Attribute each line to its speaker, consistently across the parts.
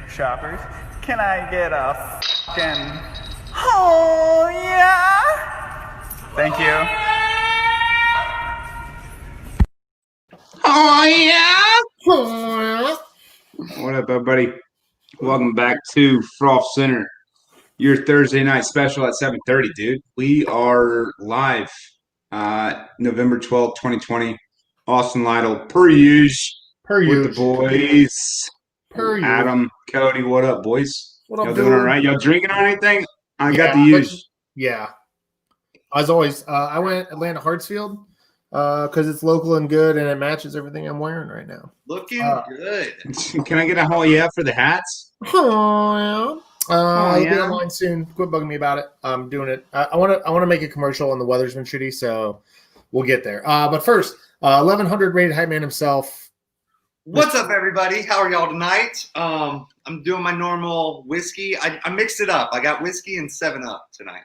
Speaker 1: shoppers. Can I get a fucking oh yeah? Thank you.
Speaker 2: Oh yeah! What up, everybody? Welcome back to Frolfcenter, your Thursday night special at 7:30, dude. We are live, November 12th, 2020. Austin Lytle, per usual, with the boys. Adam, Cody, what up, boys?
Speaker 3: What up,
Speaker 2: y'all doing all right? Y'all drinking or anything? I got the use.
Speaker 3: Yeah. As always, I went Atlanta Hartsfield because it's local and good, and it matches everything I'm wearing right now.
Speaker 4: Looking good.
Speaker 2: Can I get a hell yeah for the hats?
Speaker 3: I'll be online soon. Quit bugging me about it. I'm doing it. I want to make a commercial, and the weather's been shitty, so we'll get there. But first, 1100 rated hype man himself.
Speaker 4: What's up, everybody? How are y'all tonight? I'm doing my normal whiskey. I mixed it up. I got whiskey and 7-Up tonight.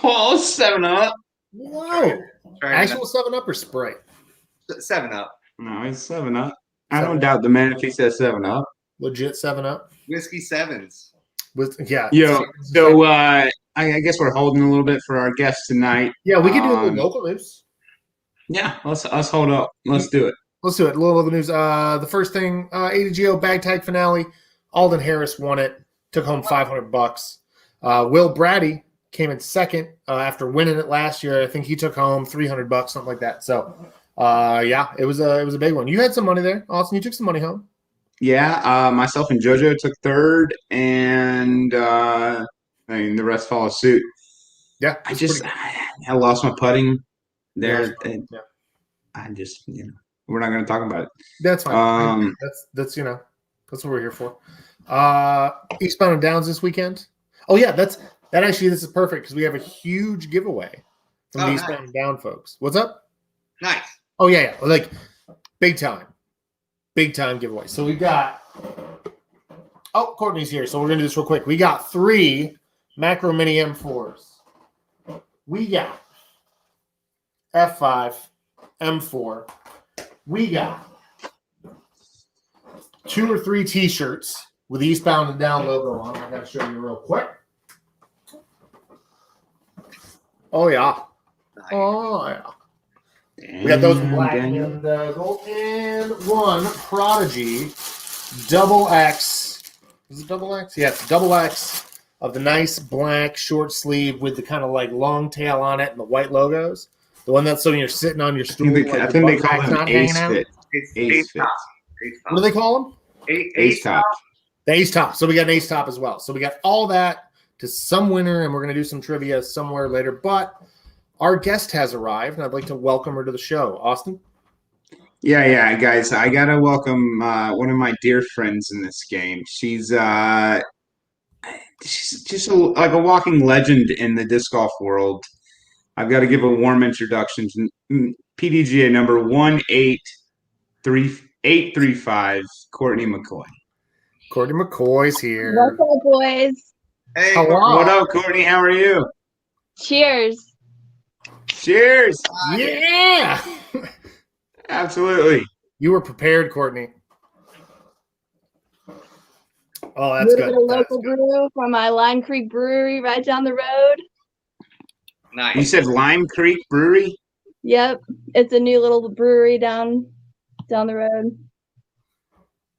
Speaker 2: Oh, 7-Up.
Speaker 3: Whoa. Actual 7-Up or Sprite?
Speaker 4: 7-Up.
Speaker 2: No, it's 7-Up. I don't doubt the man if he says 7-Up.
Speaker 3: Legit 7-Up.
Speaker 4: Whiskey sevens.
Speaker 3: Yeah.
Speaker 2: Yo, so I guess we're holding a little bit for our guests tonight.
Speaker 3: Yeah, we can do a little local news.
Speaker 2: Yeah, let's hold up. Let's do it.
Speaker 3: Let's do it. A little local news. The first thing, ADGO bag tag finale. Alden Harris won it. Took home $500. Will Brady came in second after winning it last year. I think he took home $300, something like that. So, yeah, it was a big one. You had some money there, Austin. You took some money home.
Speaker 2: Yeah, myself and JoJo took third, and the rest follow suit.
Speaker 3: Yeah,
Speaker 2: I lost my putting there.
Speaker 3: Yeah.
Speaker 2: I just, we're not going to talk about it.
Speaker 3: That's fine. That's what we're here for. Eastbound and Downs this weekend. Oh yeah, this is perfect because we have a huge giveaway from the Eastbound and Down folks. What's up?
Speaker 4: Nice.
Speaker 3: Oh yeah, like big time giveaway. So we got. Oh, Courtney's here, so we're gonna do this real quick. We got 3 Macro Mini M4s. We got F5, M4. We got 2 or 3 T-shirts with the Eastbound and Down logo on them. I gotta show you real quick. Oh yeah.
Speaker 4: Nice.
Speaker 3: Oh yeah. We got those in black and gold, and 1 Prodigy double X. Is it double X? Yeah, it's double X of the nice black short sleeve with the kind of like long tail on it and the white logos. The one that's so when you're sitting on your stool.
Speaker 2: I think they call them Ace Fit.
Speaker 4: Ace top.
Speaker 3: What do they call them?
Speaker 4: Ace top.
Speaker 3: The Ace Top. So we got an Ace Top as well. So we got all that to some winner, and we're going to do some trivia somewhere later. But our guest has arrived, and I'd like to welcome her to the show. Austin?
Speaker 2: Yeah, guys. I got to welcome one of my dear friends in this game. She's just like a walking legend in the disc golf world. I've got to give a warm introduction to PDGA number 18335, Courtney McCoy.
Speaker 3: Courtney McCoy's here.
Speaker 5: What's up, boys?
Speaker 4: Hey,
Speaker 3: Hello.
Speaker 2: What up, Courtney? How are you?
Speaker 5: Cheers.
Speaker 2: Cheers.
Speaker 3: Yeah.
Speaker 2: Absolutely.
Speaker 3: You were prepared, Courtney. Oh, that's good.
Speaker 5: A local brew from my Lime Creek Brewery right down the road.
Speaker 4: Nice.
Speaker 2: You said Lime Creek Brewery?
Speaker 5: Yep, it's a new little brewery down the road.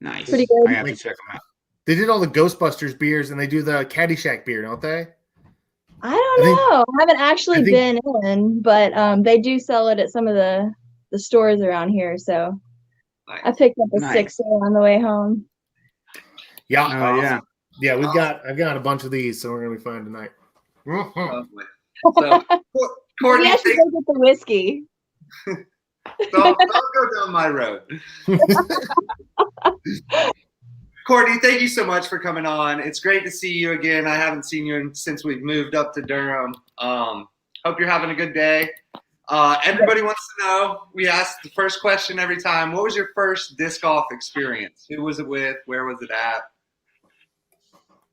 Speaker 2: Nice.
Speaker 5: Pretty good.
Speaker 2: I have to check them out.
Speaker 3: They did all the Ghostbusters beers, and they do the Caddyshack beer, don't they?
Speaker 5: I don't know. I haven't actually been in, but they do sell it at some of the stores around here. So
Speaker 4: Nice.
Speaker 5: I picked up a 6 on the way home.
Speaker 3: Yeah.
Speaker 2: Yeah.
Speaker 3: Yeah, I've got a bunch of these, so we're gonna be fine tonight.
Speaker 4: Lovely. So, Courtney,
Speaker 5: Maybe I should go get the whiskey.
Speaker 4: don't go down my road. Courtney, thank you so much for coming on. It's great to see you again. I haven't seen you since we've moved up to Durham. Hope you're having a good day. Everybody wants to know, we ask the first question every time, what was your first disc golf experience? Who was it with? Where was it at?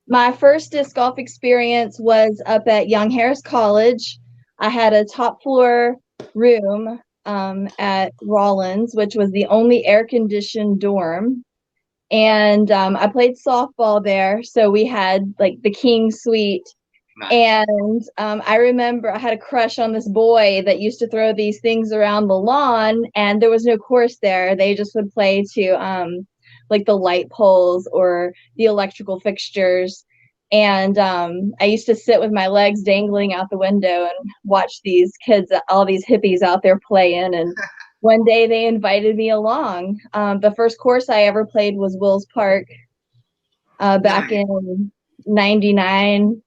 Speaker 5: My first disc golf experience was up at Young Harris College. I had a top floor room at Rollins, which was the only air-conditioned dorm. and I played softball there. So we had like the king suite.
Speaker 4: Nice.
Speaker 5: And I remember I had a crush on this boy that used to throw these things around the lawn, and there was no course there. They just would play to like the light poles or the electrical fixtures. And I used to sit with my legs dangling out the window and watch these kids, all these hippies out there playing. And one day they invited me along. The first course I ever played was Wills Park back in '99.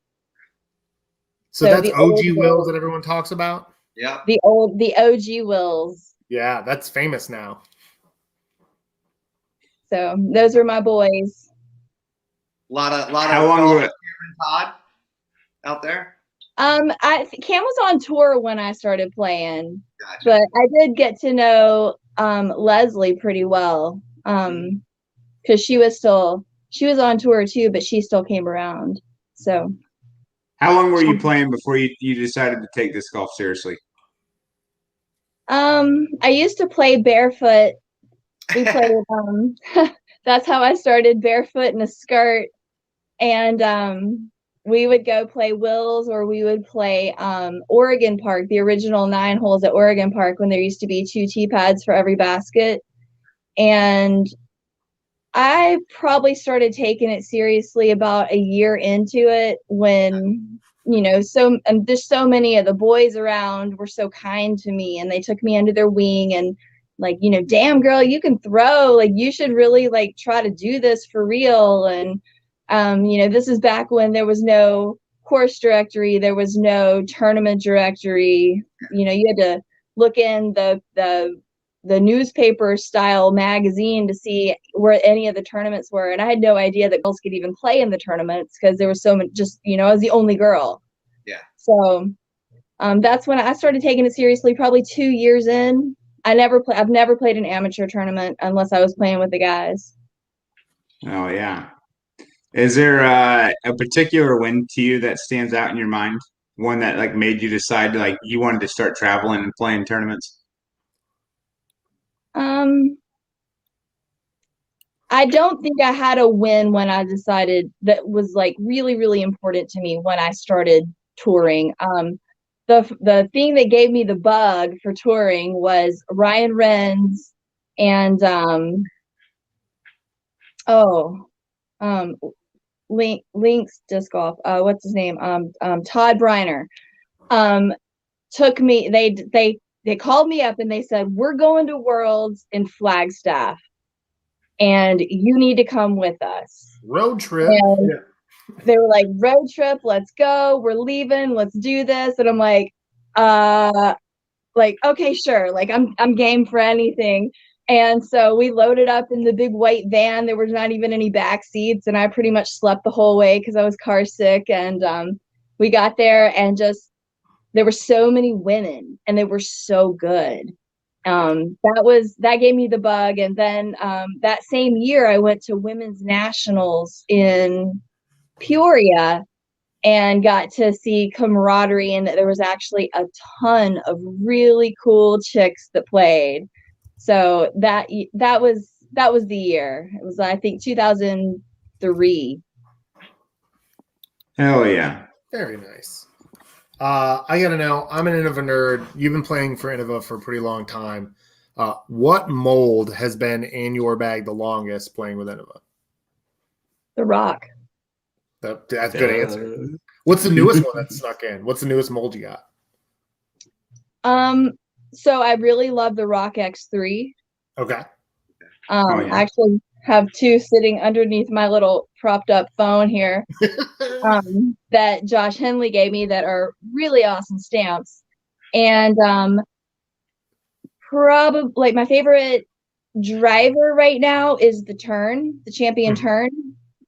Speaker 3: So that's
Speaker 5: the
Speaker 3: OG
Speaker 5: old
Speaker 3: Wills that everyone talks about?
Speaker 4: Yeah.
Speaker 5: The OG Wills.
Speaker 3: Yeah, that's famous now.
Speaker 5: So those are my boys.
Speaker 4: Lot of
Speaker 2: How long
Speaker 4: golf
Speaker 2: were-
Speaker 4: with Cameron Todd out there.
Speaker 5: Cam was on tour when I started playing,
Speaker 4: Gotcha.
Speaker 5: but I did get to know Leslie pretty well because she was on tour too, but she still came around. So
Speaker 2: How long were you playing before you decided to take this golf seriously?
Speaker 5: I used to play barefoot. We played that's how I started, barefoot in a skirt. And we would go play Wills, or we would play Oregon Park, the original 9 holes at Oregon Park, when there used to be 2 tee pads for every basket. And I probably started taking it seriously about a year into it, when there's so many of the boys around were so kind to me, and they took me under their wing and like, damn girl, you can throw, like you should really like try to do this for real. And this is back when there was no course directory, there was no tournament directory. You had to look in the newspaper style magazine to see where any of the tournaments were, and I had no idea that girls could even play in the tournaments because there was so many. Just I was the only girl.
Speaker 4: Yeah.
Speaker 5: So that's when I started taking it seriously. Probably 2 years in. I've never played an amateur tournament unless I was playing with the guys.
Speaker 2: Oh yeah. Is there a particular win to you that stands out in your mind? One that like made you decide to, like, you wanted to start traveling and playing tournaments?
Speaker 5: I don't think I had a win when I decided that was like really, really important to me when I started touring. The thing that gave me the bug for touring was Ryan Renz and Links disc golf. What's his name? Todd Briner. Took me. They called me up and they said, we're going to Worlds in Flagstaff, and you need to come with us.
Speaker 3: Road trip.
Speaker 5: And they were like, road trip, let's go. We're leaving. Let's do this. And I'm like, okay, sure. Like I'm game for anything. And so we loaded up in the big white van. There was not even any back seats, and I pretty much slept the whole way because I was car sick. And we got there, and just there were so many women, and they were so good. That gave me the bug. And then that same year, I went to Women's Nationals in Peoria and got to see camaraderie, and that there was actually a ton of really cool chicks that played. So that was the year. It was, I think, 2003.
Speaker 2: Hell yeah.
Speaker 3: Very nice. I gotta know, I'm an Innova nerd. You've been playing for Innova for a pretty long time. What mold has been in your bag the longest playing with Innova?
Speaker 5: The Rock.
Speaker 3: That's a good answer. What's the newest one that snuck in? What's the newest mold you got?
Speaker 5: So I really love the Rock X3.
Speaker 3: Okay.
Speaker 5: I actually have 2 sitting underneath my little propped up phone here that Josh Henley gave me that are really awesome stamps. And probably like my favorite driver right now is the Champion Turn.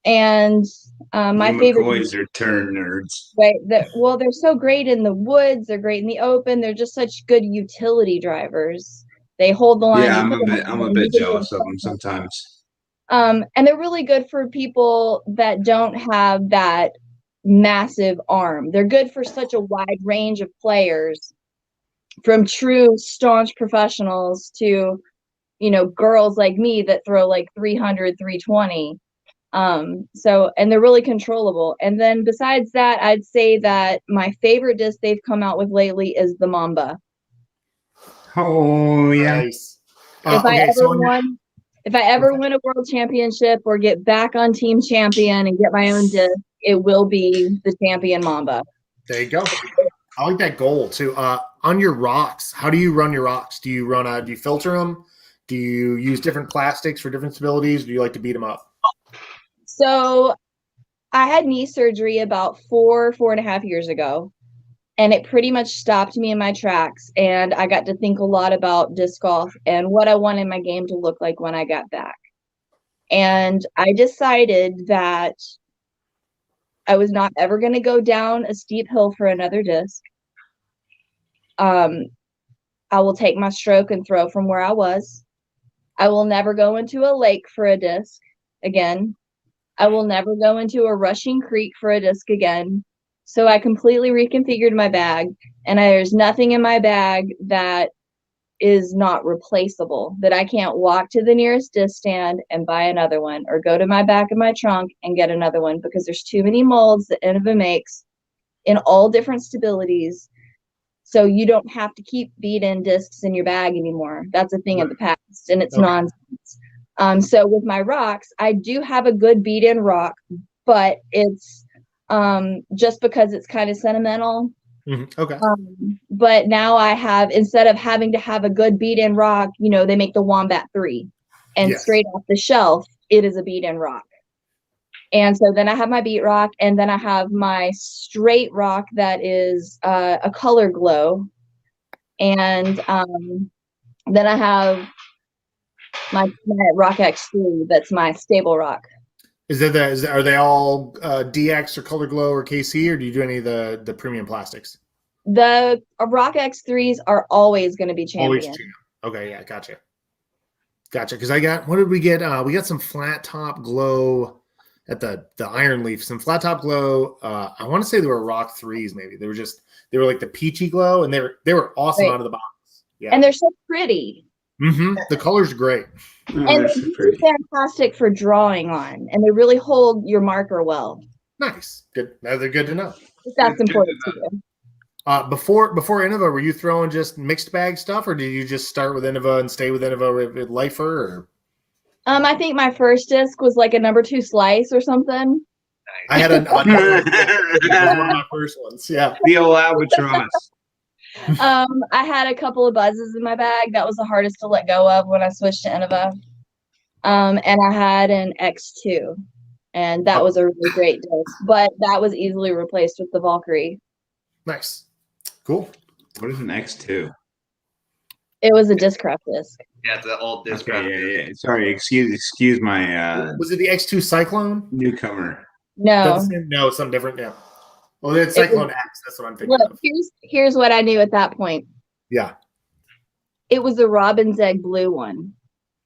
Speaker 5: And my favorite
Speaker 2: McCoys are turn nerds.
Speaker 5: Right. They're so great in the woods. They're great in the open. They're just such good utility drivers. They hold the line.
Speaker 2: Yeah, I'm a bit jealous of them sometimes.
Speaker 5: And they're really good for people that don't have that massive arm. They're good for such a wide range of players, from true staunch professionals to girls like me that throw like 300, 320. And they're really controllable. And then besides that, I'd say that my favorite disc they've come out with lately is the Mamba.
Speaker 2: Oh yeah.
Speaker 3: Nice.
Speaker 5: If I ever win a world championship or get back on team champion and get my own disc, it will be the champion Mamba.
Speaker 3: There you go. I like that goal too. On your rocks, how do you run your rocks? Do you do you filter them? Do you use different plastics for different stabilities? Or do you like to beat them up?
Speaker 5: So I had knee surgery about 4.5 years ago, and it pretty much stopped me in my tracks. And I got to think a lot about disc golf and what I wanted my game to look like when I got back. And I decided that I was not ever going to go down a steep hill for another disc. I will take my stroke and throw from where I was. I will never go into a lake for a disc again. I will never go into a rushing creek for a disc again. So I completely reconfigured my bag, and there's nothing in my bag that is not replaceable, that I can't walk to the nearest disc stand and buy another one, or go to my back of my trunk and get another one, because there's too many molds that Innova makes in all different stabilities. So you don't have to keep beat-in discs in your bag anymore. That's a thing of the past, and it's nonsense. So with my rocks, I do have a good beat-in rock, but it's just because it's kind of sentimental.
Speaker 3: Mm-hmm. Okay.
Speaker 5: But now I have, instead of having to have a good beat-in rock, they make the Wombat 3, and straight off the shelf, it is a beat-in rock. And so then I have my beat rock, and then I have my straight rock that is a color glow, and then I have my Rock X3 that's my stable rock.
Speaker 3: Are they all DX or Color Glow or KC, or do you do any of the premium plastics?
Speaker 5: The Rock X3s are always going to be champion.
Speaker 3: Always champion. Okay, yeah, gotcha. Because what did we get? We got some flat top glow at the Iron Leaf. Some flat top glow. I want to say they were Rock 3s. Maybe they were like the peachy glow, and they were awesome out of the box. Yeah,
Speaker 5: and they're so pretty.
Speaker 3: Mm-hmm. The color's great.
Speaker 5: And they're fantastic for drawing on, and they really hold your marker well.
Speaker 3: Nice. Good. Now they're good to know.
Speaker 5: That's important to you.
Speaker 3: Before Innova, were you throwing just mixed bag stuff, or did you just start with Innova and stay with Innova with Lifer? Or?
Speaker 5: I think my first disc was like a number 2 slice or something.
Speaker 3: I had one of my first ones. Yeah,
Speaker 2: the old albatross.
Speaker 5: I had a couple of buzzes in my bag. That was the hardest to let go of when I switched to Innova. And I had an X2, and that was a really great disc, but that was easily replaced with the Valkyrie.
Speaker 3: Nice. Cool.
Speaker 2: What is an X2?
Speaker 5: It was a Discraft disc.
Speaker 4: Yeah, the old Discraft.
Speaker 2: Okay, yeah. Sorry, excuse my
Speaker 3: was it the X2 Cyclone?
Speaker 2: Newcomer.
Speaker 5: No.
Speaker 3: No, something different, yeah. Well, it's Cyclone X. That's what I'm thinking of.
Speaker 5: Here's what I knew at that point.
Speaker 3: Yeah.
Speaker 5: It was the Robin's Egg blue one.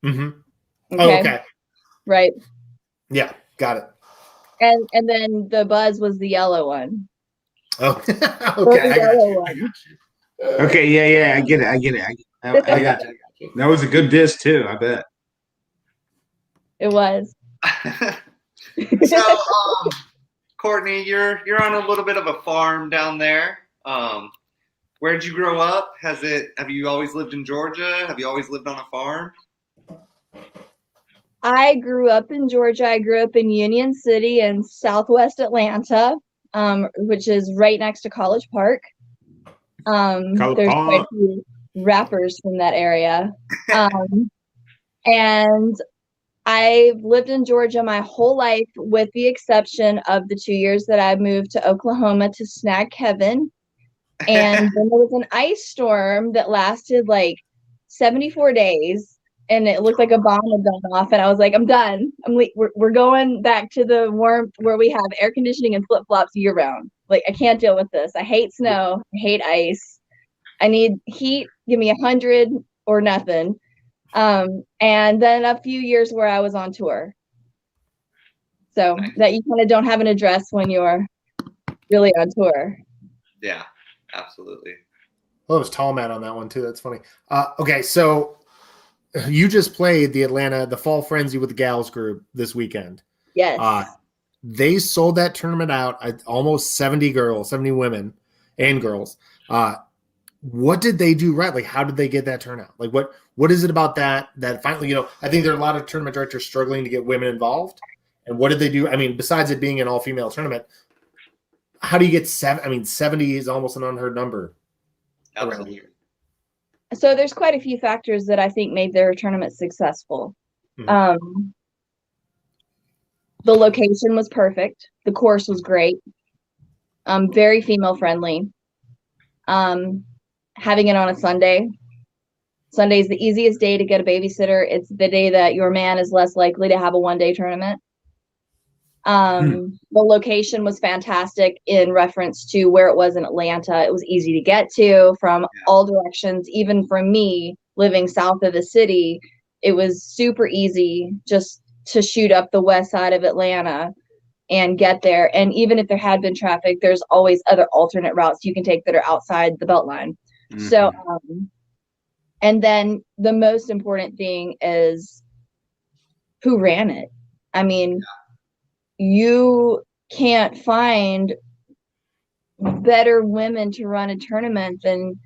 Speaker 3: Mm-hmm.
Speaker 5: Okay.
Speaker 3: Okay.
Speaker 5: Right.
Speaker 3: Yeah, got it.
Speaker 5: And then the Buzz was the yellow one.
Speaker 3: Oh, okay. I got you.
Speaker 2: Okay, yeah, I get it. I got you. That was a good disc too, I bet.
Speaker 5: It was.
Speaker 4: So, Courtney, you're on a little bit of a farm down there. Where'd you grow up? Have you always lived in Georgia? Have you always lived on a farm?
Speaker 5: I grew up in Georgia. I grew up in Union City in Southwest Atlanta, which is right next to College Park. There's quite a few rappers from that area. And I've lived in Georgia my whole life, with the exception of the 2 years that I moved to Oklahoma to snag Kevin. And then there was an ice storm that lasted like 74 days. And it looked like a bomb had gone off, and I was like, I'm done. We're going back to the warmth where we have air conditioning and flip-flops year round. Like, I can't deal with this. I hate snow. I hate ice. I need heat. Give me 100 or nothing. And then a few years where I was on tour. So that you kind of don't have an address when you're really on tour.
Speaker 4: Yeah, absolutely.
Speaker 3: Well, it was Tall Man on that one too. That's funny. Okay, so you just played the Fall Frenzy with the Gals group this weekend.
Speaker 5: Yes.
Speaker 3: They sold that tournament out. Almost 70 women and girls. What did they do right? Like, how did they get that turnout? Like, what is it about that finally, I think there are a lot of tournament directors struggling to get women involved. And what did they do? I mean, besides it being an all-female tournament, how do you get 70 is almost an unheard number around here.
Speaker 5: So there's quite a few factors that I think made their tournament successful. Mm-hmm. The location was perfect. The course was great. Very female friendly. Having it on a Sunday. Sunday is the easiest day to get a babysitter. It's the day that your man is less likely to have a one-day tournament. The location was fantastic in reference to where it was in Atlanta. It was easy to get to from all directions. Even from me living south of the city, it was super easy just to shoot up the west side of Atlanta and get there. And even if there had been traffic, there's always other alternate routes you can take that are outside the Beltline. Mm-hmm. So, and then the most important thing is who ran it. I mean, you can't find better women to run a tournament than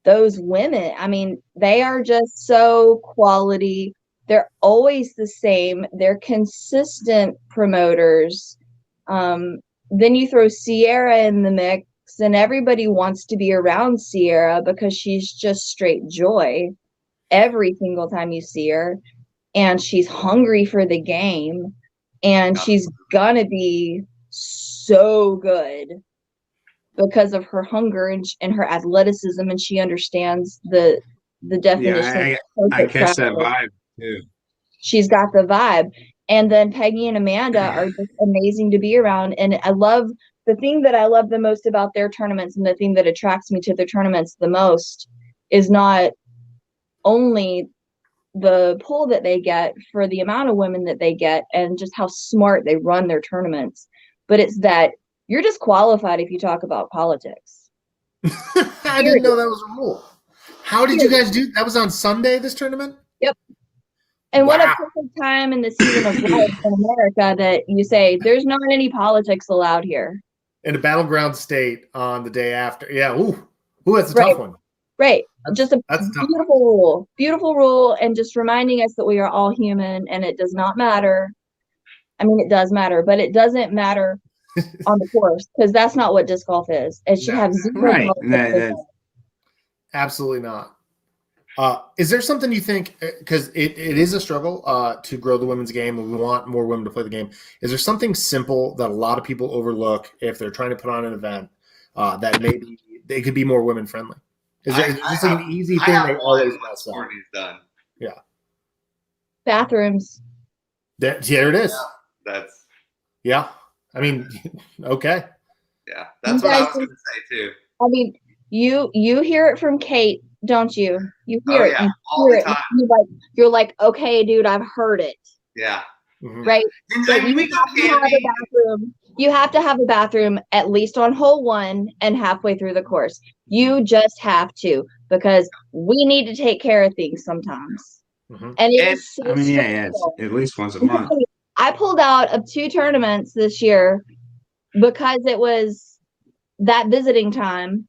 Speaker 5: those women. I mean, they are just so quality. They're always the same. They're consistent promoters. Then you throw Sierra in the mix, and everybody wants to be around Sierra because she's just straight joy every single time you see her. And she's hungry for the game. And she's gonna be so good because of her hunger and her athleticism, and she understands the definition.
Speaker 2: I catch that vibe too.
Speaker 5: She's got the vibe. And then Peggy and Amanda are just amazing to be around. And the thing that I love the most about their tournaments, and the thing that attracts me to their tournaments the most, is not only the pull that they get for the amount of women that they get and just how smart they run their tournaments, but it's that you're disqualified if you talk about politics.
Speaker 3: I didn't know that was a rule. How did you guys do that? Was on Sunday, this tournament?
Speaker 5: Yep. And what a perfect time in the season of life in America that you say there's not any politics allowed here.
Speaker 3: In a battleground state on the day after. Yeah. Ooh, that's a tough one.
Speaker 5: Right. Just a beautiful rule, and just reminding us that we are all human and it does not matter. I mean, it does matter, but it doesn't matter on the course, because that's not what disc golf is. It should have zero.
Speaker 2: Right.
Speaker 3: Absolutely not. Is there something you think, because it is a struggle to grow the women's game, and we want more women to play the game. Is there something simple that a lot of people overlook if they're trying to put on an event that maybe they could be more women friendly? Is this an easy thing they always mess up?
Speaker 4: Done.
Speaker 3: Yeah.
Speaker 5: Bathrooms.
Speaker 3: There it is.
Speaker 4: Yeah,
Speaker 3: I mean, okay.
Speaker 4: Yeah, that's what I was going to say too.
Speaker 5: I mean, you hear it from Kate, don't you? You hear it. You
Speaker 4: all
Speaker 5: hear
Speaker 4: the time.
Speaker 5: You're like, okay, dude, I've heard it.
Speaker 4: Yeah.
Speaker 3: Mm-hmm.
Speaker 5: Right. But you have to have a bathroom at least on hole 1 and halfway through the course. You just have to, because we need to take care of things sometimes.
Speaker 3: Mm-hmm.
Speaker 5: And it's
Speaker 2: it's at least once a month.
Speaker 5: I pulled out of 2 tournaments this year because it was that visiting time,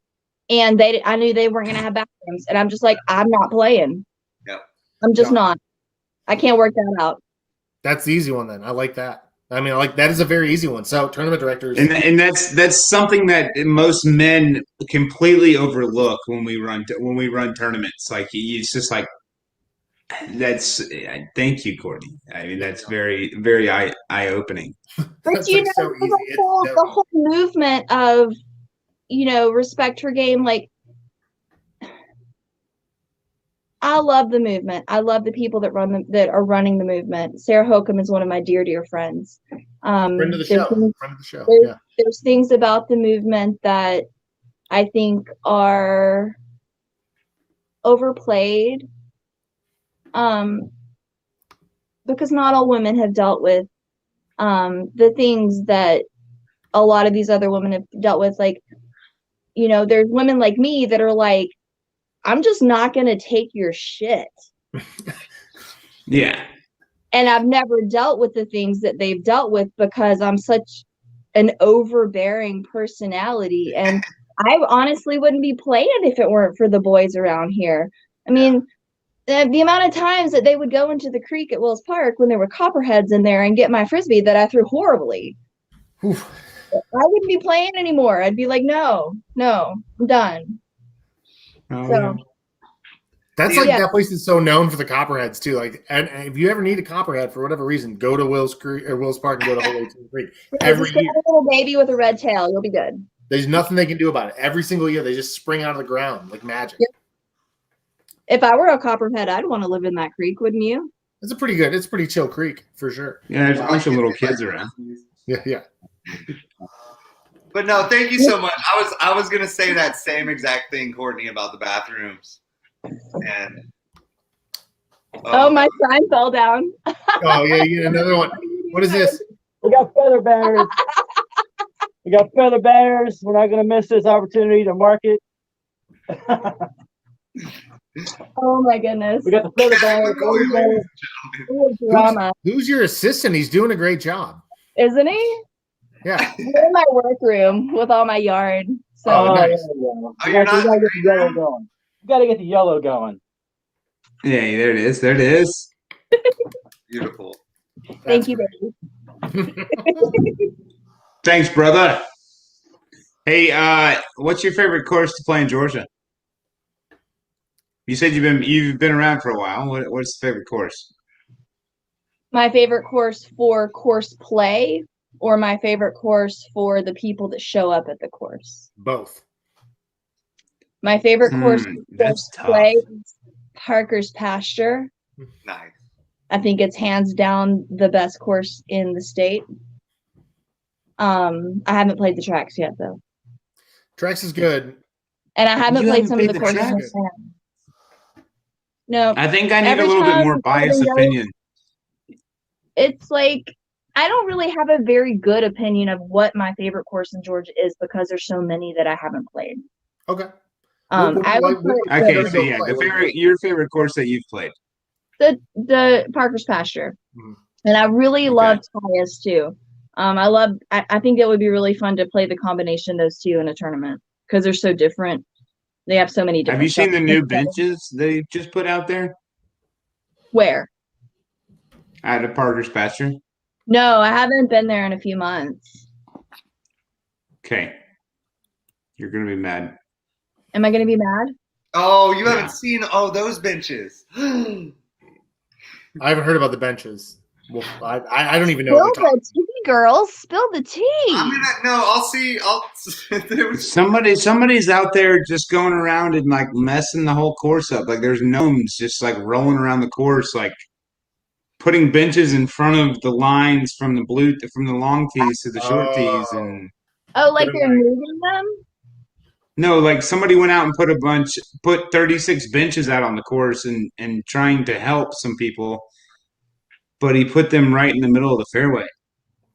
Speaker 5: and I knew they weren't going to have bathrooms, and I'm just like, I'm not playing.
Speaker 4: Yep.
Speaker 5: I'm just not. I can't work that out.
Speaker 3: That's the easy one then. I like that. I mean, that is a very easy one. So tournament directors,
Speaker 2: and that's something that most men completely overlook when we run tournaments. Like, it's just like, thank you, Courtney. I mean, that's very, very eye opening.
Speaker 5: But the whole movement of, respect for game, like, I love the movement. I love the people that are running the movement. Sarah Hokum is one of my dear friends.
Speaker 3: Friend of the show.
Speaker 5: There's things about the movement that I think are overplayed, because not all women have dealt with the things that a lot of these other women have dealt with. Like, there's women like me that are like, I'm just not going to take your shit.
Speaker 2: Yeah.
Speaker 5: And I've never dealt with the things that they've dealt with because I'm such an overbearing personality. And I honestly wouldn't be playing if it weren't for the boys around here. I mean, the amount of times that they would go into the creek at Wills Park when there were copperheads in there and get my frisbee that I threw horribly.
Speaker 3: Oof.
Speaker 5: I wouldn't be playing anymore. I'd be like, no, I'm done.
Speaker 2: Oh,
Speaker 5: So
Speaker 2: yeah.
Speaker 3: That's like that place is so known for the copperheads too. Like, and if you ever need a copperhead for whatever reason, go to Wills Creek or Wills Park and go to Holy Creek every
Speaker 5: just get
Speaker 3: year.
Speaker 5: a little baby with a red tail. You'll be good.
Speaker 3: There's nothing they can do about it. Every single year, they just spring out of the ground like magic.
Speaker 5: Yep. If I were a copperhead, I'd want to live in that creek, wouldn't you?
Speaker 3: It's a pretty chill creek for sure.
Speaker 2: Yeah, there's a bunch of little kids around.
Speaker 3: Yeah.
Speaker 4: But no, thank you so much. I was gonna say that same exact thing, Courtney, about the bathrooms. And
Speaker 5: Oh, my sign fell down.
Speaker 3: Oh yeah, you get another one. What is this?
Speaker 6: We got feather banners. We got feather banners. We're not going to miss this opportunity to market.
Speaker 5: Oh my goodness.
Speaker 6: We got the feather banners.
Speaker 5: Drama,
Speaker 3: Who's your assistant? He's doing a great job.
Speaker 5: isn't he?
Speaker 3: Yeah.
Speaker 5: We're in my workroom with all my yard. So
Speaker 3: Oh, nice.
Speaker 4: Oh,
Speaker 6: We
Speaker 4: you're
Speaker 6: got
Speaker 4: not
Speaker 6: to get the yellow going. We got to get the yellow going.
Speaker 2: Yeah, there it is. There it is.
Speaker 4: beautiful.
Speaker 5: thank you, baby.
Speaker 2: Thanks, brother. Hey, what's your favorite course to play in Georgia? You said you've been around for a while. What's the favorite course?
Speaker 5: My favorite course for course play, or my favorite course for the people that show up at the course?
Speaker 3: Both.
Speaker 5: My favorite course for
Speaker 2: that's
Speaker 5: course
Speaker 2: tough.
Speaker 5: play is Parker's Pasture.
Speaker 4: Nice.
Speaker 5: I think it's hands down the best course in the state. I haven't played the tracks yet though.
Speaker 3: Trax is good.
Speaker 5: And I haven't
Speaker 2: You
Speaker 5: played
Speaker 2: haven't
Speaker 5: some of
Speaker 2: played
Speaker 5: the
Speaker 2: the
Speaker 5: courses. in
Speaker 2: tracks?
Speaker 5: the plan. No,
Speaker 2: I think I need
Speaker 5: Every
Speaker 2: a little bit
Speaker 5: time
Speaker 2: more biased
Speaker 5: I've been
Speaker 2: opinion.
Speaker 5: it's like I don't really have a very good opinion of what my favorite course in Georgia is because there's so many that I haven't played.
Speaker 3: Okay.
Speaker 5: I would
Speaker 2: Okay,
Speaker 5: put
Speaker 2: so yeah, your favorite course that you've played.
Speaker 5: the Parker's Pasture,
Speaker 3: Mhm.
Speaker 5: and I really
Speaker 2: Okay.
Speaker 5: love Tyus too. I think it would be really fun to play the combination of those two in a tournament because they're so different. They have so many different.
Speaker 2: Have you seen the
Speaker 5: stuff.
Speaker 2: new benches they just put out there
Speaker 5: Where?
Speaker 2: at the Parker's Pasture?
Speaker 5: No, I haven't been there in a few months.
Speaker 2: Okay, you're gonna be mad.
Speaker 5: Am I going to be mad?
Speaker 4: Oh, you
Speaker 2: Yeah.
Speaker 4: haven't seen those benches.
Speaker 3: I haven't heard about the benches. Well, I don't even know what
Speaker 5: Spill
Speaker 3: they're
Speaker 5: the tea, girls. Spill the tea.
Speaker 4: I'll see. There was
Speaker 2: Somebody's out there just going around and like messing the whole course up. Like there's gnomes just like rolling around the course, like putting benches in front of the lines from the long tees to the short tees, and
Speaker 5: Oh, like they're moving them?
Speaker 2: no, like somebody went out and put 36 benches out on the course and trying to help some people, but he put them right in the middle of the fairway.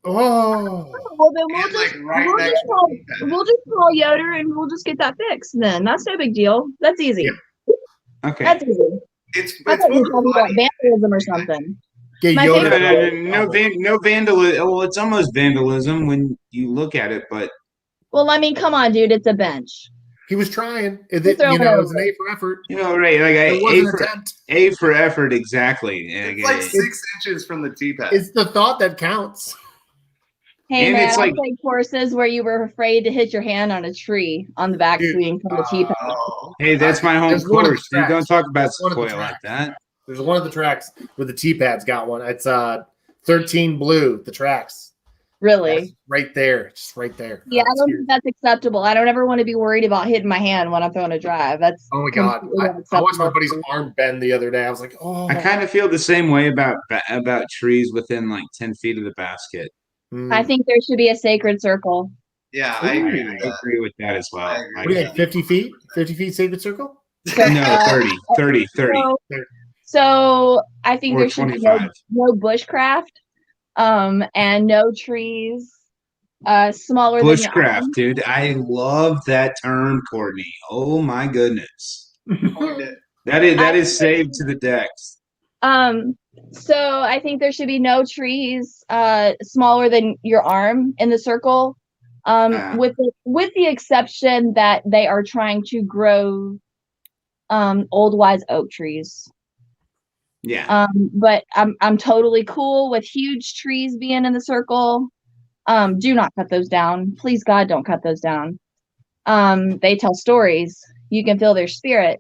Speaker 3: Oh.
Speaker 5: Well, then
Speaker 4: And, like, right next to the
Speaker 5: we'll just call Yoder and we'll just get that fixed. Then that's no big deal. That's easy.
Speaker 3: Yeah.
Speaker 2: Okay.
Speaker 5: That's easy.
Speaker 4: it's
Speaker 5: I thought you were
Speaker 4: more
Speaker 5: talking about
Speaker 4: funny.
Speaker 5: vandalism or something.
Speaker 3: Get
Speaker 5: My
Speaker 3: Yoda.
Speaker 5: favorite-
Speaker 2: No vandalism. Well, it's almost vandalism when you look at it, but
Speaker 5: Well, I mean, come on, dude. It's a bench.
Speaker 3: He was trying.
Speaker 5: Throw it
Speaker 3: It's an
Speaker 5: over.
Speaker 3: A for effort.
Speaker 2: right, like
Speaker 3: It was an attempt.
Speaker 2: A for effort, exactly.
Speaker 4: It's like 6 inches from the tee pad.
Speaker 3: It's the thought that counts.
Speaker 5: Hey,
Speaker 2: And
Speaker 5: man,
Speaker 2: it's
Speaker 5: I
Speaker 2: like-
Speaker 5: played courses where you were afraid to hit your hand on a tree on the backswing from the tee pad.
Speaker 2: Hey, that's my home
Speaker 3: There's one of the
Speaker 2: course. You don't
Speaker 3: tracks.
Speaker 2: talk about
Speaker 3: There's one of the
Speaker 2: Sequoia like
Speaker 3: tracks.
Speaker 2: that.
Speaker 3: There's one of the tracks where the T-pad's got one. It's 13 blue, the tracks.
Speaker 5: Really?
Speaker 3: That's right there. Just right there.
Speaker 5: Yeah, I
Speaker 3: That's
Speaker 5: don't
Speaker 3: here.
Speaker 5: think that's acceptable. I don't ever want to be worried about hitting my hand when I'm throwing a drive. That's
Speaker 3: Oh my God.
Speaker 5: completely
Speaker 3: I watched my
Speaker 5: unacceptable.
Speaker 3: buddy's arm bend the other day. I was like, oh.
Speaker 2: I kind of feel the same way about trees within like 10 feet of the basket.
Speaker 5: I think there should be a sacred circle.
Speaker 4: Yeah, I agree with
Speaker 2: I
Speaker 4: that.
Speaker 2: agree with that as well.
Speaker 4: I agree.
Speaker 3: What do you think, 50 feet? 50 feet sacred circle?
Speaker 2: No, 30.
Speaker 5: So I think
Speaker 2: Or
Speaker 5: there should be
Speaker 2: 25.
Speaker 5: no bushcraft, and no trees smaller than your
Speaker 2: Bushcraft,
Speaker 5: arm.
Speaker 2: dude. I love that term, Courtney. Oh my goodness.
Speaker 4: Coined it.
Speaker 2: That is saved to the decks.
Speaker 5: So I think there should be no trees smaller than your arm in the circle. With the exception that they are trying to grow old wise oak trees.
Speaker 2: Yeah.
Speaker 5: But I'm totally cool with huge trees being in the circle. Do not cut those down. Please God, don't cut those down. They tell stories. You can feel their spirit.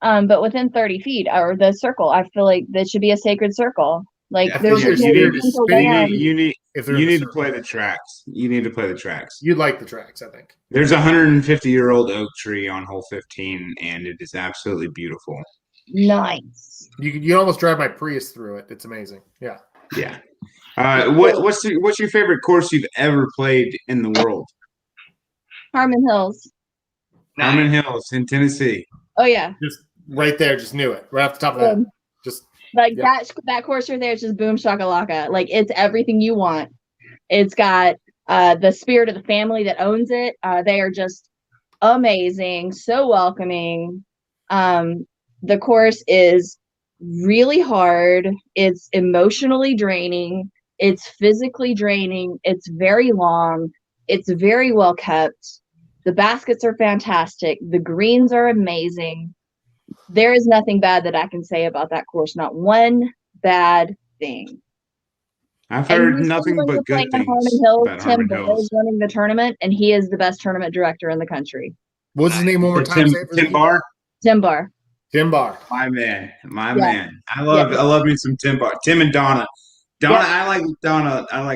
Speaker 5: But within 30 feet or the circle, I feel like that should be a sacred circle. Like
Speaker 4: Yeah,
Speaker 5: there's
Speaker 3: your
Speaker 5: no
Speaker 3: spirit is
Speaker 5: central
Speaker 3: spinning.
Speaker 5: land.
Speaker 2: You need
Speaker 3: If they're in the
Speaker 2: to
Speaker 3: circle.
Speaker 2: play the tracks. You need to play the tracks.
Speaker 3: You'd like the tracks, I think.
Speaker 2: There's a 150-year-old oak tree on hole 15, and it is absolutely beautiful.
Speaker 5: Nice.
Speaker 3: You almost drive my Prius through it. It's amazing. Yeah.
Speaker 2: Yeah. What's your favorite course you've ever played in the world?
Speaker 5: Harmon Hills.
Speaker 2: Harmon Hills in Tennessee.
Speaker 5: Oh yeah.
Speaker 3: Just right there, just knew it. Right off the top of that. Just
Speaker 5: Like
Speaker 3: Yep.
Speaker 5: that course right there is just boom shakalaka. Like it's everything you want. It's got the spirit of the family that owns it. They are just amazing, so welcoming. The course is really hard. It's emotionally draining. It's physically draining. It's very long. It's very well kept. The baskets are fantastic. The greens are amazing. There is nothing bad that I can say about that course. Not one bad thing.
Speaker 2: I've
Speaker 5: And
Speaker 2: heard
Speaker 5: usually
Speaker 2: nothing
Speaker 5: when
Speaker 2: but
Speaker 5: we're
Speaker 2: good
Speaker 5: playing in
Speaker 2: things
Speaker 5: Harmon Hills,
Speaker 2: about
Speaker 5: Tim
Speaker 2: Harmon
Speaker 5: Boyle
Speaker 2: Hills.
Speaker 5: is running the tournament, and he is the best tournament director in the country.
Speaker 3: what's his name one more time? Say it for the
Speaker 2: Tim Barr?
Speaker 5: Tim Barr.
Speaker 3: Tim Barr.
Speaker 2: My man. My
Speaker 5: Yeah.
Speaker 2: man. I love me some Tim Barr. Tim and Donna.
Speaker 5: Yeah.
Speaker 2: I like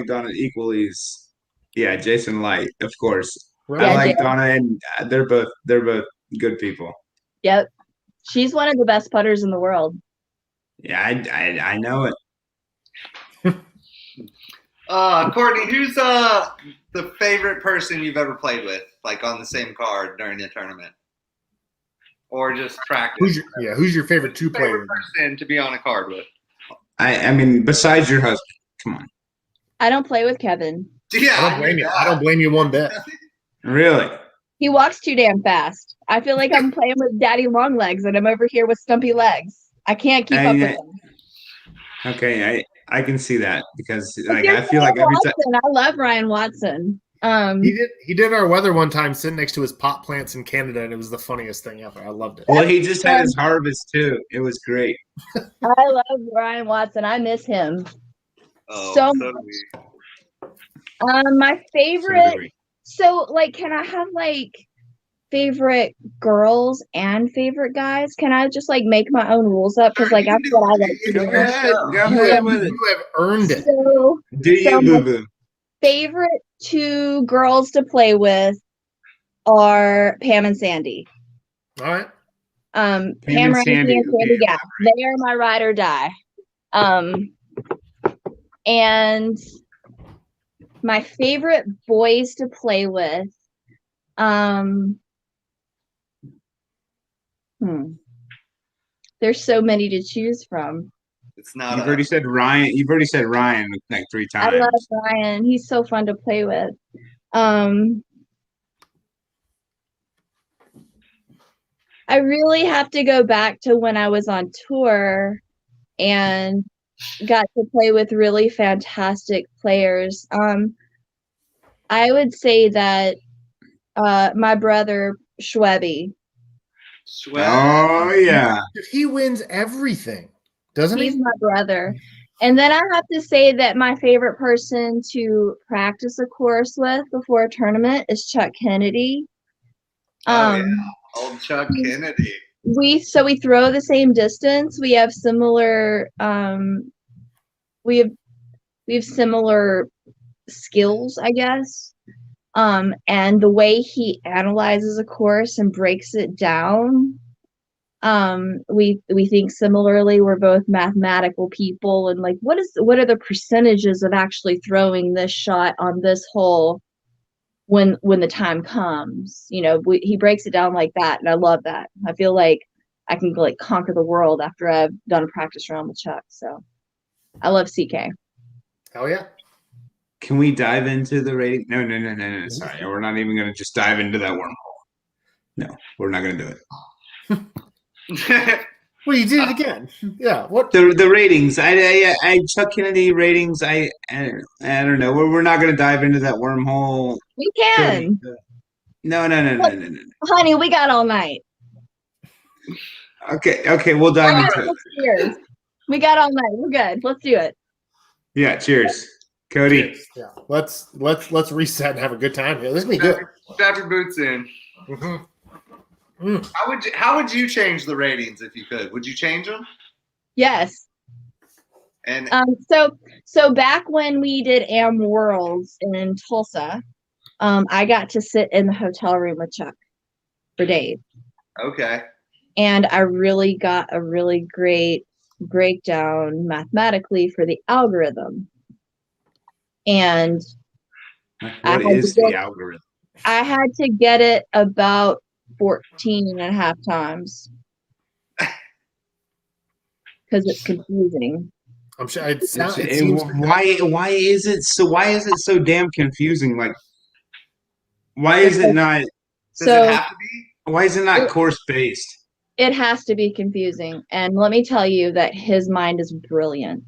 Speaker 2: Donna equally as Jason Light, of course.
Speaker 3: Right.
Speaker 2: I like
Speaker 5: Jason.
Speaker 2: Donna, and they're both good people.
Speaker 5: Yep. She's one of the best putters in the world.
Speaker 2: Yeah, I know it.
Speaker 4: Courtney, who's the favorite person you've ever played with, like on the same card during the tournament, or just practice?
Speaker 3: Who's your favorite two player?
Speaker 4: Favorite person to be on a card with?
Speaker 2: I mean, besides your husband, come on.
Speaker 5: I don't play with Kevin.
Speaker 4: Yeah,
Speaker 3: I don't blame you. I don't blame you one bit.
Speaker 2: Really?
Speaker 5: He walks too damn fast. I feel like I'm playing with Daddy Longlegs, and I'm over here with stumpy legs. I can't keep up with him.
Speaker 2: Okay, I can see that because
Speaker 5: But
Speaker 2: like
Speaker 5: there's
Speaker 2: I feel like
Speaker 5: Ryan
Speaker 2: every time.
Speaker 5: Watson. I love Ryan Watson.
Speaker 3: He did our weather one time sitting next to his pot plants in Canada, and it was the funniest thing ever. I loved it.
Speaker 2: Well, he just had his harvest too. It was great.
Speaker 5: I love Ryan Watson. I miss him.
Speaker 4: Oh,
Speaker 5: So
Speaker 4: do
Speaker 5: much.
Speaker 4: we.
Speaker 5: My favorite. So, like, can I have like favorite girls and favorite guys? Can I just like make my own rules up? Because like that's what I like to
Speaker 2: Go
Speaker 5: do.
Speaker 2: ahead. Go ahead with it.
Speaker 3: You have earned it.
Speaker 5: So,
Speaker 2: Do you,
Speaker 5: my
Speaker 2: boo boo?
Speaker 5: favorite two girls to play with are Pam and Sandy.
Speaker 3: All right.
Speaker 5: Pam
Speaker 2: and
Speaker 5: Ramsey
Speaker 2: Sandy,
Speaker 5: and Sandy
Speaker 2: okay.
Speaker 5: Gaff. They are my ride or die. And my favorite boys to play with. There's so many to choose from.
Speaker 4: It's not.
Speaker 2: You've already said Ryan. You've already said Ryan like 3 times.
Speaker 5: I love Ryan. He's so fun to play with. I really have to go back to when I was on tour and got to play with really fantastic players. I would say that my brother Schwebby.
Speaker 2: Oh yeah.
Speaker 3: He wins everything, doesn't
Speaker 5: He's
Speaker 3: he?
Speaker 5: my brother. And then I have to say that my favorite person to practice a course with before a tournament is Chuck Kennedy.
Speaker 4: Old Chuck Kennedy.
Speaker 5: We throw the same distance. We have similar we have similar skills, I guess. And the way he analyzes a course and breaks it down, we think similarly. We're both mathematical people, and like what are the percentages of actually throwing this shot on this hole when the time comes? You know, he breaks it down like that, and I love that. I feel like I can like conquer the world after I've done a practice round with Chuck. So I love CK.
Speaker 3: Hell yeah.
Speaker 2: Can we dive into the rating? No. Sorry, we're not even going to just dive into that wormhole. No, we're not going to do it.
Speaker 3: Well, you did it again. Yeah. What?
Speaker 2: The ratings. I Chuck Kennedy ratings. I don't know. We're not going to dive into that wormhole.
Speaker 5: We
Speaker 2: Cody.
Speaker 5: can.
Speaker 2: No.
Speaker 5: Honey, we got all night.
Speaker 2: Okay, we'll dive into it.
Speaker 5: Cheers. We got all night. We're good. Let's do it.
Speaker 2: Yeah, cheers. Cody.
Speaker 3: Cheers. Yeah. Let's reset and have a good time here. This is gonna be good.
Speaker 4: Strap your boots in.
Speaker 3: Mm-hmm.
Speaker 4: How would you change the ratings if you could? Would you change them?
Speaker 5: Yes.
Speaker 4: And
Speaker 5: So back when we did Am Worlds in Tulsa, I got to sit in the hotel room with Chuck for days.
Speaker 4: okay.
Speaker 5: And I really got a really great breakdown mathematically for the algorithm. And
Speaker 2: What is the algorithm?
Speaker 5: I had to get it about 14 and a half times because it's confusing.
Speaker 3: I'm sure it seems
Speaker 2: why is it so damn confusing? Like, why is it not?
Speaker 4: Does it have to be?
Speaker 2: Why is it not course based?
Speaker 5: It has to be confusing. And let me tell you that his mind is brilliant.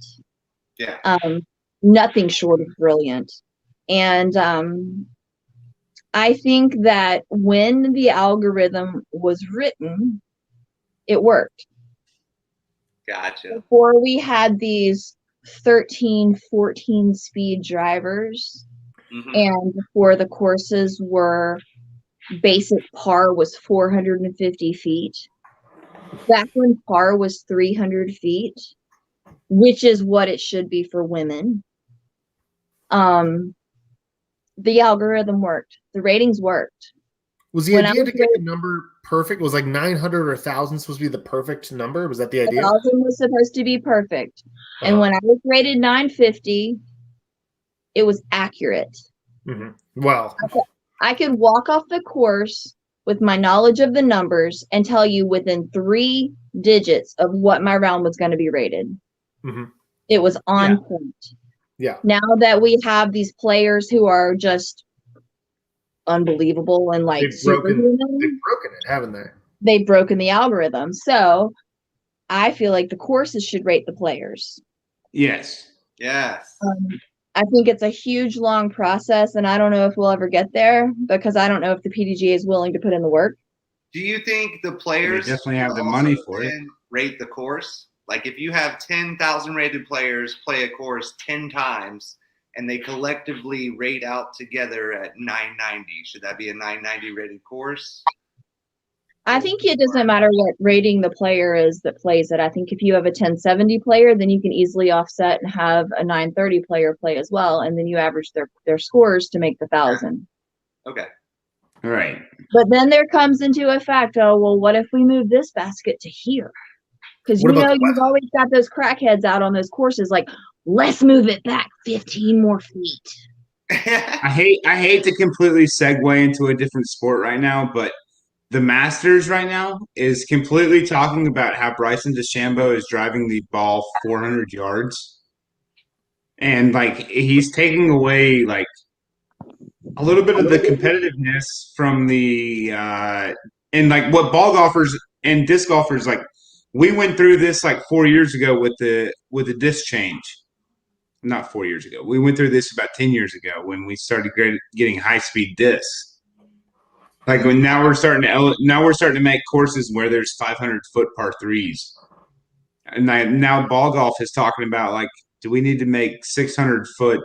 Speaker 4: Yeah.
Speaker 5: Nothing short of brilliant. And I think that when the algorithm was written, it worked.
Speaker 4: Gotcha.
Speaker 5: Before we had these 13, 14 speed drivers, and before the courses were basic par was 450 feet. Back when par was 300 feet, which is what it should be for women, the algorithm worked. The ratings worked.
Speaker 3: Was the idea to get the number perfect? Was like 900 or 1,000 supposed to be the perfect number? Was that the idea?
Speaker 5: 1,000 was supposed to be perfect. And when I was rated 950, it was accurate.
Speaker 3: Mm-hmm. Well,
Speaker 5: I could walk off the course with my knowledge of the numbers and tell you within 3 digits of what my round was going to be rated.
Speaker 3: Mm-hmm.
Speaker 5: It was on point.
Speaker 3: Yeah.
Speaker 5: Now that we have these players who are just unbelievable and like
Speaker 3: they've broken it, haven't they?
Speaker 5: They've broken the algorithm. So I feel like the courses should rate the players.
Speaker 2: Yes.
Speaker 4: Yes.
Speaker 5: I think it's a huge, long process, and I don't know if we'll ever get there because I don't know if the PDGA is willing to put in the work.
Speaker 4: Do you think the players
Speaker 2: They definitely have the money for it?
Speaker 4: Rate the course? Like if you have 10,000 rated players play a course 10 times and they collectively rate out together at 990, should that be a 990 rated course?
Speaker 5: I think it doesn't matter what rating the player is that plays it. I think if you have a 1070 player, then you can easily offset and have a 930 player play as well, and then you average their scores to make the 1,000.
Speaker 4: Okay.
Speaker 2: All right.
Speaker 5: But then there comes into effect, oh, well, what if we move this basket to here? Because you know you've always got those crackheads out on those courses like, let's move it back 15 more feet.
Speaker 2: I hate to completely segue into a different sport right now, but the Masters right now is completely talking about how Bryson DeChambeau is driving the ball 400 yards. And, like, he's taking away, like, a little bit of the competitiveness from the and, like, what ball golfers and disc golfers, like, we went through this, like, 4 years ago with the disc change. Not 4 years ago. We went through this about 10 years ago when we started getting high-speed discs. Like now we're starting to make courses where there's 500-foot par threes, and now ball golf is talking about like, do we need to make 600-foot,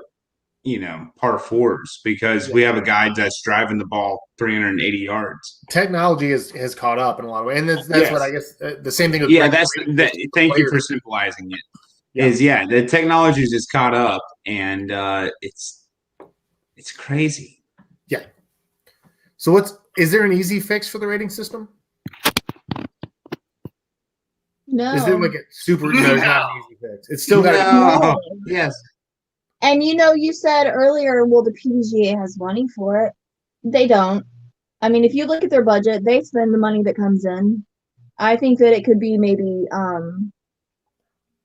Speaker 2: par fours because we have a guy that's driving the ball 380 yards.
Speaker 3: Technology has caught up in a lot of ways, and that's what I guess the same thing with
Speaker 2: Thank you for simplifying it. The technology is just caught up, and it's crazy.
Speaker 3: Yeah. So is there an easy fix for the rating system?
Speaker 5: No.
Speaker 3: Is there like a super? No, there's not an easy fix. It's still got.
Speaker 2: Yes.
Speaker 5: And you said earlier, well, the PDGA has money for it. They don't. I mean, if you look at their budget, they spend the money that comes in. I think that it could be maybe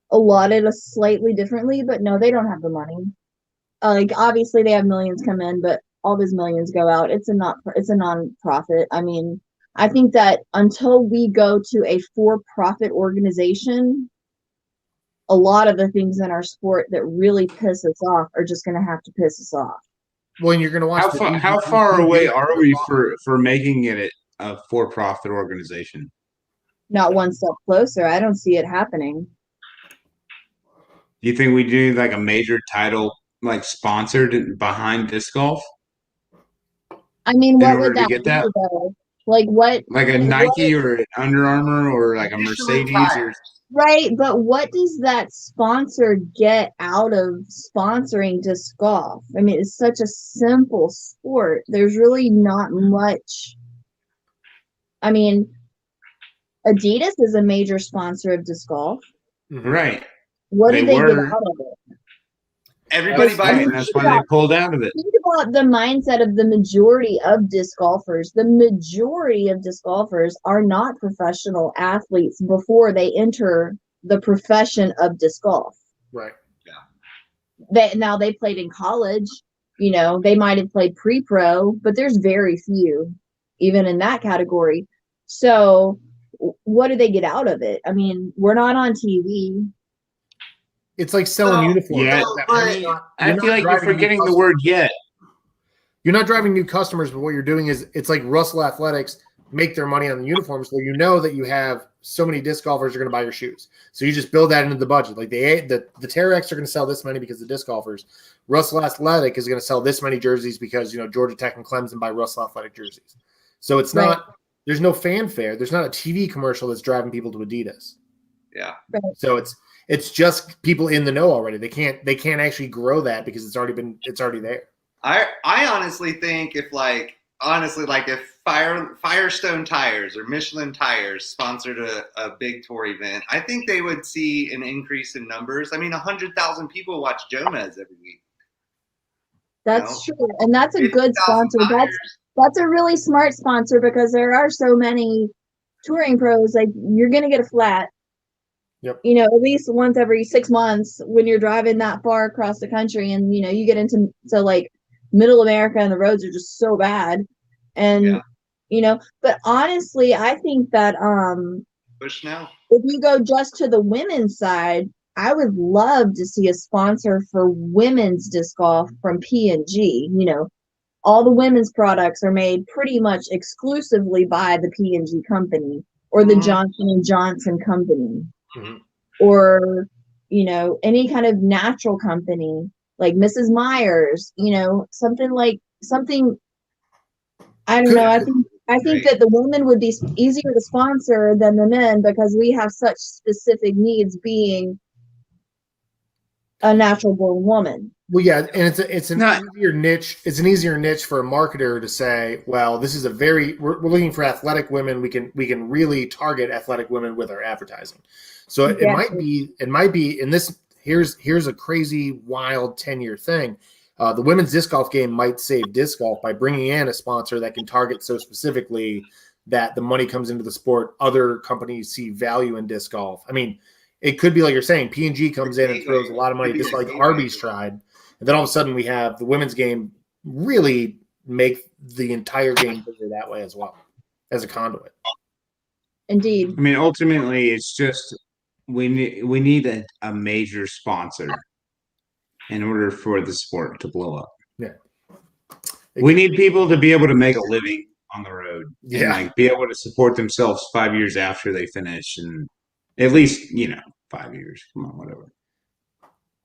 Speaker 5: allotted slightly differently, but no, they don't have the money. Like obviously they have millions come in, but all those millions go out. It's a non-profit. I mean, I think that until we go to a for-profit organization, a lot of the things in our sport that really piss us off are just going to have to piss us off.
Speaker 3: Well, and you're going to watch
Speaker 2: How far away are we for making it a for-profit organization?
Speaker 5: Not one step closer. I don't see it happening.
Speaker 2: Do you think we do like a major title like sponsored behind disc golf?
Speaker 5: I mean,
Speaker 2: In
Speaker 5: what
Speaker 2: order
Speaker 5: would
Speaker 2: to
Speaker 5: that
Speaker 2: get
Speaker 5: be
Speaker 2: that?
Speaker 5: though? Like what?
Speaker 2: Like a Nike or an Under Armour or like a Mercedes or
Speaker 5: Right, but what does that sponsor get out of sponsoring disc golf? I mean, it's such a simple sport. There's really not much. I mean, Adidas is a major sponsor of disc golf.
Speaker 2: right.
Speaker 5: What
Speaker 2: They
Speaker 5: do they get
Speaker 2: were.
Speaker 5: out of it?
Speaker 4: Everybody buys
Speaker 2: Right, and that's why they pulled out of it.
Speaker 5: Think about the mindset of the majority of disc golfers. The majority of disc golfers are not professional athletes before they enter the profession of disc golf.
Speaker 3: Right.
Speaker 5: They played in college, they might have played pre-pro, but there's very few even in that category. So what do they get out of it? I mean, we're not on TV.
Speaker 3: It's like selling uniforms.
Speaker 2: Yeah, I feel like you're forgetting the word "yet."
Speaker 3: You're not driving new customers, but what you're doing is it's like Russell Athletics make their money on the uniforms, so you know that you have so many disc golfers are going to buy your shoes. So you just build that into the budget. Like the Terex are going to sell this many because the disc golfers. Russell Athletic is going to sell this many jerseys because Georgia Tech and Clemson buy Russell Athletic jerseys. So it's not. There's no fanfare. There's not a TV commercial that's driving people to Adidas.
Speaker 4: Yeah.
Speaker 5: Right.
Speaker 3: So it's just people in the know already. They can't actually grow that because it's already there.
Speaker 4: I honestly think if Firestone Tires or Michelin Tires sponsored a big tour event, I think they would see an increase in numbers. I mean, 100,000 people watch Jomez every week.
Speaker 5: That's true, and that's a good sponsor. That's a really smart sponsor because there are so many touring pros. Like you're gonna get a flat.
Speaker 3: Yep.
Speaker 5: At least once every 6 months when you're driving that far across the country, and you get into like middle America and the roads are just so bad, and But honestly, I think that
Speaker 4: push now.
Speaker 5: If you go just to the women's side, I would love to see a sponsor for women's disc golf from P&G. All the women's products are made pretty much exclusively by the P&G company or the Johnson & Johnson company.
Speaker 3: Mm-hmm.
Speaker 5: Or, any kind of natural company like Mrs. Myers, something, I don't know. I think that the women would be easier to sponsor than the men because we have such specific needs being a natural born woman.
Speaker 3: Well, yeah, and it's an easier niche. It's an easier niche for a marketer to say, well, this is we're looking for athletic women. We can really target athletic women with our advertising. So it might be in this. Here's a crazy, wild 10-year thing. The women's disc golf game might save disc golf by bringing in a sponsor that can target so specifically that the money comes into the sport. Other companies see value in disc golf. I mean, it could be like you're saying, P&G comes in and throws a lot of money, just like Arby's tried. And then all of a sudden we have the women's game really make the entire game bigger that way as well, as a conduit.
Speaker 5: Indeed.
Speaker 2: I mean, ultimately, it's just we need a major sponsor in order for the sport to blow up.
Speaker 3: Yeah.
Speaker 2: We need people to be able to make a living on the road.
Speaker 3: Yeah.
Speaker 2: And be able to support themselves 5 years after they finish, and at least 5 years. Come on, whatever.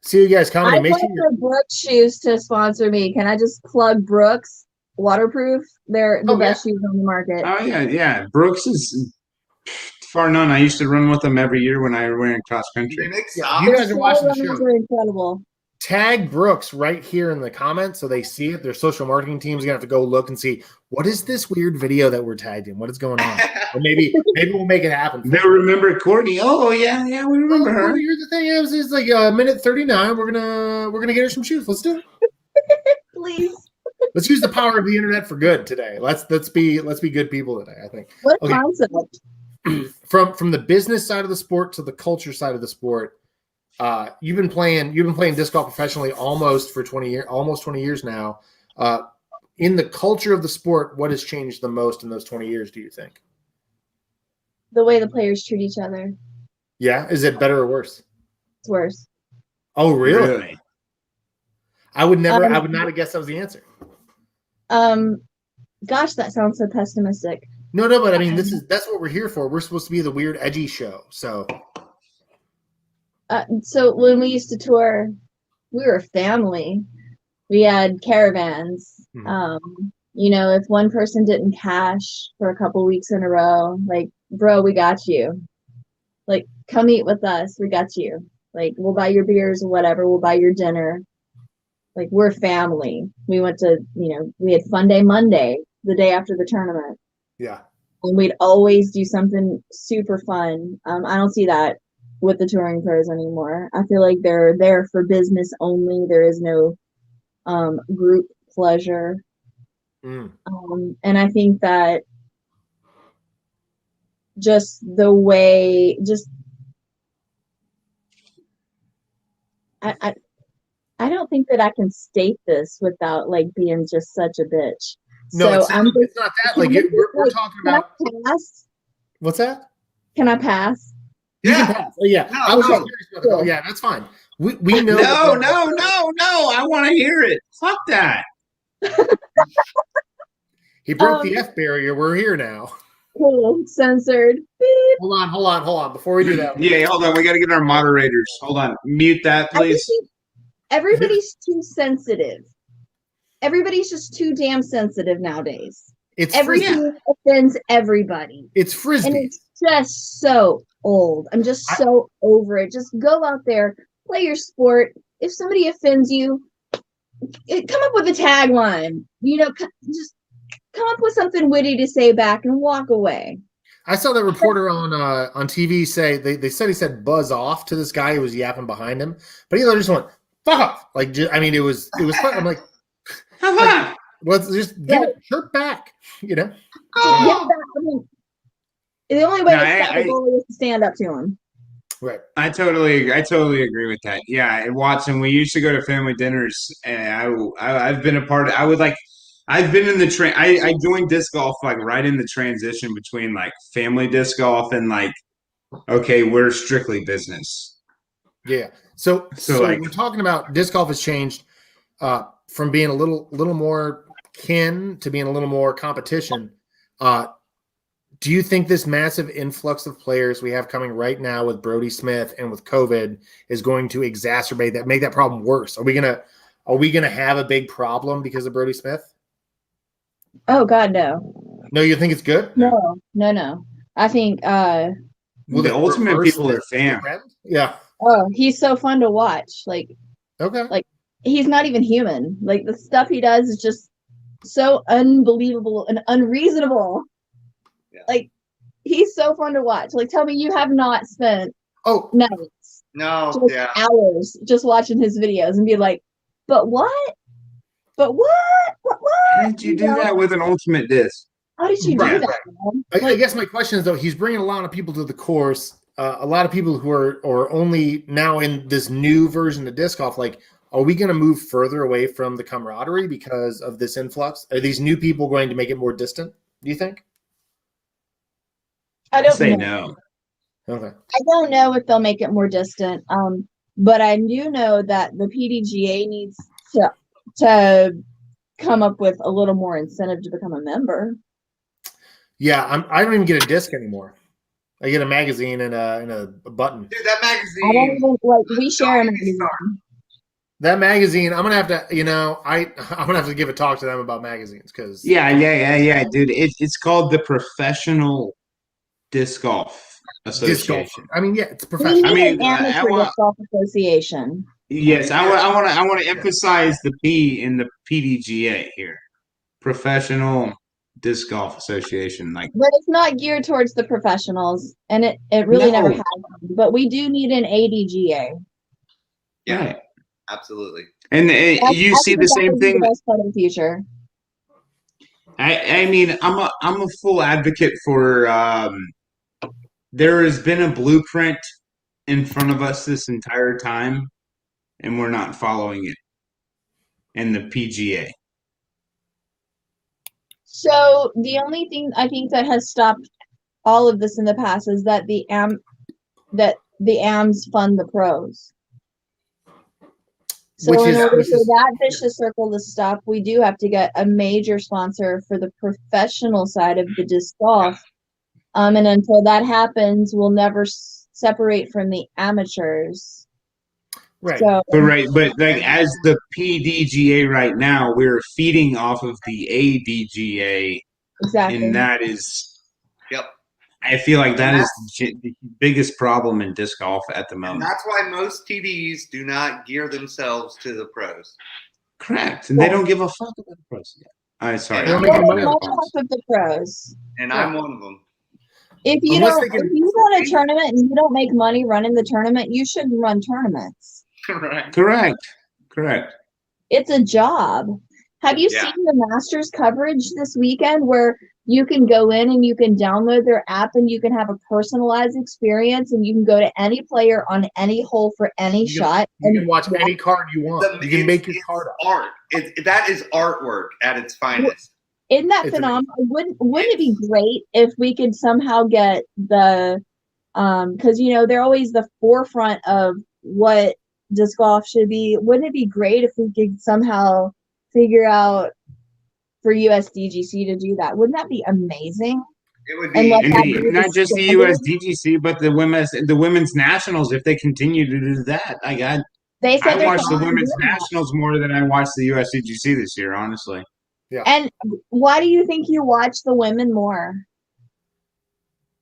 Speaker 3: See you guys comedy.
Speaker 5: I'd like for Brooks shoes to sponsor me. Can I just plug Brooks Waterproof? They're the best shoes on the market.
Speaker 2: Oh yeah. Brooks is far none. I used to run with them every year when I ran cross country.
Speaker 3: You guys are watching the show.
Speaker 5: Are incredible.
Speaker 3: Tag Brooks right here in the comments so they see it. Their social marketing team's gonna have to go look and see what is this weird video that we're tagged in. What is going on? Or maybe we'll make it happen.
Speaker 2: They'll remember Courtney. Oh yeah, we remember her.
Speaker 3: Here's the thing: it's like minute 39. We're gonna get her some shoes. Let's do it.
Speaker 5: Please.
Speaker 3: Let's use the power of the internet for good today. Let's be good people today. I think.
Speaker 5: What a concept.
Speaker 3: From the business side of the sport to the culture side of the sport. You've been playing disc golf professionally almost 20 years now. in the culture of the sport, what has changed the most in those 20 years, do you think?
Speaker 5: The way the players treat each other.
Speaker 3: Yeah. Is it better or worse?
Speaker 5: It's worse.
Speaker 3: Oh, really? I would not have guessed that was the answer.
Speaker 5: Gosh, that sounds so pessimistic.
Speaker 3: No, but I mean, that's what we're here for. We're supposed to be the weird, edgy show. So
Speaker 5: when we used to tour, we were a family. We had caravans. If one person didn't cash for a couple weeks in a row, like, bro, we got you. Like, come eat with us. We got you. Like, we'll buy your beers or whatever. We'll buy your dinner. Like, we're family. We went to, we had Fun Day Monday, the day after the tournament.
Speaker 3: Yeah.
Speaker 5: And we'd always do something super fun. I don't see that with the touring pros anymore. I feel like they're there for business only. There is no group pleasure. And I think that just the way, I don't think that I can state this without like being just such a bitch.
Speaker 3: No,
Speaker 5: so
Speaker 3: it's not that. Like we're talking about.
Speaker 5: Pass?
Speaker 3: What's that?
Speaker 5: Can I pass?
Speaker 3: You can pass. Oh, yeah. I was just curious about the call. Yeah, that's fine. We know.
Speaker 2: No. I want to hear it. Fuck that.
Speaker 3: He broke the F barrier. We're here now.
Speaker 5: Cool. Censored. Beep.
Speaker 3: Hold on. Before we do that.
Speaker 2: Yeah, hold on. We got to get our moderators. Hold on. Mute that, please.
Speaker 5: Everybody's too sensitive. Everybody's just too damn sensitive nowadays. Everything offends everybody.
Speaker 3: It's Frisbee.
Speaker 5: And it's just so old. I'm just so over it. Just go out there, play your sport. If somebody offends you, come up with a tagline. Just come up with something witty to say back and walk away.
Speaker 3: I saw that reporter on TV say they said he said buzz off to this guy who was yapping behind him, but he just went fuck off. Like, I mean, it was fun. I'm like, let's just give it chirp back.
Speaker 5: The only way to stop the goalie is to stand up to him.
Speaker 3: Right.
Speaker 2: I totally agree with that. Yeah, Watson, we used to go to family dinners, and I've been a part of. I've been in the I joined disc golf like right in the transition between like family disc golf and like, okay, we're strictly business.
Speaker 3: Yeah. So like, we're talking about disc golf has changed from being a little more kin to being a little more competition. Do you think this massive influx of players we have coming right now with Brodie Smith and with COVID is going to exacerbate that, make that problem worse? Are we gonna have a big problem because of Brodie Smith?
Speaker 5: Oh God, no.
Speaker 3: No, you think it's good?
Speaker 5: No. I think
Speaker 2: the ultimate people are fans.
Speaker 3: Yeah.
Speaker 5: Oh, he's so fun to watch. Like,
Speaker 3: okay.
Speaker 5: Like, he's not even human. Like, the stuff he does is just so unbelievable and unreasonable. Yeah. Like, he's so fun to watch. Like, tell me you have not spent nights, hours just watching his videos and be like, but what? But what?
Speaker 2: How did you do that with an ultimate disc?
Speaker 5: How did you do that?
Speaker 3: I guess my question is, though, he's bringing a lot of people to the course. A lot of people who are only now in this new version of disc golf. Like, are we going to move further away from the camaraderie because of this influx? Are these new people going to make it more distant, do you think?
Speaker 5: I don't
Speaker 2: say
Speaker 5: know.
Speaker 2: No.
Speaker 3: Okay.
Speaker 5: I don't know if they'll make it more distant. But I do know that the PDGA needs to come up with a little more incentive to become a member.
Speaker 3: Yeah, I don't even get a disc anymore. I get a magazine and a button.
Speaker 4: Dude, that magazine.
Speaker 5: I don't even, like, we share a magazine.
Speaker 3: That magazine, I'm gonna have to, I'm gonna have to give a talk to them about magazines because
Speaker 2: yeah, dude. It's called the Professional Disc Golf Association.
Speaker 3: I mean, yeah, it's professional.
Speaker 2: I mean,
Speaker 5: Amateur Disc Golf Association.
Speaker 2: Yes, I want to emphasize the P in the PDGA here. Professional Disc Golf Association, like,
Speaker 5: but it's not geared towards the professionals, and it really never has been. But we do need an ADGA.
Speaker 4: Yeah,
Speaker 2: right.
Speaker 4: Absolutely.
Speaker 2: And you see the same thing.
Speaker 5: The best part of the future.
Speaker 2: I mean, I'm a full advocate for. There has been a blueprint in front of us this entire time, and we're not following it. And the PGA.
Speaker 5: So the only thing I think that has stopped all of this in the past is that the AMs fund the pros. So
Speaker 3: Which
Speaker 5: in
Speaker 3: is
Speaker 5: order
Speaker 3: which
Speaker 5: for
Speaker 3: is
Speaker 5: that vicious circle to stop, we do have to get a major sponsor for the professional side of the disc golf. And until that happens, we'll never separate from the amateurs.
Speaker 3: right.
Speaker 5: So
Speaker 2: But like as the PDGA right now, we're feeding off of the ADGA,
Speaker 5: exactly.
Speaker 2: and that is,
Speaker 4: Yep.
Speaker 2: I feel like that is the biggest problem in disc golf at the
Speaker 4: And
Speaker 2: moment.
Speaker 4: that's why most TDs do not gear themselves to the pros.
Speaker 2: Correct, and they don't give a fuck about the pros. Sorry,
Speaker 3: They don't
Speaker 2: I'm
Speaker 3: make
Speaker 5: They
Speaker 3: any
Speaker 5: don't
Speaker 3: money.
Speaker 5: make enough of the pros.
Speaker 4: And I'm one of them.
Speaker 5: If you
Speaker 3: Unless
Speaker 5: don't,
Speaker 3: they can-
Speaker 5: if you run a tournament and you don't make money running the tournament, you shouldn't run tournaments.
Speaker 4: Right.
Speaker 2: Correct.
Speaker 5: It's a job. Have you
Speaker 4: Yeah.
Speaker 5: seen the Masters coverage this weekend where you can go in and you can download their app and you can have a personalized experience and you can go to any player on any hole for any
Speaker 3: You can-
Speaker 5: shot?
Speaker 3: You can watch any card you want. You can make your
Speaker 4: It's
Speaker 3: card up.
Speaker 4: art. That is artwork at its finest.
Speaker 5: Isn't that
Speaker 3: It's
Speaker 5: phenomenal? Wouldn't it be great if we could somehow get the because they're always the forefront of what disc golf should be. Wouldn't it be great if we could somehow figure out for USDGC to do that? Wouldn't that be amazing?
Speaker 4: It would
Speaker 5: And
Speaker 4: be.
Speaker 5: let that be
Speaker 2: Not just the
Speaker 5: standard.
Speaker 2: USDGC, but the women's nationals. If they continue to do that,
Speaker 5: They said
Speaker 2: I
Speaker 5: they're
Speaker 2: watched the
Speaker 5: thinking of
Speaker 2: women's
Speaker 5: doing that.
Speaker 2: nationals more than I watched the USDGC this year. Honestly,
Speaker 5: And why do you think you watch the women more?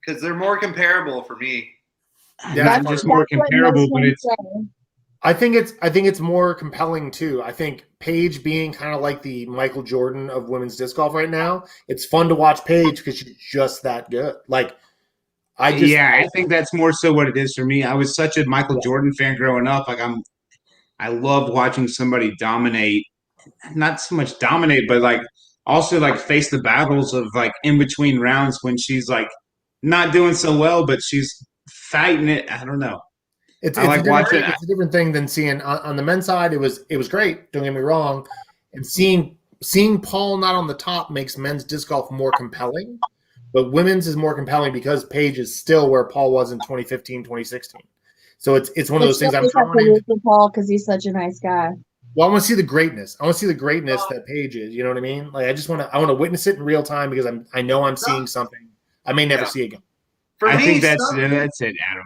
Speaker 4: Because they're more comparable for me.
Speaker 3: Yeah,
Speaker 2: not just more
Speaker 5: That's what
Speaker 2: comparable,
Speaker 5: most
Speaker 2: but
Speaker 5: men
Speaker 2: it's
Speaker 5: say.
Speaker 3: I think it's more compelling too. I think Paige being kind of like the Michael Jordan of women's disc golf right now. It's fun to watch Paige because she's just that good. Like I
Speaker 2: think that's more so what it is for me. I was such a Michael Jordan fan growing up. I love watching somebody dominate, not so much dominate, but like also like face the battles of like in between rounds when she's like not doing so well, but she's fighting it. I don't know.
Speaker 3: It's
Speaker 2: I like watching.
Speaker 3: it's a different thing than seeing on the men's side. It was great. Don't get me wrong. And seeing Paul not on the top makes men's disc golf more compelling, but women's is more compelling because Paige is still where Paul was in 2015, 2016. So it's one of those things I'm drawn into.
Speaker 5: Paul because he's such a nice guy.
Speaker 3: Well, I want to see the greatness. I want to see the greatness that Paige is. You know what I mean? Like I want to witness it in real time because I know I'm seeing something I may never see again.
Speaker 4: For me,
Speaker 2: I think that's it, Adam.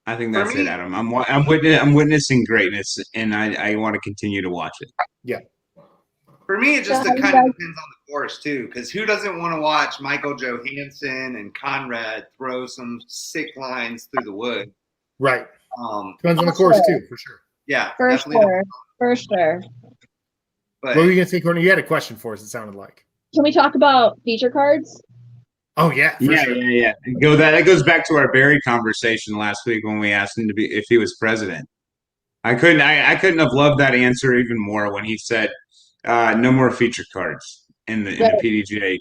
Speaker 2: I think that's it, Adam. I'm witnessing greatness, and I want to continue to watch it.
Speaker 3: Yeah.
Speaker 4: For me, it just
Speaker 5: So
Speaker 4: kind of depends on the course too, because who doesn't want to watch Michael Johansson and Conrad throw some sick lines through the wood?
Speaker 3: Right. Depends on the course too, for sure.
Speaker 4: Yeah,
Speaker 5: For
Speaker 4: definitely.
Speaker 5: sure. For sure.
Speaker 4: But
Speaker 3: What were you gonna say, Courtney? You had a question for us. It sounded like.
Speaker 5: Can we talk about feature cards?
Speaker 3: Oh yeah, for sure.
Speaker 2: Yeah. That goes back to our Barry conversation last week when we asked him to be if he was president. I couldn't have loved that answer even more when he said no more feature cards in the PDGA.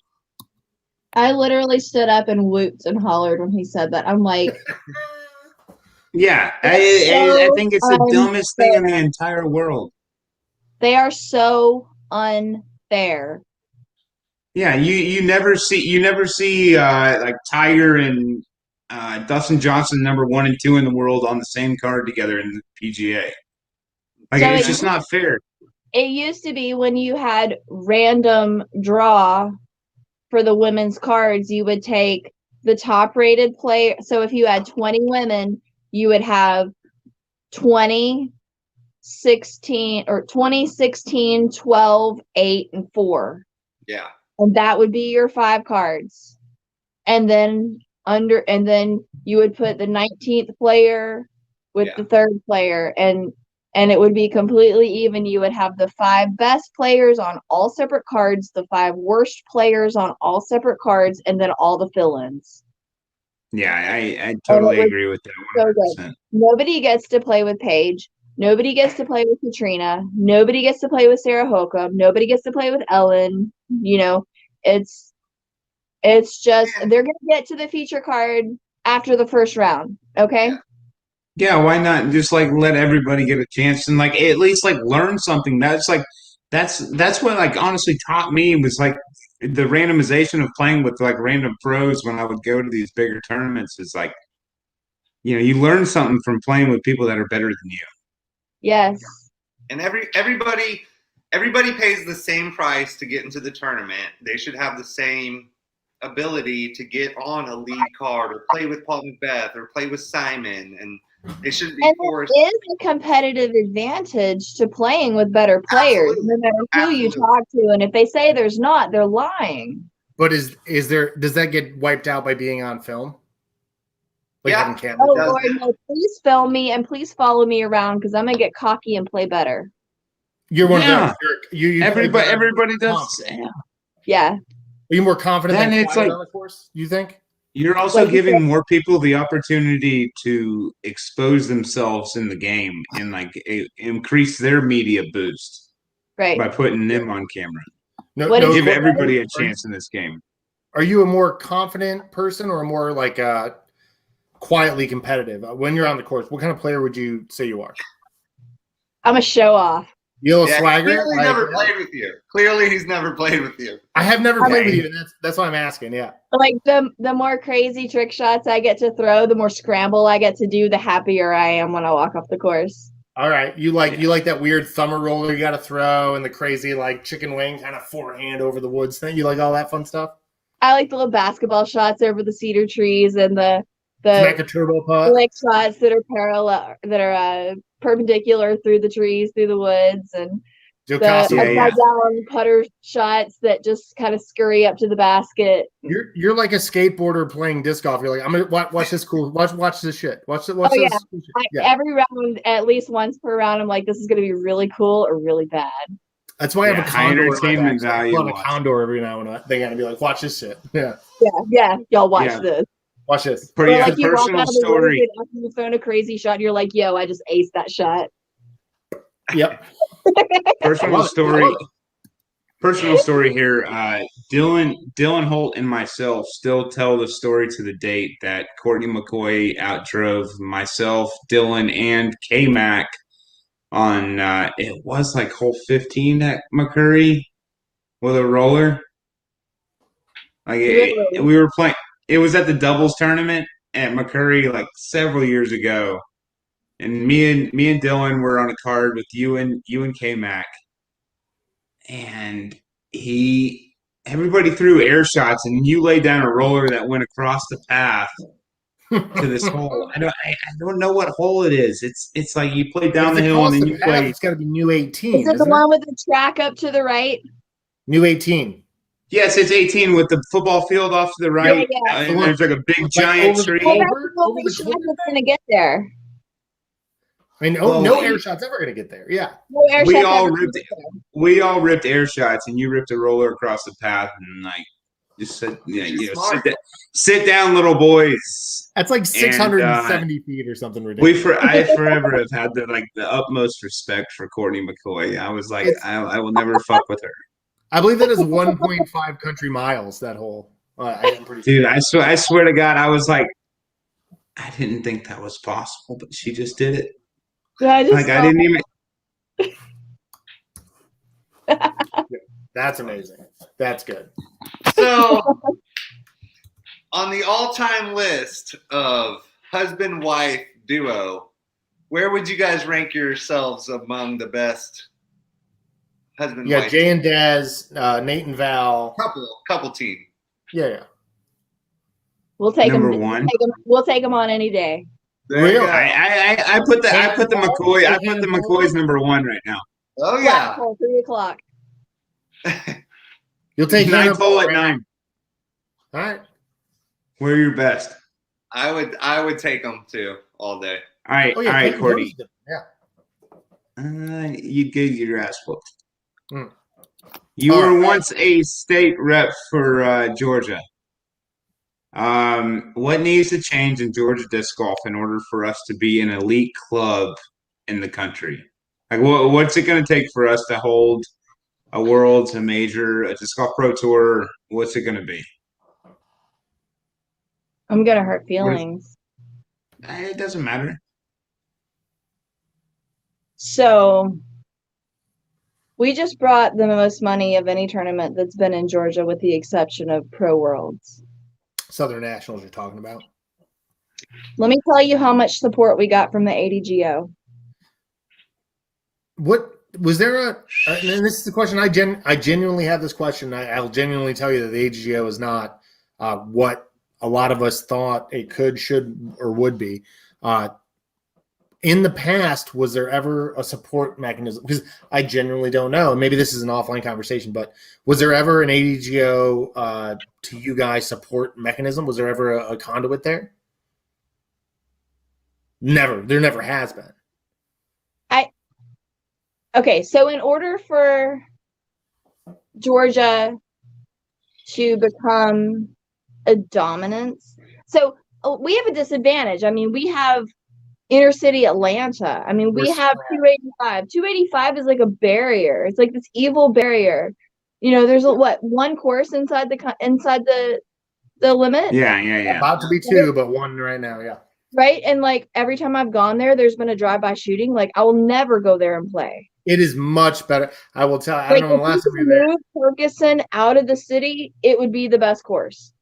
Speaker 5: I literally stood up and whooped and hollered when he said that. I'm like,
Speaker 2: Yeah, I think it's the dumbest thing in the entire world.
Speaker 5: they are so unfair.
Speaker 2: Yeah, you never see like Tiger and Dustin Johnson number 1 and 2 in the world on the same card together in the PGA. Like
Speaker 5: So
Speaker 2: it's just not fair.
Speaker 5: It used to be when you had random draw for the women's cards, you would take the top rated player. So if you had 20 women, you would have 20, 16, or 20, 16, 12, 8, and 4.
Speaker 4: yeah,
Speaker 5: And that would be your 5 cards. And then you would put the 19th player with the 3rd player and it would be completely even. You would have the 5 best players on all separate cards, the 5 worst players on all separate cards, and then all the fill-ins.
Speaker 2: Yeah, I totally agree with that 100%.
Speaker 5: Nobody gets to play with Paige. Nobody gets to play with Katrina. Nobody gets to play with Sarah Holcomb. Nobody gets to play with Ellen. It's just they're gonna get to the feature card after the first round. Okay.
Speaker 2: Yeah, why not just like let everybody get a chance and like at least like learn something. That's what like honestly taught me was like the randomization of playing with like random pros when I would go to these bigger tournaments is like, you learn something from playing with people that are better than you.
Speaker 5: Yes.
Speaker 4: And everybody pays the same price to get into the tournament. They should have the same ability to get on a lead card or play with Paul Macbeth or play with Simon, and they shouldn't be
Speaker 5: And
Speaker 4: forced.
Speaker 5: it is a competitive advantage to playing with better players,
Speaker 4: Absolutely.
Speaker 5: no matter who you
Speaker 4: Absolutely.
Speaker 5: talk to. And if they say there's not, they're lying.
Speaker 3: But does that get wiped out by being on film? Like
Speaker 4: Yeah.
Speaker 3: having cameras?
Speaker 5: Oh,
Speaker 4: does
Speaker 5: Lord,
Speaker 4: that.
Speaker 5: no, please film me and please follow me around because I'm going to get cocky and play better.
Speaker 3: You're one
Speaker 2: Yeah.
Speaker 3: of those. You play
Speaker 2: Everybody,
Speaker 3: better.
Speaker 2: everybody does.
Speaker 3: Confident.
Speaker 5: Yeah.
Speaker 3: Are you more confident
Speaker 2: Then
Speaker 3: than
Speaker 2: it's
Speaker 3: quiet
Speaker 2: like-
Speaker 3: on the course? You think?
Speaker 2: You're also
Speaker 5: Like you
Speaker 2: giving
Speaker 5: said-
Speaker 2: more people the opportunity to expose themselves in the game and like increase their media boost
Speaker 5: Right.
Speaker 2: by putting them on camera.
Speaker 3: No,
Speaker 5: What
Speaker 3: no,
Speaker 5: is-
Speaker 2: Give
Speaker 3: Courtney,
Speaker 2: everybody a chance in this game.
Speaker 3: Are you a more confident person or a more like quietly competitive when you're on the course? What kind of player would you say you are?
Speaker 5: I'm a show off.
Speaker 3: You a
Speaker 4: Yeah,
Speaker 3: swagger?
Speaker 4: clearly
Speaker 3: Like,
Speaker 4: never played with you. Clearly, he's never played with you.
Speaker 3: I have never played with
Speaker 2: Okay.
Speaker 3: you, and that's why I'm asking. Yeah.
Speaker 5: Like the more crazy trick shots I get to throw, the more scramble I get to do, the happier I am when I walk off the course.
Speaker 3: All right. You like that weird thumber roller you got to throw and the crazy like chicken wing kind of forehand over the woods thing. You like all that fun stuff?
Speaker 5: I like the little basketball shots over the cedar trees and the
Speaker 3: Smack a turbo putt.
Speaker 5: flick shots that are parallel, that are perpendicular through the trees, through the woods, and
Speaker 3: Joe
Speaker 5: the
Speaker 3: Costa.
Speaker 2: Yeah,
Speaker 5: upside down putter shots that just kind of scurry up to the basket.
Speaker 3: You're like a skateboarder playing disc golf. You're like, I'm gonna watch this cool. Watch this shit. Watch this.
Speaker 5: Oh, yeah.
Speaker 3: Cool shit.
Speaker 5: Every round, at least once per round, I'm like, this is going to be really cool or really bad.
Speaker 3: That's why I have a
Speaker 2: high
Speaker 3: condor.
Speaker 2: entertainment value.
Speaker 3: I have a condor every now and then. They gotta be like, watch this shit. Yeah,
Speaker 5: Yeah, y'all watch
Speaker 2: Yeah.
Speaker 5: this.
Speaker 3: watch this.
Speaker 2: For
Speaker 5: Or
Speaker 2: yeah,
Speaker 5: like you walk
Speaker 2: personal
Speaker 5: out of the woods
Speaker 2: story.
Speaker 5: and after you've thrown a crazy shot, and you're like, yo, I just aced that shot.
Speaker 3: Yep.
Speaker 2: Personal
Speaker 3: I
Speaker 2: story.
Speaker 3: love it.
Speaker 2: Personal story here. Dylan Holt and myself still tell the story to the date that Courtney McCoy outdrove myself, Dylan, and K-Mac on it was like hole 15 at McCurry with a roller. Like
Speaker 5: Really?
Speaker 2: we were playing. It was at the doubles tournament at McCurry like several years ago, and me and Dylan were on a card with you and K-Mac, and everybody threw air shots, and you laid down a roller that went across the path to this hole. I don't know what hole it is. It's like you play down the hill and then you play.
Speaker 3: It's got to be new 18.
Speaker 5: Is it the
Speaker 3: Isn't
Speaker 5: one with the track up to the right?
Speaker 3: New 18.
Speaker 2: Yes, it's 18 with the football field off to the right.
Speaker 5: Yeah.
Speaker 2: And there's like a big
Speaker 3: Like
Speaker 2: giant
Speaker 3: over the
Speaker 2: tree.
Speaker 5: Well,
Speaker 3: over-
Speaker 5: that's the
Speaker 3: over
Speaker 5: only
Speaker 3: the
Speaker 5: shot
Speaker 3: corner
Speaker 5: that's going to get there.
Speaker 3: I mean,
Speaker 2: Well,
Speaker 3: no air shot's ever gonna get there. Yeah.
Speaker 5: No air
Speaker 2: We
Speaker 5: shots
Speaker 2: all
Speaker 5: ever
Speaker 2: ripped
Speaker 5: get there.
Speaker 2: We all ripped air shots, and you ripped a roller across the path, and like just said,
Speaker 4: smart.
Speaker 2: sit down, little boys.
Speaker 3: That's like 670 feet or something ridiculous.
Speaker 2: I forever have had the utmost respect for Courtney McCoy. I was like, I will never fuck with her,
Speaker 3: I believe that is 1.5 country miles, that hole. I am pretty
Speaker 2: dude. I swear to God, I was like, I didn't think that was possible, but she just did it.
Speaker 5: Yeah, I just
Speaker 2: Like I didn't even.
Speaker 3: That's amazing. That's good.
Speaker 4: So, on the all-time list of husband-wife duo, where would you guys rank yourselves among the best husband-wife?
Speaker 3: Yeah, Jay and Dez, Nate and Val.
Speaker 4: couple team.
Speaker 3: Yeah.
Speaker 5: We'll take
Speaker 2: Number
Speaker 5: them.
Speaker 2: one.
Speaker 5: We'll take them on any day.
Speaker 4: There you
Speaker 3: Really?
Speaker 4: go.
Speaker 2: I put the McCoy. I put the McCoys number one right now.
Speaker 4: Oh
Speaker 5: Black
Speaker 4: yeah.
Speaker 5: hole, 3:00.
Speaker 3: You'll take
Speaker 2: Ninth
Speaker 3: Hannibal,
Speaker 2: hole at
Speaker 3: right?
Speaker 2: 9.
Speaker 3: All right.
Speaker 2: Where are your best?
Speaker 4: I would take them too all day.
Speaker 2: All right,
Speaker 3: Oh, yeah,
Speaker 2: all right,
Speaker 3: Peyton
Speaker 2: Courtney.
Speaker 3: Hillis did. Yeah.
Speaker 2: You'd get your ass whooped.
Speaker 3: Mm.
Speaker 2: You
Speaker 3: All
Speaker 2: were
Speaker 3: right.
Speaker 2: once a state rep for Georgia. What needs to change in Georgia disc golf in order for us to be an elite club in the country? Like, what's it going to take for us to hold a Worlds, a major, a disc golf pro tour? What's it going to be?
Speaker 5: I'm gonna hurt feelings.
Speaker 2: It doesn't matter.
Speaker 5: So We just brought the most money of any tournament that's been in Georgia, with the exception of Pro Worlds.
Speaker 3: Southern Nationals you're talking about.
Speaker 5: Let me tell you how much support we got from the ADGO.
Speaker 3: What was there and this is the question I genuinely have this question. I'll genuinely tell you that the AGO is not what a lot of us thought it could, should, or would be. In the past, was there ever a support mechanism? Because I genuinely don't know. Maybe this is an offline conversation, but was there ever an ADGO to you guys support mechanism? Was there ever a conduit there? Never. There never has been.
Speaker 5: Okay, so in order for Georgia to become a dominance, so we have a disadvantage. I mean, we have inner city Atlanta. I mean, we have 285. 285 is like a barrier. It's like this evil barrier. You know, there's one course inside the limit.
Speaker 2: Yeah.
Speaker 3: About to be 2, but 1 right now. Yeah.
Speaker 5: Right, and like every time I've gone there, there's been a drive-by shooting. Like I will never go there and play.
Speaker 3: It is much better. I will tell. I
Speaker 5: Like,
Speaker 3: don't know the last time we were there.
Speaker 5: move Ferguson out of the city, it would be the best course.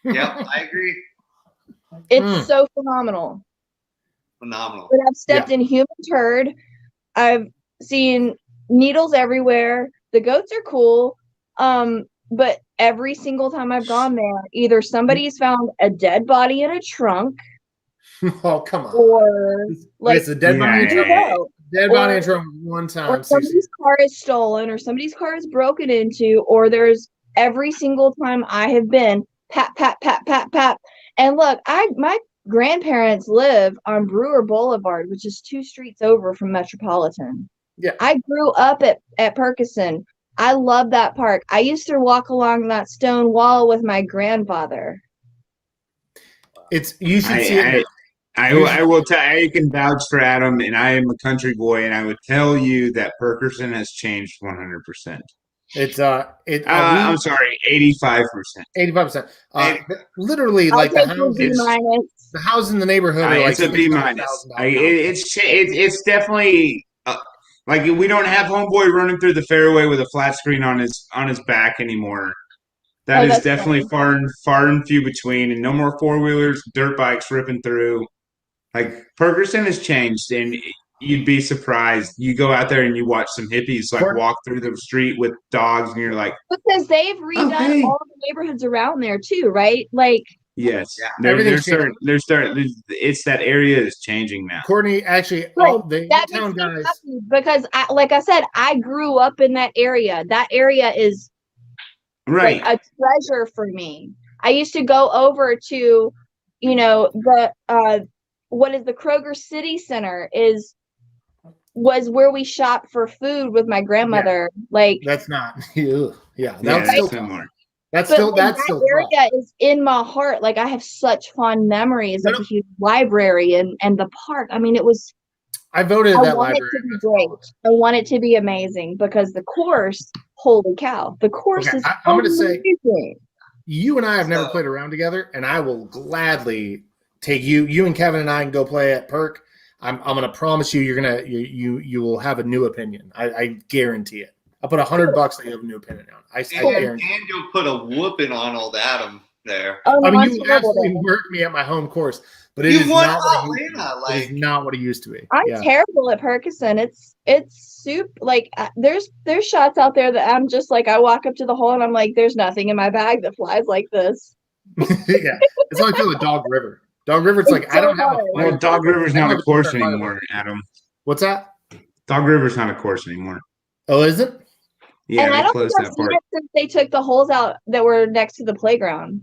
Speaker 4: Yep, I agree.
Speaker 5: It's so phenomenal.
Speaker 4: Phenomenal.
Speaker 5: But I've stepped in human turd. I've seen needles everywhere. The goats are cool. But every single time I've gone there, either somebody's found a dead body in a trunk.
Speaker 3: Oh, come on.
Speaker 5: Or like
Speaker 3: it's a dead body in trunk. Dead body in trunk one time.
Speaker 5: Or somebody's car is stolen, or somebody's car is broken into, or there's every single time I have been pat, pat, pat, pat, pat. And look, my grandparents live on Brewer Boulevard, which is 2 streets over from Metropolitan.
Speaker 3: Yeah.
Speaker 5: I grew up at Perkison. I love that park. I used to walk along that stone wall with my grandfather.
Speaker 3: You should see it.
Speaker 2: I will tell. I can vouch for Adam, and I am a country boy, and I would tell you that Perkerson has changed 100%. I'm sorry, 85%.
Speaker 3: 85%. Literally, like the houses in the neighborhood are like
Speaker 2: it's a B-. It's definitely like we don't have homeboy running through the fairway with a flat screen on his back anymore. That is definitely far and few between, and no more 4-wheelers, dirt bikes ripping through. Like Ferguson has changed, and you'd be surprised. You go out there and you watch some hippies walk through the street with dogs, and you're like,
Speaker 5: because they've redone all the neighborhoods around there too, right? Like,
Speaker 2: yes, they're starting. It's that area is changing now.
Speaker 3: Courtney, actually,
Speaker 5: that
Speaker 3: town
Speaker 5: makes me
Speaker 3: guys,
Speaker 5: happy because, like I said, I grew up in that area. That area is
Speaker 2: right,
Speaker 5: like a treasure for me. I used to go over to, what is the Kroger City Center was where we shop for food with my grandmother. Yeah. Like
Speaker 3: that's not that's
Speaker 2: similar.
Speaker 3: That
Speaker 5: area is in my heart. Like I have such fond memories of the huge library and the park. I mean,
Speaker 3: I voted at that library.
Speaker 5: I want it to be great. I want it to be amazing because the course, holy cow, the course is
Speaker 3: I'm going to say, you and I have never played around together, and I will gladly take you and Kevin and I can go play at Perk. I'm going to promise you, you will have a new opinion. I guarantee it. I'll put $100 that you have a new opinion on. I guarantee.
Speaker 4: And you'll put a whooping on old Adam there.
Speaker 3: I mean, you absolutely worked me at my home course, but it is not what it used to be.
Speaker 5: I'm terrible at Perkison. It's soup. Like there's shots out there that I'm just like, I walk up to the hole and I'm like, there's nothing in my bag that flies like this.
Speaker 3: Yeah, it's how I feel with Dog River. Dog River, it's like, I don't have
Speaker 2: a Dog River's not a course anymore, Adam.
Speaker 3: What's that?
Speaker 2: Dog River's not a course anymore.
Speaker 3: Oh, is it?
Speaker 2: Yeah,
Speaker 5: and I don't think I've seen it since they took the holes out that were next to the playground.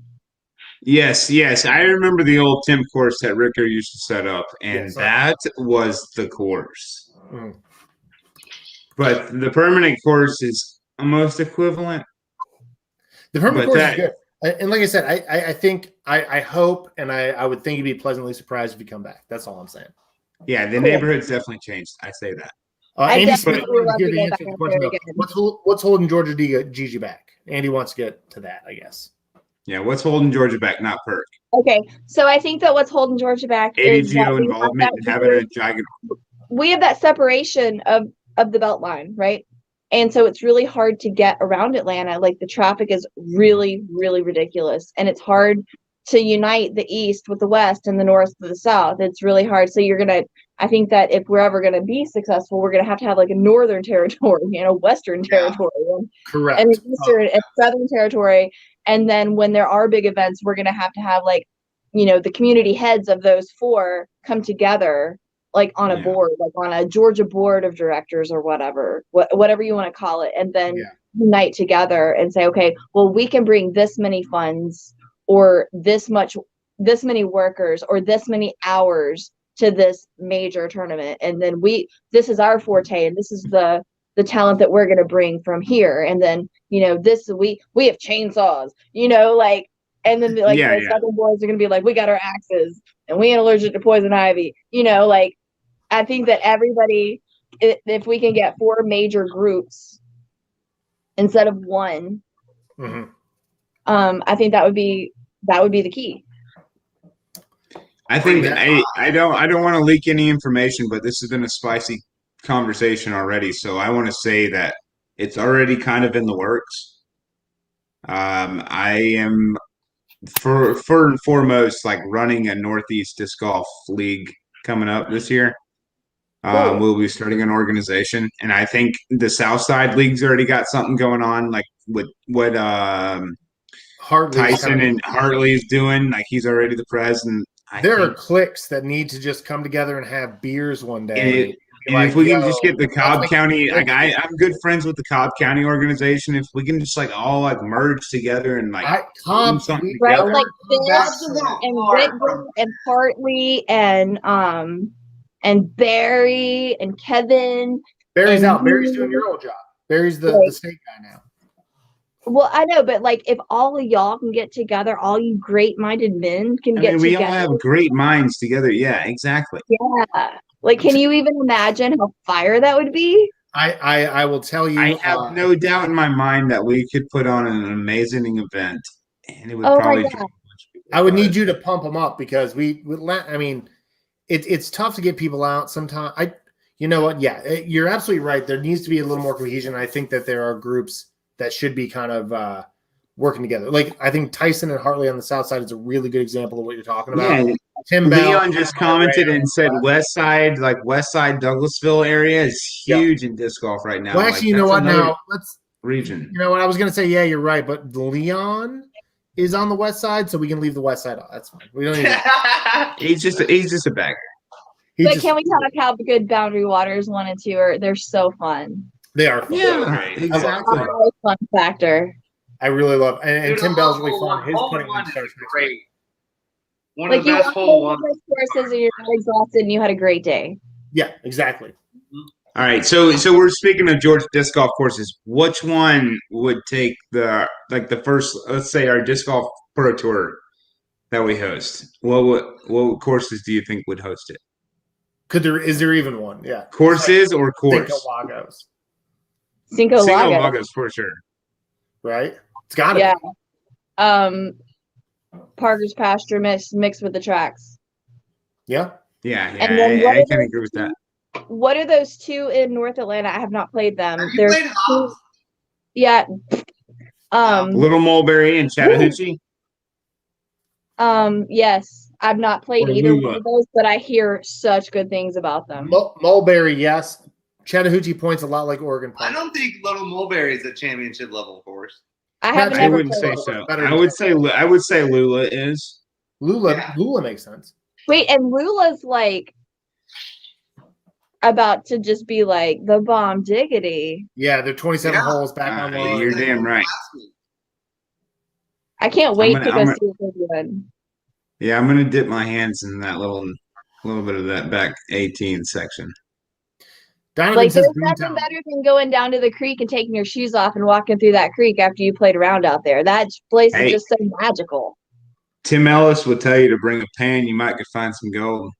Speaker 2: Yes. I remember the old Tim course that Ricker used to set up, and that was the course. Mm. But the permanent course is almost equivalent.
Speaker 3: The permanent course is good. And like I said, I think I hope and I would think you'd be pleasantly surprised if you come back. That's all I'm saying.
Speaker 2: Yeah, the neighborhood's definitely changed. I say that.
Speaker 3: Andy Smith, what's holding Georgia Gigi back? Andy wants to get to that, I guess.
Speaker 2: Yeah, what's holding Georgia back? Not Perk.
Speaker 5: Okay, so I think that what's holding Georgia back is
Speaker 2: ADGO involvement and having a giant.
Speaker 5: We have that separation of the belt line, right? And so it's really hard to get around Atlanta. Like the traffic is really, really ridiculous. And it's hard to unite the East with the West and the North with the South. It's really hard. So I think that if we're ever going to be successful, we're going to have like a Northern territory, Western territory,
Speaker 3: Correct.
Speaker 5: and an Eastern and Southern territory. And then when there are big events, we're going to have like, the community heads of those 4 come together, like on a board, like on a Georgia board of directors or whatever you want to call it. And then unite together and say, okay, well, we can bring this many funds or this many workers or this many hours to this major tournament. And then this is our forte, and this is the talent that we're going to bring from here. And then, we have chainsaws, like, and then like the Southern boys are going to be like, we got our axes and we ain't allergic to poison ivy, like, I think that everybody, if we can get 4 major groups instead of 1, I think that would be the key.
Speaker 2: I think I don't want to leak any information, but this has been a spicy conversation already. So I want to say that it's already kind of in the works. I am first and foremost like running a Northeast disc golf league coming up this year.
Speaker 5: Cool.
Speaker 2: We'll be starting an organization, and I think the Southside League's already got something going on, like with what Tyson and Hartley's doing. Like he's already the president.
Speaker 3: There are cliques that need to just come together and have beers one day.
Speaker 2: And if we can just get the Cobb County, like I'm good friends with the Cobb County organization. If we can just like all like merge together and like
Speaker 3: Cobb,
Speaker 2: something
Speaker 5: right?
Speaker 2: together.
Speaker 5: Like Phil and Whitman and Hartley and Barry and Kevin.
Speaker 3: Barry's out. Barry's doing your old job. Barry's the state guy now.
Speaker 5: Well, I know, but like if all of y'all can get together, all you great-minded men can get together.
Speaker 2: We all have great minds together. Yeah, exactly.
Speaker 5: Yeah. Like, can you even imagine how fire that would be?
Speaker 3: I will tell you.
Speaker 2: I have no doubt in my mind that we could put on an amazing event, and it would probably.
Speaker 3: I would need you to pump them up because it's tough to get people out sometimes. You know what? Yeah, you're absolutely right. There needs to be a little more cohesion. I think that there are groups that should be kind of working together. Like I think Tyson and Hartley on the South Side is a really good example of what you're talking about.
Speaker 2: Yeah.
Speaker 3: Tim Bell,
Speaker 2: Leon just commented and said West Side Douglasville area is huge in disc golf right now.
Speaker 3: Well, actually, you know what? Now let's
Speaker 2: region.
Speaker 3: You know what? I was going to say, yeah, you're right, but Leon is on the West Side, so we can leave the West Side off. That's fine. We don't need
Speaker 2: he's just a bagger.
Speaker 5: But can we talk how good Boundary Waters 1 and 2 are? They're so fun.
Speaker 3: They are fun.
Speaker 2: Yeah, exactly.
Speaker 5: Fun factor.
Speaker 3: I really love, and Tim Bell's really fun. His putting
Speaker 4: one
Speaker 3: starts
Speaker 4: great. One
Speaker 5: Like
Speaker 4: of the
Speaker 5: you
Speaker 4: best hole
Speaker 5: walk
Speaker 4: ones.
Speaker 5: those courses and you're not exhausted and you had a great day.
Speaker 3: Yeah, exactly.
Speaker 2: All right, so we're speaking of Georgia disc golf courses. Which one would take the first? Let's say our disc golf pro tour that we host. What courses do you think would host it?
Speaker 3: Is there even one? Yeah,
Speaker 2: courses or course?
Speaker 5: Cinco Lagos.
Speaker 2: Lagos for sure.
Speaker 3: Right? It's got to
Speaker 5: be. Parker's Pasture mixed with the tracks.
Speaker 3: Yeah.
Speaker 2: Yeah,
Speaker 5: And then
Speaker 2: I can agree with that.
Speaker 5: What are those 2 in North Atlanta? I have not played them.
Speaker 4: There's two.
Speaker 5: Yeah.
Speaker 2: Little Mulberry and Chattahoochee.
Speaker 5: Yes. I've not played either one of those, but I hear such good things about them.
Speaker 3: Mulberry, yes. Chattahoochee Point's a lot like Oregon Point.
Speaker 4: I don't think Little Mulberry is a championship level course.
Speaker 2: I wouldn't say so. I would say Lula is.
Speaker 3: Lula makes sense.
Speaker 5: Wait, and Lula's like about to just be like the bomb diggity.
Speaker 3: Yeah, they're 27 holes back on the line.
Speaker 2: You're damn right.
Speaker 5: I can't wait to go see what they're doing.
Speaker 2: Yeah, I'm gonna dip my hands in that little bit of that back 18 section.
Speaker 3: Donovan
Speaker 5: there's nothing better than going down to the creek and taking your shoes off and walking through that creek after you played around out there. That place is just so magical.
Speaker 2: Tim Ellis would tell you to bring a pan. You might could find some gold.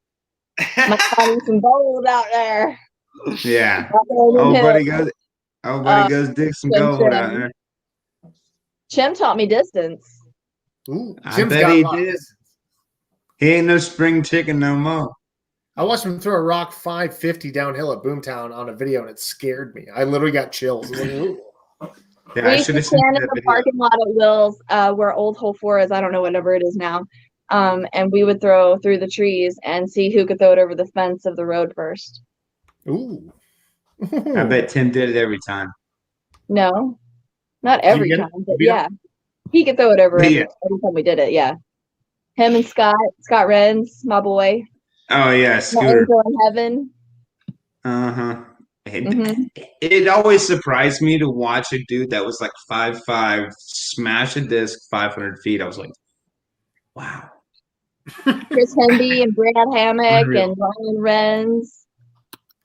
Speaker 5: Might find some gold out there.
Speaker 2: Yeah. Buddy goes dig some gold out there.
Speaker 5: Chim taught me distance.
Speaker 3: Ooh,
Speaker 2: I bet he did. He ain't no spring chicken no more.
Speaker 3: I watched him throw a rock 550 downhill at Boomtown on a video, and it scared me. I literally got chills. I was like, "Ooh."
Speaker 2: Yeah,
Speaker 5: We
Speaker 2: I
Speaker 5: used
Speaker 2: should
Speaker 5: to
Speaker 2: have seen
Speaker 5: stand in
Speaker 2: that
Speaker 5: the
Speaker 2: video.
Speaker 5: parking lot at Will's, where Old Hole 4 is. I don't know what number it is now. And we would throw through the trees and see who could throw it over the fence of the road first.
Speaker 3: Ooh.
Speaker 2: I bet Tim did it every time.
Speaker 5: No, not
Speaker 3: Did you
Speaker 5: every
Speaker 3: get it?
Speaker 5: time, but
Speaker 3: You beat him?
Speaker 5: yeah, he could throw it over
Speaker 2: But
Speaker 5: every
Speaker 2: yeah.
Speaker 5: time we did it. Yeah, him and Scott Renz, my boy,
Speaker 2: Oh yeah,
Speaker 5: my
Speaker 2: Scooter.
Speaker 5: angel in heaven.
Speaker 2: Uh-huh. It,
Speaker 5: Mhm.
Speaker 2: it always surprised me to watch a dude that was like 5'5" smash a disc 500 feet. I was like, wow.
Speaker 5: Chris Henby and Brad Hammock
Speaker 2: Unreal.
Speaker 5: and Ryan Renz.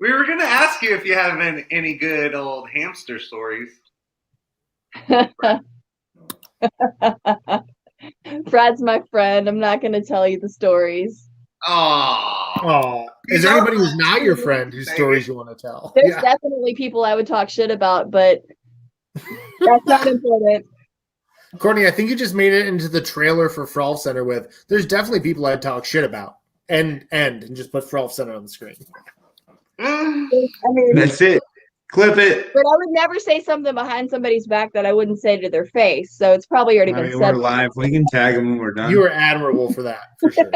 Speaker 4: We were gonna ask you if you have any good old hamster stories.
Speaker 5: Brad's my friend. I'm not going to tell you the stories.
Speaker 4: Aww.
Speaker 3: Oh, is there anybody who's not your friend whose stories you want to tell?
Speaker 5: There's definitely people I would talk shit about, but that's not important.
Speaker 3: Courtney, I think you just made it into the trailer for Frolfcenter with. There's definitely people I'd talk shit about. And just put Frolfcenter on the screen.
Speaker 5: I mean,
Speaker 2: That's it. Clip it.
Speaker 5: but I would never say something behind somebody's back that I wouldn't say to their face. So it's probably already
Speaker 2: I
Speaker 5: been
Speaker 2: mean,
Speaker 5: said.
Speaker 2: we're live. We can tag them when we're done.
Speaker 3: You were admirable for that, for sure.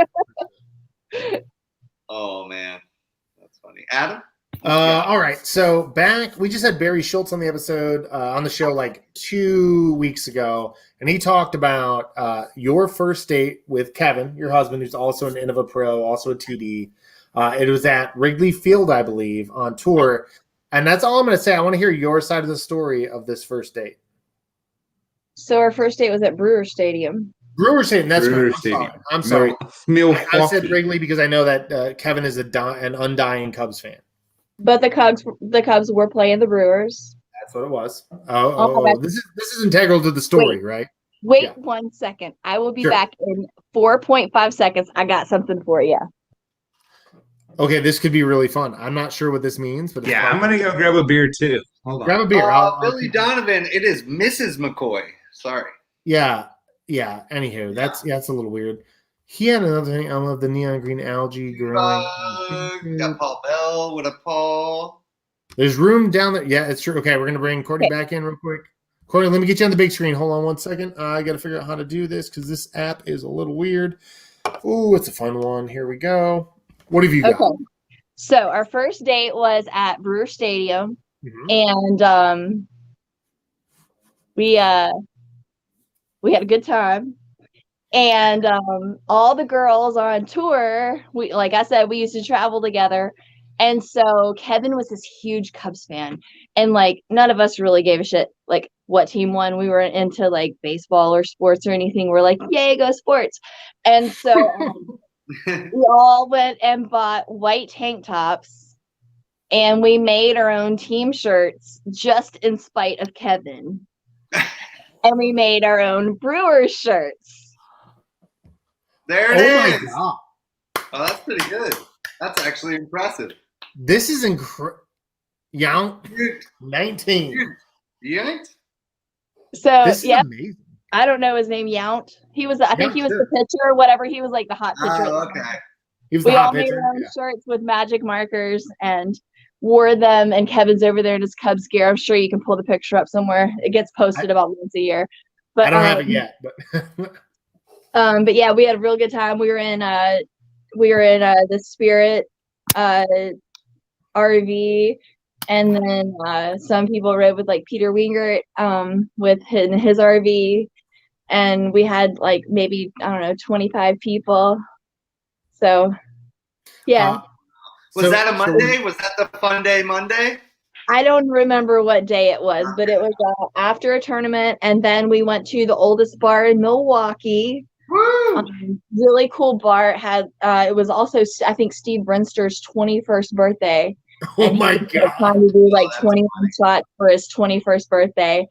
Speaker 4: Oh man, that's funny. Adam.
Speaker 3: All right. So we just had Barry Schultz on the episode on the show like 2 weeks ago, and he talked about your first date with Kevin, your husband, who's also an Innova Pro, also a TD. It was at Wrigley Field, I believe, on tour, and that's all I'm going to say. I want to hear your side of the story of this first date.
Speaker 5: So our first date was at Brewer Stadium.
Speaker 3: Brewer Stadium. That's
Speaker 2: Brewer
Speaker 3: right.
Speaker 2: Stadium.
Speaker 3: I'm sorry.
Speaker 2: Milwaukee.
Speaker 3: I said Wrigley because I know that Kevin is an undying Cubs fan.
Speaker 5: But the Cubs were playing the Brewers.
Speaker 3: That's what it was.
Speaker 5: Oh, my
Speaker 3: this is integral to the story, right?
Speaker 5: Wait
Speaker 3: Yeah.
Speaker 5: 1 second. I will be
Speaker 3: Sure.
Speaker 5: back in 4.5 seconds. I got something for you.
Speaker 3: Okay, this could be really fun. I'm not sure what this means, but it's
Speaker 2: Yeah,
Speaker 3: fun.
Speaker 2: I'm going to go grab a beer too. Hold on.
Speaker 3: Grab a beer. I'll
Speaker 4: Billy Donovan. It is Mrs. McCoy. Sorry.
Speaker 3: Yeah. Anywho, that's a little weird. He had another thing. I love the neon green algae growing.
Speaker 4: Got Paul Bell. What a Paul.
Speaker 3: There's room down there. Yeah, it's true. Okay, we're gonna bring Courtney back in real quick. Courtney, let me get you on the big screen. Hold on 1 second. I got to figure out how to do this because this app is a little weird. Ooh, it's a fun one. Here we go. What have you got?
Speaker 5: Okay. So our first date was at Brewer Stadium,
Speaker 3: Mhm.
Speaker 5: and we had a good time. And all the girls are on tour. Like I said, we used to travel together. And so Kevin was this huge Cubs fan. And like none of us really gave a shit like what team won. We weren't into like baseball or sports or anything. We're like, yay, go sports. And so we all went and bought white tank tops, and we made our own team shirts just in spite of Kevin. And we made our own Brewers shirts.
Speaker 4: There it
Speaker 3: Oh
Speaker 4: is.
Speaker 3: my god.
Speaker 4: Oh, that's pretty good. That's actually impressive.
Speaker 3: This is incredible. Young
Speaker 4: Dude,
Speaker 3: 19.
Speaker 4: yanked?
Speaker 5: So
Speaker 3: This is amazing.
Speaker 5: I don't know his name. Yount. He was. I think
Speaker 3: Yount,
Speaker 5: he was
Speaker 3: sure.
Speaker 5: the pitcher or whatever. He was like the hot pitcher.
Speaker 4: Oh, okay.
Speaker 3: He was the
Speaker 5: We all
Speaker 3: hot
Speaker 5: made
Speaker 3: pitcher.
Speaker 5: our own
Speaker 3: Yeah.
Speaker 5: shirts with magic markers and wore them. And Kevin's over there in his Cubs gear. I'm sure you can pull the picture up somewhere. It gets posted about once a year. But
Speaker 3: I don't have it yet, but
Speaker 5: but yeah, we had a real good time. We were in the Spirit RV, and then some people rode with like Peter Wingert with his RV, and we had like maybe 25 people. So yeah.
Speaker 4: Was that a Monday? Was that the fun day Monday?
Speaker 5: I don't remember what day it was, but it was after a tournament, and then we went to the oldest bar in Milwaukee.
Speaker 4: Woo!
Speaker 5: Really cool bar. It was also, I think, Steve Brinster's 21st birthday.
Speaker 3: oh
Speaker 5: And
Speaker 3: my
Speaker 5: he was
Speaker 3: god.
Speaker 5: trying to do like
Speaker 4: that's
Speaker 5: 21 shots for his 21st birthday.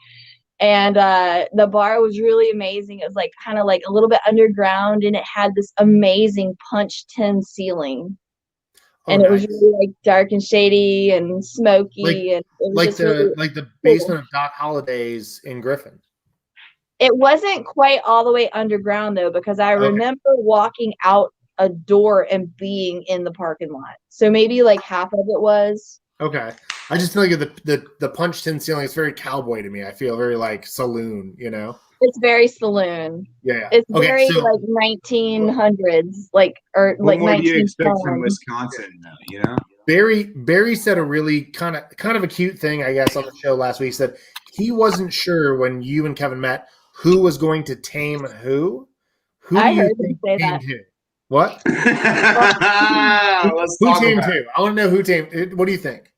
Speaker 5: And the bar was really amazing. It was like kind of like a little bit underground, and it had this amazing punch tin ceiling.
Speaker 3: Oh,
Speaker 5: And it was
Speaker 3: nice.
Speaker 5: really like dark and shady and smoky, and it was
Speaker 3: Like
Speaker 5: just really,
Speaker 3: the basement of Doc Holliday's in Griffin.
Speaker 5: it wasn't quite all the way underground though, because I
Speaker 3: Okay.
Speaker 5: remember walking out a door and being in the parking lot. So maybe like half of it was.
Speaker 3: Okay. I just feel like the punch tin ceiling is very cowboy to me. I feel very like saloon, you know?
Speaker 5: It's very saloon.
Speaker 3: Yeah.
Speaker 5: It's
Speaker 3: Okay,
Speaker 5: very
Speaker 3: so
Speaker 5: like 1900s, like or
Speaker 2: What
Speaker 5: like
Speaker 2: more do you expect from
Speaker 5: 1910.
Speaker 2: Wisconsin, though? You know,
Speaker 3: Barry said a really kind of a cute thing, I guess, on the show last week. He said he wasn't sure when you and Kevin met who was going to tame who. Who do
Speaker 5: I
Speaker 3: you
Speaker 5: heard him
Speaker 3: think
Speaker 5: say
Speaker 3: tamed
Speaker 5: that.
Speaker 3: who? What?
Speaker 2: let's
Speaker 3: Who
Speaker 2: talk
Speaker 3: tamed
Speaker 2: about.
Speaker 3: who? I want to know who tamed. What do you think?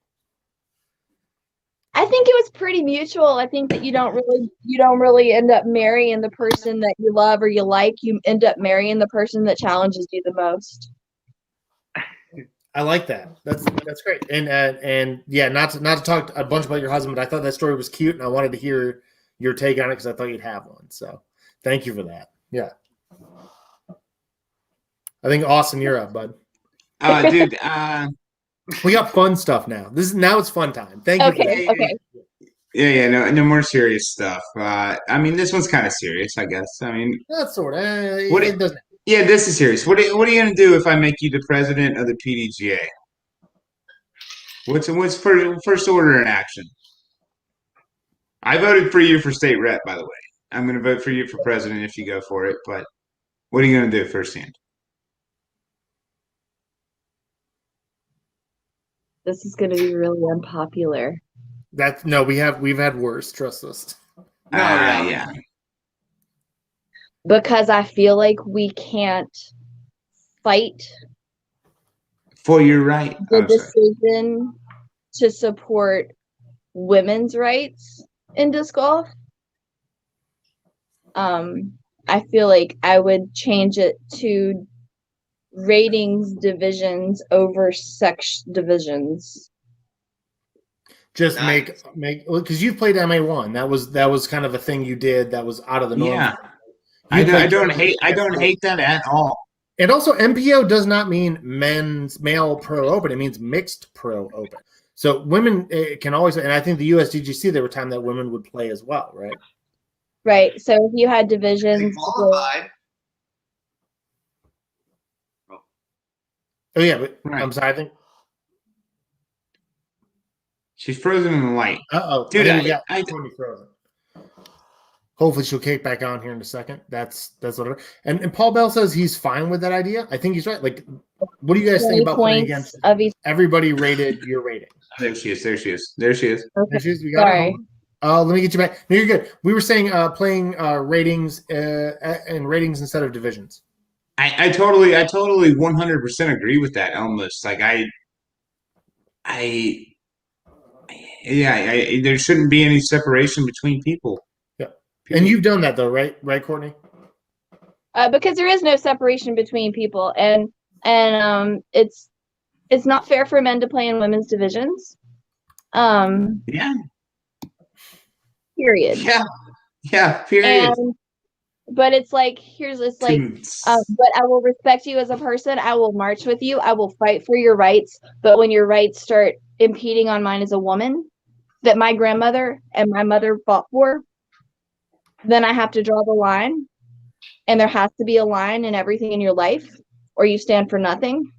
Speaker 5: I think it was pretty mutual. I think that you don't really end up marrying the person that you love or you like. You end up marrying the person that challenges you the most.
Speaker 3: I like that. That's great. And yeah, not to talk a bunch about your husband, but I thought that story was cute, and I wanted to hear your take on it because I thought you'd have one. So thank you for that. Yeah. I think Austin, you're up, bud.
Speaker 2: Dude,
Speaker 3: We got fun stuff now. Now it's fun time. Thank you.
Speaker 5: Okay, okay.
Speaker 2: yeah, no more serious stuff. I mean, this one's kind of serious, I guess. I mean,
Speaker 3: That's sort of.
Speaker 2: What
Speaker 3: It doesn't.
Speaker 2: yeah, this is serious. What are you gonna do if I make you the president of the PDGA? What's first order in action? I voted for you for state rep, by the way. I'm gonna vote for you for president if you go for it. But what are you gonna do firsthand?
Speaker 5: This is going to be really unpopular.
Speaker 3: We've had worse. Trust us.
Speaker 2: Yeah.
Speaker 5: Because I feel like we can't fight
Speaker 2: For your right.
Speaker 5: the
Speaker 2: Oh, sorry.
Speaker 5: decision to support women's rights in disc golf. I feel like I would change it to ratings divisions over sex divisions.
Speaker 3: Just
Speaker 4: Nice.
Speaker 3: make because you've played MA1. That was kind of a thing you did that was out of the norm.
Speaker 2: Yeah.
Speaker 3: You
Speaker 2: I
Speaker 3: played
Speaker 2: don't hate that at all.
Speaker 3: And also, MPO does not mean men's male pro open. It means mixed pro open. So women can always, and I think the USDGC, there were times that women would play as well, right?
Speaker 5: Right. So if you had
Speaker 4: They
Speaker 5: divisions,
Speaker 4: qualified.
Speaker 3: Oh yeah, but
Speaker 2: Right.
Speaker 3: I'm sorry. I think.
Speaker 2: She's frozen in the light.
Speaker 3: Dude,
Speaker 2: Dude,
Speaker 3: we got
Speaker 2: I-
Speaker 3: Courtney frozen. Hopefully she'll kick back on here in a second. That's whatever. And Paul Bell says he's fine with that idea. I think he's right. Like, what do you guys think
Speaker 5: 20
Speaker 3: about playing
Speaker 5: points
Speaker 3: against
Speaker 5: of each.
Speaker 3: everybody rated your rating?
Speaker 2: There she is.
Speaker 5: Okay.
Speaker 3: We got her.
Speaker 5: Sorry.
Speaker 3: Let me get you back. No, you're good. We were saying playing ratings and ratings instead of divisions.
Speaker 2: I totally 100% agree with that. Almost like there shouldn't be any separation between people.
Speaker 3: Yeah. And you've done that though, right? Right, Courtney?
Speaker 5: Because there is no separation between people, and it's not fair for men to play in women's divisions.
Speaker 2: Yeah.
Speaker 5: Period.
Speaker 2: Yeah. Period.
Speaker 5: But it's like but I will respect you as a person. I will march with you. I will fight for your rights. But when your rights start impeding on mine as a woman, that my grandmother and my mother fought for, then I have to draw the line. And there has to be a line in everything in your life, or you stand for nothing.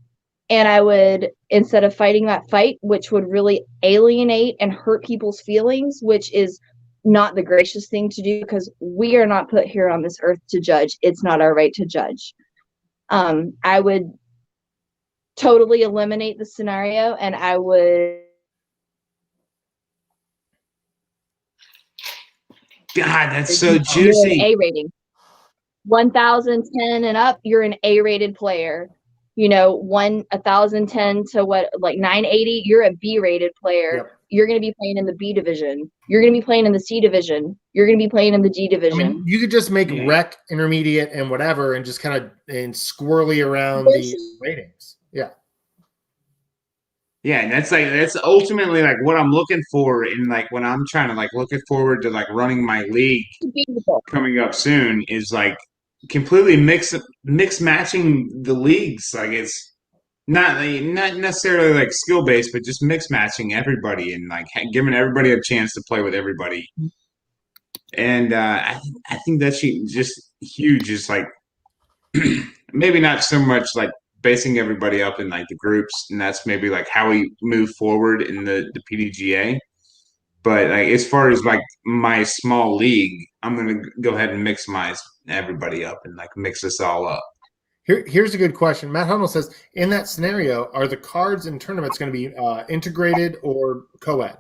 Speaker 5: And I would, instead of fighting that fight, which would really alienate and hurt people's feelings, which is not the gracious thing to do, because we are not put here on this earth to judge. It's not our right to judge. I would totally eliminate the scenario, and I would.
Speaker 2: God, that's so
Speaker 5: You're
Speaker 2: juicy.
Speaker 5: an A rating. 1,010 and up, you're an A-rated player. 1,010 to what, like 980, you're a B-rated player.
Speaker 3: Yep.
Speaker 5: You're going to be playing in the B division. You're going to be playing in the C division. You're going to be playing in the D division.
Speaker 3: I mean, you could just make rec, intermediate, and whatever, and just kind of squirrely around the ratings. Yeah.
Speaker 2: Yeah, and that's ultimately like what I'm looking for in like when I'm trying to like looking forward to like running my league coming up soon is like completely mix matching the leagues. Like it's not necessarily like skill based, but just mix matching everybody and like giving everybody a chance to play with everybody. And I think that's just huge. Just like maybe not so much like basing everybody up in like the groups, and that's maybe like how we move forward in the PDGA. But like as far as like my small league, I'm gonna go ahead and mix my everybody up and like mix us all up.
Speaker 3: Here's a good question. Matt Hummel says, in that scenario, are the cards in tournaments going to be integrated or co-ed?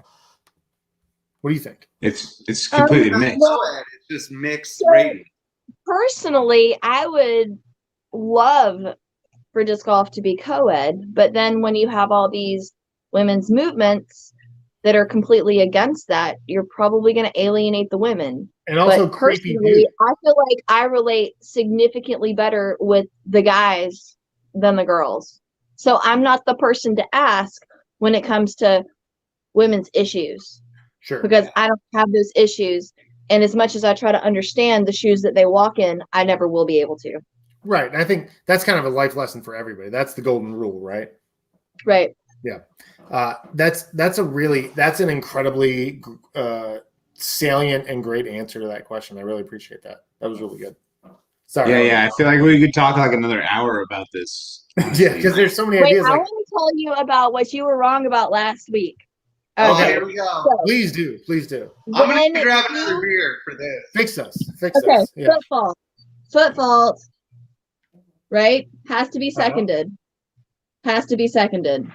Speaker 3: What do you think?
Speaker 2: It's completely mixed.
Speaker 4: It's just mixed
Speaker 5: So-
Speaker 4: rating.
Speaker 5: Personally, I would love for disc golf to be co-ed, but then when you have all these women's movements that are completely against that, you're probably going to alienate the women.
Speaker 3: And also,
Speaker 5: But
Speaker 3: creepy
Speaker 5: personally,
Speaker 3: dude.
Speaker 5: I feel like I relate significantly better with the guys than the girls. So I'm not the person to ask when it comes to women's issues
Speaker 3: Sure.
Speaker 5: because I don't have those issues. And as much as I try to understand the shoes that they walk in, I never will be able to.
Speaker 3: Right. And I think that's kind of a life lesson for everybody. That's the golden rule, right?
Speaker 5: Right.
Speaker 3: Yeah. That's an incredibly salient and great answer to that question. I really appreciate that. That was really good. Sorry.
Speaker 2: Yeah. I feel like we could talk like another hour about this.
Speaker 3: Yeah, because there's so many
Speaker 5: Wait,
Speaker 3: ideas.
Speaker 5: I
Speaker 3: Like,
Speaker 5: want to tell you about what you were wrong about last week.
Speaker 4: Oh,
Speaker 3: Okay.
Speaker 4: here we go.
Speaker 3: please do.
Speaker 4: I'm
Speaker 5: When
Speaker 4: gonna grab
Speaker 5: you-
Speaker 4: another beer for this.
Speaker 3: Fix us.
Speaker 5: Okay,
Speaker 3: Yeah.
Speaker 5: foot fault, right? Has to be seconded. Has to be seconded.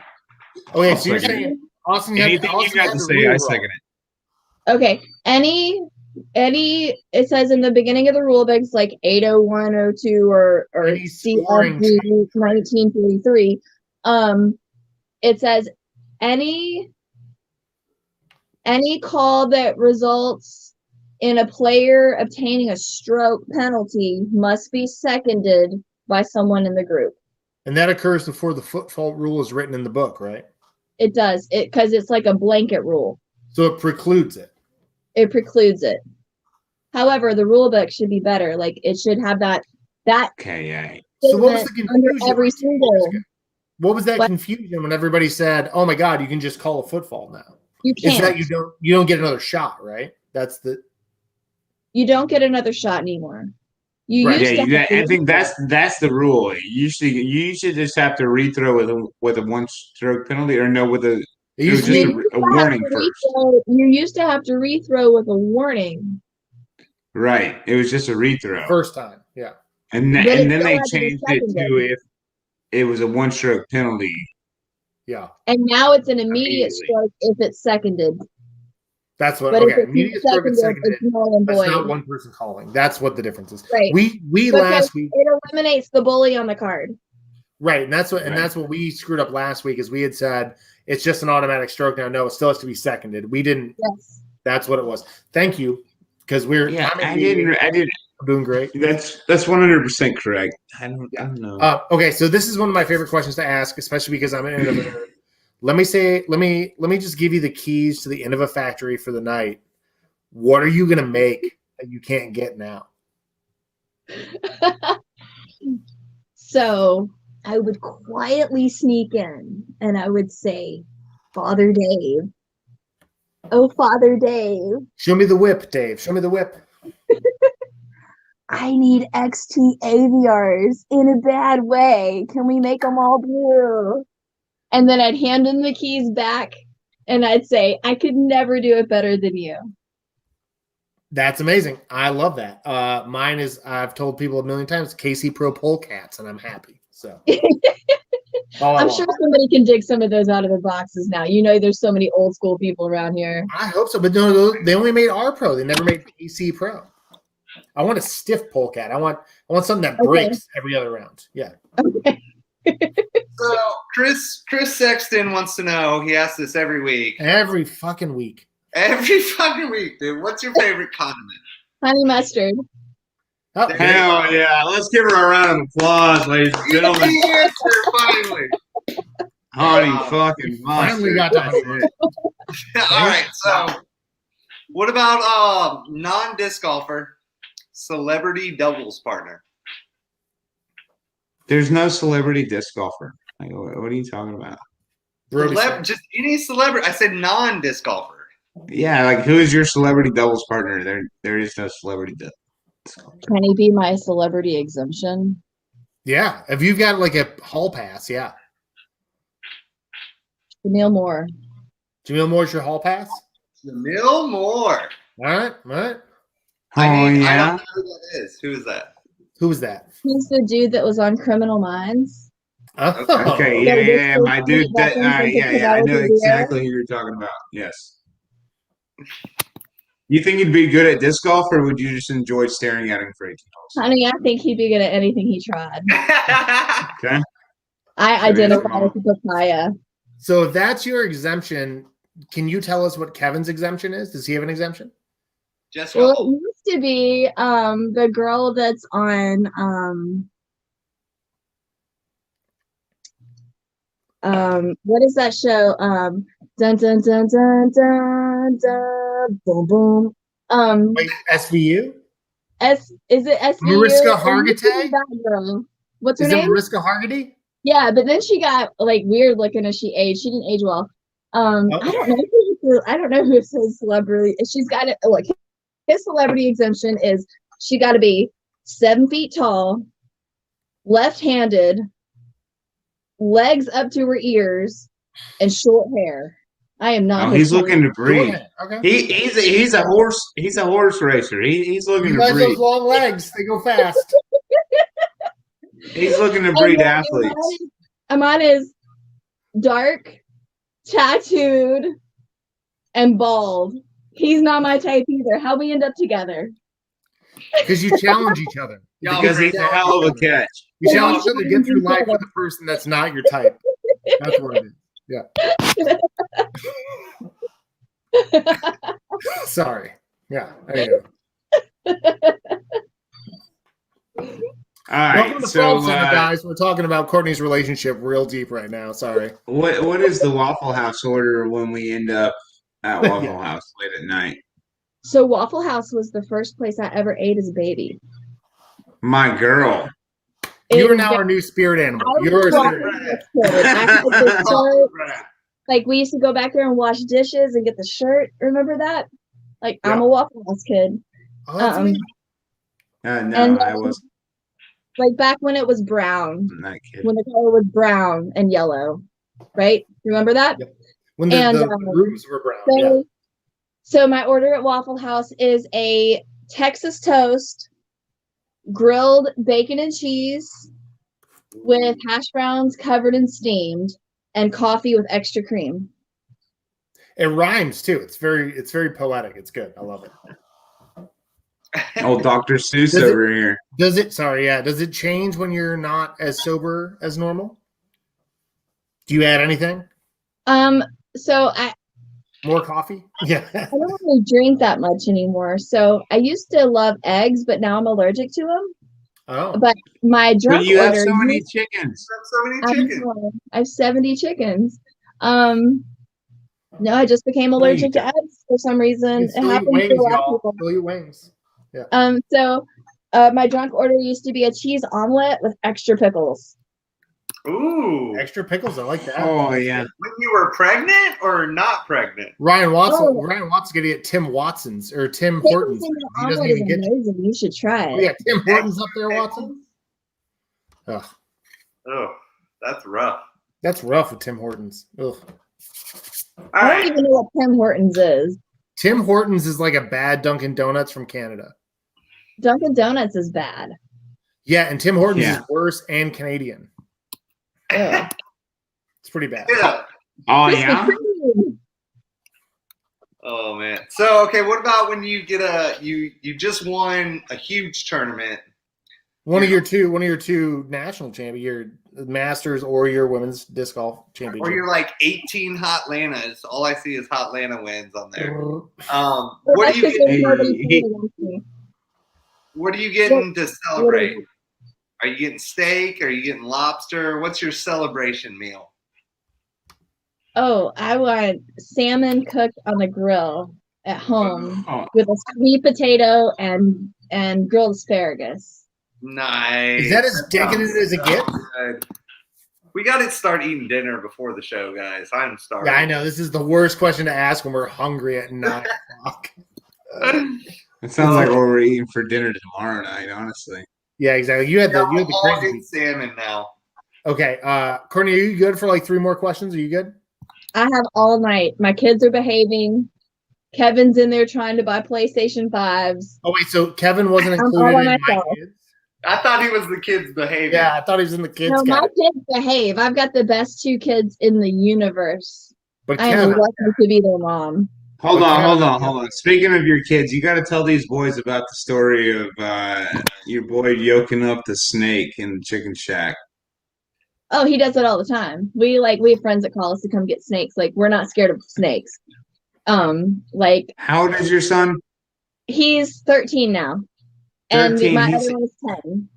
Speaker 3: Okay,
Speaker 2: I'll
Speaker 3: so you're
Speaker 2: second it.
Speaker 3: saying Austin had,
Speaker 2: Anything you
Speaker 3: Austin
Speaker 2: got
Speaker 3: had
Speaker 2: to
Speaker 3: the
Speaker 2: say,
Speaker 3: rule
Speaker 2: I
Speaker 3: wrong.
Speaker 2: second it.
Speaker 5: Okay. Any it says in the beginning of the rule book, it's like 80102 or
Speaker 3: Any scoring
Speaker 5: CRG 1943. It says any call that results in a player obtaining a stroke penalty must be seconded by someone in the group.
Speaker 3: And that occurs before the foot fault rule is written in the book, right?
Speaker 5: It does it because it's like a blanket rule.
Speaker 3: So it precludes it.
Speaker 5: It precludes it. However, the rule book should be better. Like it should have that
Speaker 2: Okay, yeah.
Speaker 3: So what was the
Speaker 5: statement under
Speaker 3: confusion?
Speaker 5: every single.
Speaker 3: What was that
Speaker 5: What?
Speaker 3: confusion when everybody said, "Oh my God, you can just call a footfall now"?
Speaker 5: You
Speaker 3: Is
Speaker 5: can't.
Speaker 3: that you don't get another shot, right? That's the
Speaker 5: You don't get another shot anymore. You
Speaker 3: Right.
Speaker 5: used to
Speaker 2: Yeah,
Speaker 5: have to
Speaker 2: I think
Speaker 5: rethrow.
Speaker 2: that's the rule. You should just have to rethrow with a one stroke penalty, or no, with a
Speaker 3: it
Speaker 2: it
Speaker 3: used
Speaker 2: was
Speaker 3: to
Speaker 2: just
Speaker 3: be.
Speaker 5: You used
Speaker 2: a
Speaker 5: to have
Speaker 2: warning
Speaker 5: to
Speaker 2: first.
Speaker 5: rethrow- You used to have to rethrow with a warning,
Speaker 2: Right. It was just a
Speaker 3: The
Speaker 2: rethrow.
Speaker 3: first time. Yeah.
Speaker 2: And
Speaker 5: but it
Speaker 2: then
Speaker 5: still
Speaker 2: they
Speaker 5: had to be
Speaker 2: changed it to
Speaker 5: seconded.
Speaker 2: if it was a one stroke penalty.
Speaker 3: Yeah.
Speaker 5: And now it's an immediate
Speaker 2: Immediately.
Speaker 5: stroke if it's seconded.
Speaker 3: That's what
Speaker 5: But if
Speaker 3: okay.
Speaker 5: it's
Speaker 3: Immediate
Speaker 5: not
Speaker 3: stroke and
Speaker 5: seconded,
Speaker 3: seconded.
Speaker 5: it's null and
Speaker 3: That's not
Speaker 5: void.
Speaker 3: one person calling. That's what the difference is.
Speaker 5: Right.
Speaker 3: We
Speaker 5: Because
Speaker 3: last week
Speaker 5: it eliminates the bully on the card.
Speaker 3: right, and that's what
Speaker 2: Right.
Speaker 3: that's what we screwed up last week is we had said it's just an automatic stroke now. No, it still has to be seconded. We didn't.
Speaker 5: Yes.
Speaker 3: That's what it was. Thank you, because we're
Speaker 2: Yeah,
Speaker 3: I'm
Speaker 2: I didn't.
Speaker 3: doing great.
Speaker 2: That's 100% correct. I don't know.
Speaker 3: Okay, so this is one of my favorite questions to ask, especially because I'm an end of a nerd. Let me just give you the keys to the end of a factory for the night. What are you gonna make that you can't get now?
Speaker 5: So I would quietly sneak in and I would say, Father Dave. Oh, Father Dave,
Speaker 3: Show me the whip, Dave. Show me the whip.
Speaker 5: I need XT aviars in a bad way. Can we make them all blue? And then I'd hand him the keys back and I'd say, I could never do it better than you.
Speaker 3: That's amazing. I love that. Mine is I've told people a million times KC Pro Polecats, and I'm happy. So all I
Speaker 5: I'm
Speaker 3: want.
Speaker 5: sure somebody can dig some of those out of their boxes now. You know, there's so many old school people around here.
Speaker 3: I hope so, but no, they only made R Pro. They never made KC Pro. I want a stiff polecat. I want something that
Speaker 5: Okay.
Speaker 3: breaks every other round. Yeah.
Speaker 5: Okay.
Speaker 4: So Chris Sexton wants to know. He asks this every week.
Speaker 3: Every fucking week.
Speaker 4: Every fucking week, dude. What's your favorite condiment?
Speaker 5: Honey mustard.
Speaker 3: Oh,
Speaker 4: There-
Speaker 2: Hell yeah! Let's give her a round of applause, ladies and gentlemen.
Speaker 4: The answer, finally.
Speaker 2: Honey
Speaker 4: Wow.
Speaker 2: fucking
Speaker 3: finally
Speaker 2: mustard.
Speaker 3: got to
Speaker 4: All right. So, what about non-disc golfer, celebrity doubles partner?
Speaker 2: There's no celebrity disc golfer. Like, what are you talking about?
Speaker 3: Brody
Speaker 4: Just any celebrity. I said non-disc golfer.
Speaker 2: Yeah, like who is your celebrity doubles partner? There is no celebrity disc golfer.
Speaker 5: Can he be my celebrity exemption?
Speaker 3: Yeah, if you've got like a hall pass, yeah.
Speaker 5: Jamil Moore.
Speaker 3: Jamil Moore's your hall pass.
Speaker 4: Jamil Moore.
Speaker 3: All right, all right.
Speaker 2: Oh,
Speaker 4: I don't
Speaker 2: yeah.
Speaker 4: know who that is. Who is that?
Speaker 3: Who was that?
Speaker 5: He's the dude that was on Criminal Minds.
Speaker 3: Oh,
Speaker 2: Okay,
Speaker 5: Yeah, this
Speaker 2: yeah,
Speaker 5: was
Speaker 2: my dude.
Speaker 5: back when
Speaker 2: Yeah,
Speaker 5: Princess
Speaker 2: yeah, I
Speaker 5: Isabella
Speaker 2: know
Speaker 5: was a beer.
Speaker 2: exactly who you're talking about. Yes. You think you'd be good at disc golf, or would you just enjoy staring at him for 18 holes?
Speaker 5: Honey, I think he'd be good at anything he tried.
Speaker 2: Okay.
Speaker 5: I
Speaker 2: Good answer,
Speaker 5: identify
Speaker 2: Mama.
Speaker 5: as a papaya.
Speaker 3: So if that's your exemption, can you tell us what Kevin's exemption is? Does he have an exemption?
Speaker 4: Just
Speaker 5: Well,
Speaker 4: go.
Speaker 5: it used to be the girl that's on what is that show? Dun dun dun dun dun dun boom boom.
Speaker 3: Wait, SVU?
Speaker 5: Is it SVU?
Speaker 3: Mariska
Speaker 5: It used to be
Speaker 3: Hargitay?
Speaker 5: that girl. What's her
Speaker 3: Is it
Speaker 5: name?
Speaker 3: Mariska Hargitay?
Speaker 5: Yeah, but then she got like weird looking as she aged. She didn't age well. I don't know. I don't know who's his celebrity. She's got it. Like his celebrity exemption is she got to be 7 feet tall, left-handed, legs up to her ears, and short hair. I am not.
Speaker 2: Oh,
Speaker 5: his
Speaker 2: he's
Speaker 5: type.
Speaker 2: looking to breed.
Speaker 3: Okay.
Speaker 2: He's a horse racer. He's looking
Speaker 3: You
Speaker 2: to
Speaker 3: guys
Speaker 2: breed.
Speaker 3: those long legs, they go fast.
Speaker 2: He's looking to breed
Speaker 5: And then
Speaker 2: athletes.
Speaker 5: Amon is dark, tattooed, and bald. He's not my type either. How we end up together?
Speaker 3: Because you challenge each other.
Speaker 4: Y'all
Speaker 2: Because he's a hell of a catch.
Speaker 3: You challenge each other to get through life with a person that's not your type. That's what it is. Yeah. Sorry. Yeah. There you go.
Speaker 2: All right.
Speaker 3: Welcome to
Speaker 2: So,
Speaker 3: Frolfcenter, guys. We're talking about Courtney's relationship real deep right now. Sorry.
Speaker 2: what is the Waffle House order when we end up at Waffle House late at night?
Speaker 5: So Waffle House was the first place I ever ate as a baby.
Speaker 2: My girl.
Speaker 3: You
Speaker 5: It
Speaker 3: are
Speaker 5: was
Speaker 3: now our new spirit animal.
Speaker 5: I was
Speaker 3: You're a
Speaker 5: a
Speaker 3: spirit.
Speaker 5: Waffle House kid. I had this shirt. Like we used to go back there and wash dishes and get the shirt. Remember that? Like I'm a Waffle House kid.
Speaker 3: Oh, that's
Speaker 5: Um,
Speaker 3: neat.
Speaker 2: No,
Speaker 5: and
Speaker 2: I wasn't
Speaker 5: like back when it was brown,
Speaker 2: that kid.
Speaker 5: when the color was brown and yellow, right? Remember that?
Speaker 3: Yep. When the
Speaker 5: and,
Speaker 3: rooms were brown.
Speaker 5: So,
Speaker 3: Yeah.
Speaker 5: so my order at Waffle House is a Texas toast, grilled bacon and cheese with hash browns covered and steamed, and coffee with extra cream.
Speaker 3: It rhymes too. It's very poetic. It's good. I love it.
Speaker 2: Old Dr. Seuss
Speaker 3: Does it-
Speaker 2: over here.
Speaker 3: Does it change when you're not as sober as normal? Do you add anything?
Speaker 5: So I
Speaker 3: More coffee? Yeah.
Speaker 5: don't really drink that much anymore. So I used to love eggs, but now I'm allergic to them.
Speaker 3: Oh.
Speaker 5: But my drunk
Speaker 2: But you have
Speaker 5: order,
Speaker 2: so many chickens.
Speaker 4: So many
Speaker 5: I
Speaker 4: chickens.
Speaker 5: know, I have 70 chickens. No, I just became allergic to eggs for some reason. It
Speaker 3: Fill your
Speaker 5: happens
Speaker 3: wings,
Speaker 5: to a lot of
Speaker 3: y'all.
Speaker 5: people.
Speaker 3: Fill your wings.
Speaker 5: So my drunk order used to be a cheese omelet with extra pickles.
Speaker 4: Ooh.
Speaker 3: Extra pickles. I like that.
Speaker 2: Oh yeah.
Speaker 4: When you were pregnant or not pregnant?
Speaker 3: Ryan Watson.
Speaker 5: Oh.
Speaker 3: Ryan Watson's gonna get Tim Watson's or Tim
Speaker 5: Pickles
Speaker 3: Hortons.
Speaker 5: in the
Speaker 3: He doesn't
Speaker 5: omelet is
Speaker 3: even get.
Speaker 5: amazing. You should try
Speaker 3: Oh,
Speaker 5: it.
Speaker 3: yeah, Tim Hortons up there, Watson. Ugh,
Speaker 4: Oh, that's rough.
Speaker 3: that's rough with Tim Hortons. Ugh.
Speaker 4: All
Speaker 5: I don't
Speaker 4: right.
Speaker 5: even know what Tim Hortons is.
Speaker 3: Tim Hortons is like a bad Dunkin' Donuts from Canada.
Speaker 5: Dunkin' Donuts is bad.
Speaker 3: Yeah, and Tim Hortons
Speaker 2: Yeah.
Speaker 3: is worse and Canadian.
Speaker 5: Ugh.
Speaker 3: It's pretty bad.
Speaker 4: Yeah.
Speaker 2: Oh
Speaker 5: Krispy
Speaker 2: yeah.
Speaker 5: Kreme.
Speaker 4: Oh man. So okay, what about when you get you just won a huge tournament?
Speaker 3: One of your two national champions, your Masters or your women's disc golf championship.
Speaker 4: Or you're like 18 hot Lanas. All I see is hot Lana wins on there.
Speaker 5: Well,
Speaker 4: What
Speaker 5: that's
Speaker 4: are you
Speaker 5: 'cause there's
Speaker 4: getting?
Speaker 5: nobody playing against me.
Speaker 4: What are you getting to
Speaker 5: What
Speaker 4: celebrate?
Speaker 5: is it?
Speaker 4: Are you getting steak? Are you getting lobster? What's your celebration meal?
Speaker 5: Oh, I want salmon cooked on the grill at home
Speaker 2: Oh,
Speaker 5: with a sweet potato and grilled asparagus.
Speaker 4: Nice.
Speaker 3: Is that as decadent as it gets?
Speaker 4: Good. We got to start eating dinner before the show, guys. I'm starving.
Speaker 3: Yeah, I know. This is the worst question to ask when we're hungry at 9:00.
Speaker 2: it sounds like what we're eating for dinner tomorrow night. Honestly.
Speaker 3: Yeah, exactly. You had the
Speaker 4: all
Speaker 3: crazy.
Speaker 4: eat salmon now.
Speaker 3: Okay, Courtney, are you good for like 3 more questions? Are you good?
Speaker 5: I have all night. My kids are behaving. Kevin's in there trying to buy PlayStation 5s.
Speaker 3: Oh wait, so Kevin wasn't
Speaker 5: I'm
Speaker 3: included
Speaker 5: all by
Speaker 3: in my
Speaker 5: myself.
Speaker 3: kids?
Speaker 4: I thought he was the kid's behavior.
Speaker 3: Yeah, I thought he was in the kids
Speaker 5: No, my
Speaker 3: category.
Speaker 5: kids behave. I've got the best 2 kids in the universe.
Speaker 3: But
Speaker 5: I am
Speaker 3: Kevin,
Speaker 5: lucky to be their mom.
Speaker 2: Hold
Speaker 3: But
Speaker 2: on,
Speaker 3: Kevin-
Speaker 2: hold on. Speaking of your kids, you got to tell these boys about the story of your boy yoking up the snake in the chicken shack.
Speaker 5: Oh, he does it all the time. We have friends that call us to come get snakes. Like, we're not scared of snakes. Like,
Speaker 2: How old is your son?
Speaker 5: he's 13 now. And
Speaker 2: 13.
Speaker 5: my other one is 10.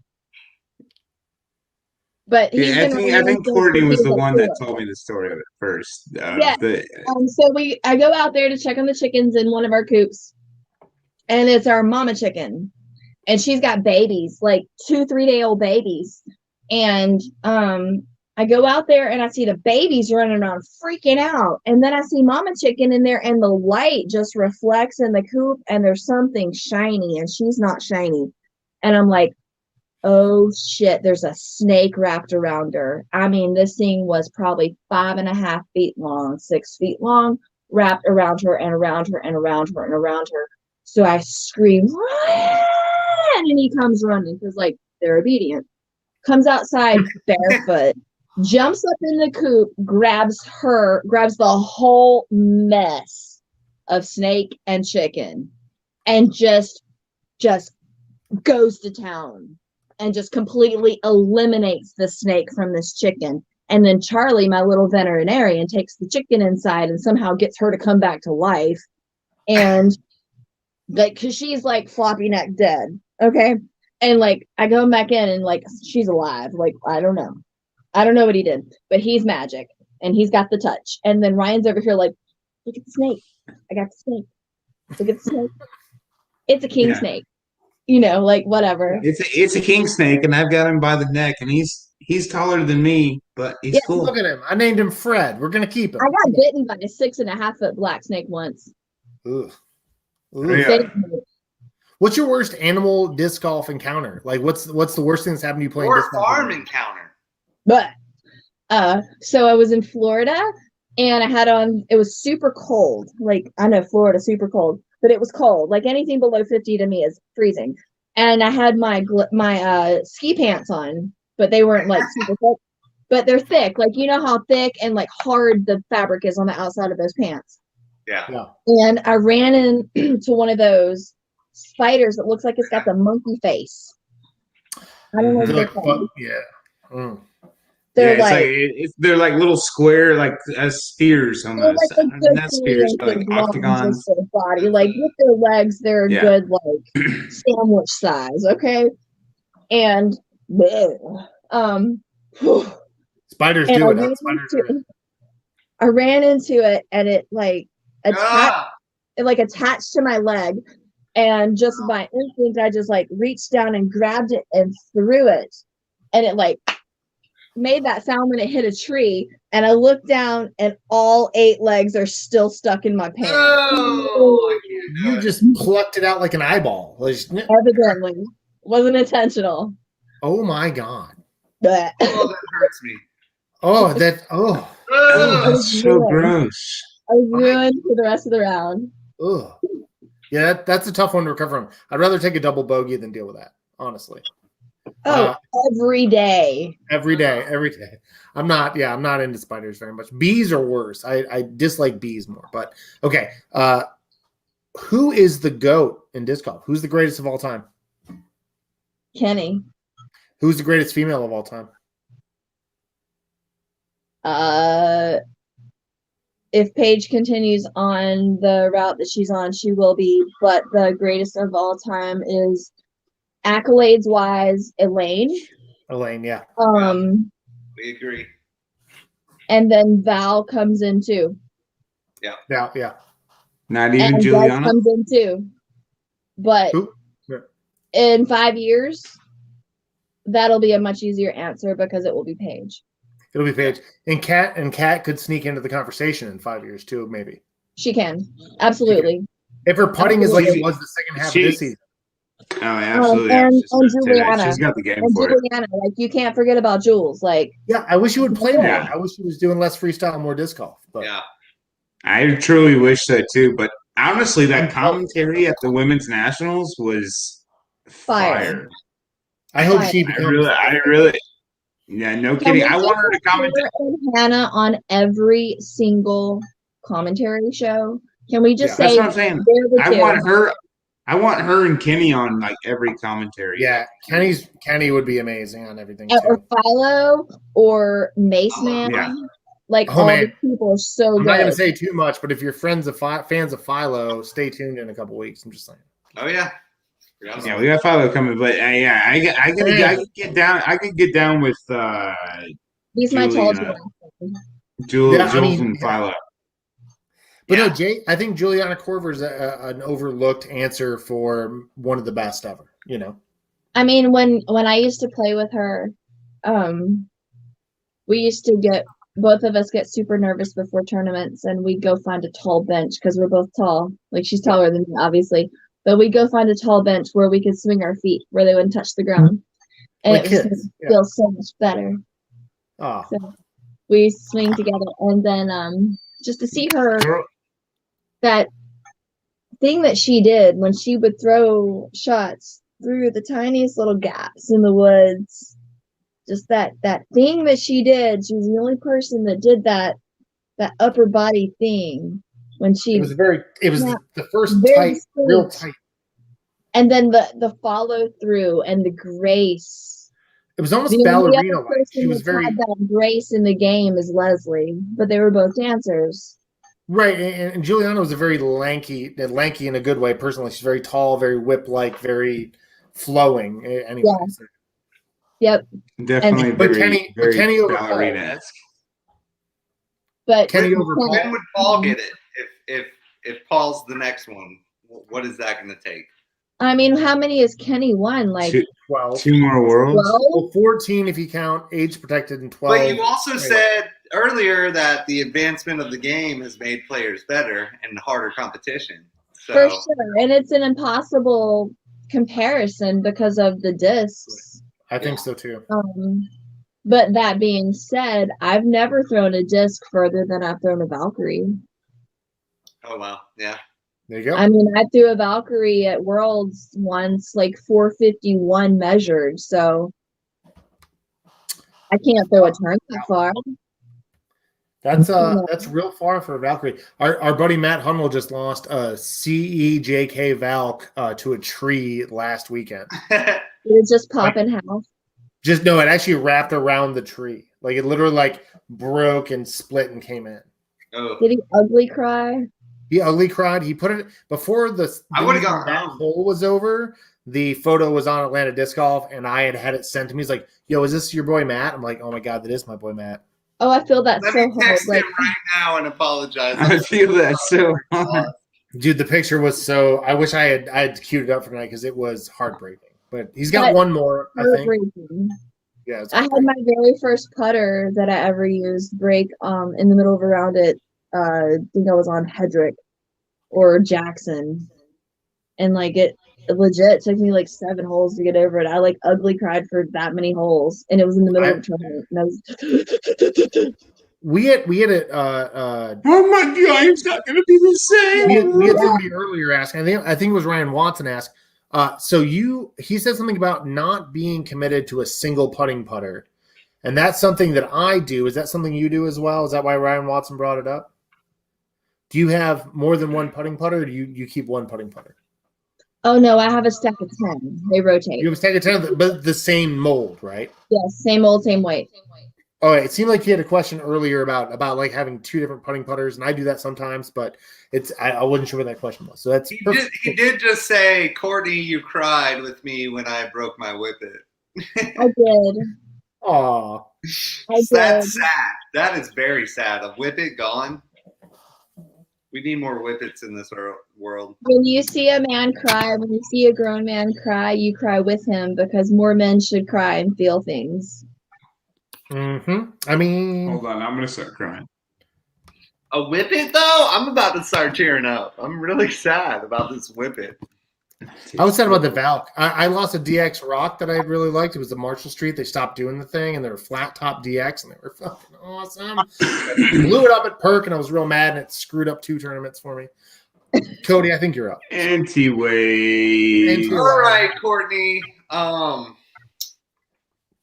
Speaker 5: But he's
Speaker 2: Yeah,
Speaker 5: been
Speaker 2: I think Courtney was the one that
Speaker 5: four.
Speaker 2: told me the story of it first.
Speaker 5: Yeah. So I go out there to check on the chickens in one of our coops, and it's our mama chicken, and she's got babies, like 2-3-day-old babies, and I go out there and I see the babies running around freaking out, and then I see mama chicken in there, and the light just reflects in the coop, and there's something shiny, and she's not shiny, and I'm like, oh shit, there's a snake wrapped around her. I mean, this thing was probably 5.5 feet long, 6 feet long, wrapped around her and around her and around her and around her. So I scream, run! And he comes running because, like, they're obedient. Comes outside barefoot, jumps up in the coop, grabs the whole mess of snake and chicken, and just goes to town. And just completely eliminates the snake from this chicken. And then Charlie, my little veterinarian, takes the chicken inside and somehow gets her to come back to life. And like, cause she's like floppy neck dead. Okay. And like, I go back in and like, she's alive. Like, I don't know what he did, but he's magic and he's got the touch. And then Ryan's over here like, look at the snake. I got the snake. Look at the snake. It's a king snake. You know, like whatever.
Speaker 2: It's a king snake, and I've got him by the neck, and he's taller than me, but he's cool.
Speaker 3: Look at him. I named him Fred. We're gonna keep him.
Speaker 5: I got bitten by a 6.5-foot black snake once.
Speaker 3: Ugh.
Speaker 2: Yeah.
Speaker 3: What's your worst animal disc golf encounter? Like, what's the worst thing that's happened to you playing
Speaker 4: Or
Speaker 3: disc golf?
Speaker 4: farm encounter.
Speaker 5: But so I was in Florida and I had on, it was super cold. Like, I know Florida super cold, but it was cold. Like anything below 50 to me is freezing. And I had my ski pants on, but they weren't like super thick, but they're thick. Like, you know how thick and like hard the fabric is on the outside of those pants.
Speaker 4: Yeah.
Speaker 5: And I ran into one of those spiders that looks like it's got the monkey face. I don't know what they're called. They're
Speaker 2: they're like little square, like spheres almost.
Speaker 5: Like
Speaker 2: Not spheres, but like octagons.
Speaker 5: Body, like with their legs, they're good, like sandwich size. Okay, and
Speaker 3: spiders
Speaker 5: and
Speaker 3: do it.
Speaker 5: I ran into it, and it like attached to my leg, and just by instinct, I just like reached down and grabbed it and threw it, and it like made that sound when it hit a tree, and I looked down and all 8 legs are still stuck in my pants.
Speaker 4: Oh,
Speaker 3: you just plucked it out like an eyeball.
Speaker 5: Evidently. Wasn't intentional.
Speaker 3: Oh my god.
Speaker 5: But
Speaker 4: oh, that hurts me.
Speaker 3: Oh, that's
Speaker 2: so gross.
Speaker 5: I was ruined for the rest of the round.
Speaker 3: Ugh. Yeah, that's a tough one to recover from. I'd rather take a double bogey than deal with that, honestly.
Speaker 5: Every day.
Speaker 3: Every day. I'm not into spiders very much. Bees are worse. I dislike bees more. But okay. Who is the GOAT in disc golf? Who's the greatest of all time?
Speaker 5: Kenny.
Speaker 3: Who's the greatest female of all time?
Speaker 5: If Paige continues on the route that she's on, she will be. But the greatest of all time is accolades wise, Elaine.
Speaker 3: Yeah.
Speaker 4: We agree.
Speaker 5: And then Val comes in too.
Speaker 3: Yeah.
Speaker 2: Not even
Speaker 5: and
Speaker 2: Juliana
Speaker 5: Doug comes in too. But in 5 years, that'll be a much easier answer because it will be Paige.
Speaker 3: It'll be Paige. And Kat could sneak into the conversation in 5 years too, maybe.
Speaker 5: She can. Absolutely.
Speaker 3: If her putting is like it was the second half of this season.
Speaker 2: Oh, absolutely. I was
Speaker 5: and
Speaker 2: just gonna say that.
Speaker 5: Juliana.
Speaker 2: She's got the game
Speaker 5: And
Speaker 2: for it.
Speaker 5: Juliana, like you can't forget about Jules. Like,
Speaker 3: Yeah, I wish he would play more.
Speaker 2: Yeah.
Speaker 3: I wish he was doing less freestyle and more disc golf. But
Speaker 4: Yeah.
Speaker 2: I truly wish so too. But honestly, that
Speaker 3: I'm
Speaker 2: commentary at the women's nationals was fire.
Speaker 3: I hope
Speaker 5: Fire.
Speaker 3: she
Speaker 2: I
Speaker 3: becomes.
Speaker 2: really, yeah, no
Speaker 5: Can
Speaker 2: kidding.
Speaker 5: we
Speaker 2: I want her to
Speaker 5: just put
Speaker 2: comment.
Speaker 5: her and Hannah on every single commentary show? Can we just
Speaker 2: That's
Speaker 5: say
Speaker 2: what I'm saying.
Speaker 5: they're the two?
Speaker 2: I want her and Kenny on like every commentary.
Speaker 3: Yeah, Kenny would be amazing on everything
Speaker 5: Or
Speaker 3: too.
Speaker 5: Philo or Mace Man.
Speaker 2: Yeah.
Speaker 5: Like
Speaker 3: Oh,
Speaker 5: all
Speaker 3: man.
Speaker 5: these people are so
Speaker 3: I'm
Speaker 5: good.
Speaker 3: not going to say too much, but if you're fans of Philo, stay tuned in a couple weeks. I'm just saying.
Speaker 4: Oh yeah.
Speaker 2: Yeah, we got Philo coming, but yeah, I could get down. I could get down with
Speaker 5: These my tall
Speaker 2: Julia.
Speaker 5: Juliana.
Speaker 3: Yeah, I
Speaker 2: Jules
Speaker 3: mean,
Speaker 2: and Philo.
Speaker 3: But no, Jay, I think Juliana Korver is an overlooked answer for one of the best ever. You know,
Speaker 5: I mean, when I used to play with her, we used to get both of us get super nervous before tournaments, and we'd go find a tall bench because we're both tall. Like she's taller than me, obviously, but we'd go find a tall bench where we could swing our feet where they wouldn't touch the ground, and
Speaker 3: Like
Speaker 5: it just
Speaker 3: kids,
Speaker 5: made it feel so much better.
Speaker 3: oh,
Speaker 5: So we swing together, and then just to see her, that thing that she did when she would throw shots through the tiniest little gaps in the woods, just that thing that she did. She was the only person that did that upper body thing when she
Speaker 3: it was the first
Speaker 5: very
Speaker 3: tight, real
Speaker 5: distinct.
Speaker 3: tight.
Speaker 5: And then the follow through and the grace.
Speaker 3: It was almost
Speaker 5: The only
Speaker 3: ballerina
Speaker 5: other
Speaker 3: like. She
Speaker 5: person
Speaker 3: was
Speaker 5: that's
Speaker 3: very
Speaker 5: had that grace in the game is Leslie, but they were both dancers.
Speaker 3: right, and Juliana was a very lanky in a good way. Personally, she's very tall, very whip-like, very flowing. Anyway,
Speaker 5: Yeah. Yep.
Speaker 2: Definitely
Speaker 3: But
Speaker 2: very
Speaker 3: Kenny over
Speaker 2: ballerina-esque.
Speaker 5: But
Speaker 3: Kenny over Paul.
Speaker 4: When would Paul get it? If Paul's the next one, what is that going to take?
Speaker 5: I mean, how many has Kenny won? Like
Speaker 3: 12.
Speaker 2: 2 more worlds.
Speaker 5: 12?
Speaker 3: Well, 14 if you count age protected, and 12.
Speaker 4: But you also said earlier that the advancement of the game has made players better and harder competition. So,
Speaker 5: For sure. And it's an impossible comparison because of the discs.
Speaker 3: I think so too.
Speaker 5: But that being said, I've never thrown a disc further than I've thrown a Valkyrie.
Speaker 4: oh wow, yeah.
Speaker 3: There you go.
Speaker 5: I mean, I threw a Valkyrie at Worlds once, like 451 measured, so I can't throw a turn that far.
Speaker 3: That's real far for a Valkyrie. Our buddy Matt Hummel just lost a CEJK Valk to a tree last weekend.
Speaker 5: It was just pop in half.
Speaker 3: Just no, it actually wrapped around the tree. Like it literally like broke and split and came in.
Speaker 4: Oh,
Speaker 5: Did he ugly cry?
Speaker 3: He ugly cried. He put it before
Speaker 4: I would've gone
Speaker 3: that
Speaker 4: home.
Speaker 3: hole was over. The photo was on Atlanta Disc Golf, and I had it sent to me. He's like, "Yo, is this your boy Matt?" I'm like, "Oh my god, that is my boy Matt."
Speaker 5: Oh, I feel that
Speaker 4: let
Speaker 5: so
Speaker 4: me
Speaker 5: hard.
Speaker 4: text
Speaker 5: Like,
Speaker 4: him right now and apologize.
Speaker 2: I feel that so hard.
Speaker 3: Dude, the picture was so. I wish I had queued it up for tonight because it was heartbreaking. But he's got one more, I think.
Speaker 5: heartbreaking.
Speaker 3: Yeah, it's
Speaker 5: I had my very first putter that I ever used break in the middle of a round at I think I was on Hedrick or Jackson, and like it legit took me like 7 holes to get over it. I like ugly cried for that many holes, and it was in the middle of a tournament. And I was
Speaker 3: we had it.
Speaker 2: Oh my god, it's not going to be the same.
Speaker 3: We had somebody earlier asking. I think it was Ryan Watson asked. He said something about not being committed to a single putting putter, and that's something that I do. Is that something you do as well? Is that why Ryan Watson brought it up? Do you have more than one putting putter, or do you keep one putting putter?
Speaker 5: oh no, I have a stack of 10. They rotate.
Speaker 3: You have a stack of 10, but the same mold, right?
Speaker 5: Yes, same old, same weight.
Speaker 3: Oh, it seemed like you had a question earlier about like having 2 different putting putters, and I do that sometimes, but I wasn't sure what that question was. So that's
Speaker 4: He did just say, Courtney, you cried with me when I broke my whippet.
Speaker 5: I did.
Speaker 3: Aw.
Speaker 5: I did.
Speaker 4: That's sad. That is very sad. A whippet gone. We need more whippets in this world.
Speaker 5: When you see a man cry, when you see a grown man cry, you cry with him because more men should cry and feel things.
Speaker 3: Mm-hmm. I mean,
Speaker 2: Hold on, I'm going to start crying.
Speaker 4: A whippet, though? I'm about to start tearing up. I'm really sad about this whippet.
Speaker 3: I was sad about the Valk. I lost a DX Rock that I really liked. It was the Marshall Street. They stopped doing the thing, and they were flat top DX, and they were fucking awesome. Blew it up at Perk, and I was real mad, and it screwed up 2 tournaments for me. Cody, I think you're up.
Speaker 2: Anti-wave.
Speaker 4: All right, Courtney.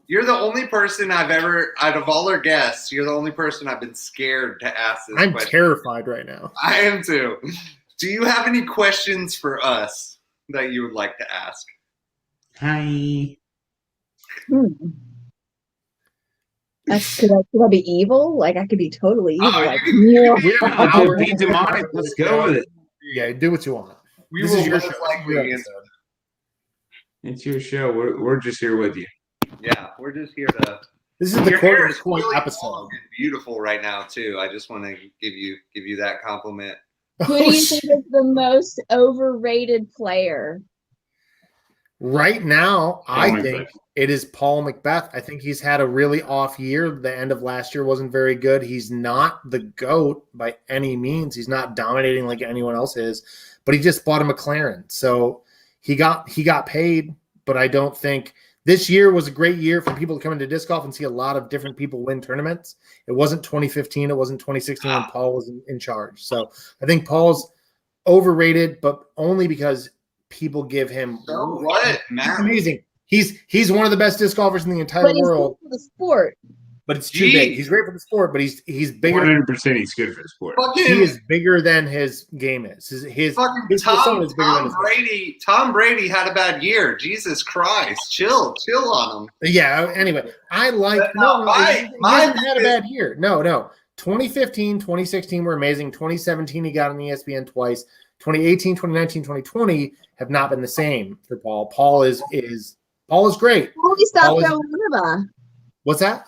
Speaker 4: You're the only person I've ever, out of all our guests, you're the only person I've been scared to ask this
Speaker 3: I'm
Speaker 4: question.
Speaker 3: terrified right now.
Speaker 4: I am too. Do you have any questions for us that you would like to ask?
Speaker 2: Hi.
Speaker 5: Could I be evil? Like I could be totally evil.
Speaker 4: Oh,
Speaker 5: like,
Speaker 2: I'll be demonic. Let's go with it.
Speaker 3: Yeah, do what you want.
Speaker 4: We
Speaker 3: This
Speaker 4: will
Speaker 3: is your
Speaker 4: most
Speaker 3: show.
Speaker 4: likely
Speaker 3: This is your
Speaker 4: answer.
Speaker 3: episode.
Speaker 2: It's your show. We're just here with you.
Speaker 4: Yeah, we're just here to.
Speaker 3: This is the
Speaker 4: Your hair
Speaker 3: Courtney
Speaker 4: is
Speaker 3: McCoy
Speaker 4: really
Speaker 3: episode.
Speaker 4: long and beautiful right now too. I just want to give you that compliment.
Speaker 5: who do
Speaker 3: Oh,
Speaker 5: you think is the most overrated player?
Speaker 3: Right now, I
Speaker 2: Paul
Speaker 3: think
Speaker 2: Macbeth.
Speaker 3: it is Paul Macbeth. I think he's had a really off year. The end of last year wasn't very good. He's not the GOAT by any means. He's not dominating like anyone else is, but he just bought a McLaren. So he got paid, but I don't think this year was a great year for people to come into disc golf and see a lot of different people win tournaments. It wasn't 2015. It wasn't 2016 when Paul was in charge. So I think Paul's overrated, but only because people give him
Speaker 4: So what,
Speaker 3: He's
Speaker 4: man?
Speaker 3: amazing. He's one of the best disc golfers in the entire
Speaker 5: But he's
Speaker 3: world,
Speaker 5: good for the sport.
Speaker 3: but it's too
Speaker 4: Jeez.
Speaker 3: big. He's great for the sport, but he's bigger.
Speaker 2: 100% he's good for the sport.
Speaker 3: He
Speaker 4: Fucking,
Speaker 3: is bigger than his game is. His
Speaker 4: fucking
Speaker 3: persona
Speaker 4: Tom,
Speaker 3: is bigger than
Speaker 4: Tom
Speaker 3: his game.
Speaker 4: Brady. Tom Brady had a bad year. Jesus Christ, chill on him.
Speaker 3: Yeah. Anyway, I like
Speaker 4: But no,
Speaker 3: he
Speaker 4: my
Speaker 3: hasn't had a
Speaker 4: thing is-
Speaker 3: bad year. No. 2015, 2016 were amazing. 2017 he got on ESPN twice. 2018, 2019, 2020 have not been the same for Paul. Paul is great.
Speaker 5: Well, he stopped
Speaker 3: Always-
Speaker 5: throwing Nineveh.
Speaker 3: What's that?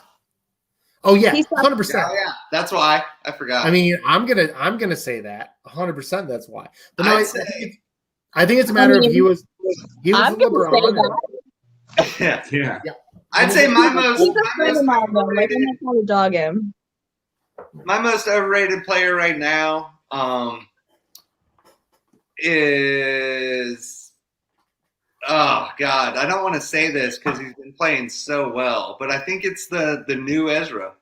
Speaker 3: Oh yeah,
Speaker 5: He's not-
Speaker 3: 100%.
Speaker 4: Yeah, that's why I forgot.
Speaker 3: I mean, I'm gonna say that 100%. That's why. But no,
Speaker 4: I'd say-
Speaker 3: I think it's a matter
Speaker 5: I mean,
Speaker 3: of he was
Speaker 5: I'm
Speaker 3: the
Speaker 5: gonna say
Speaker 3: LeBron.
Speaker 5: that.
Speaker 4: yeah.
Speaker 2: Yeah.
Speaker 4: I'd say my most
Speaker 5: He's a friend of mine, though. Like, I'm
Speaker 4: overrated,
Speaker 5: not trying to dog him.
Speaker 4: my most overrated player right now is oh god, I don't want to say this because he's been playing so well, but I think it's the new Ezra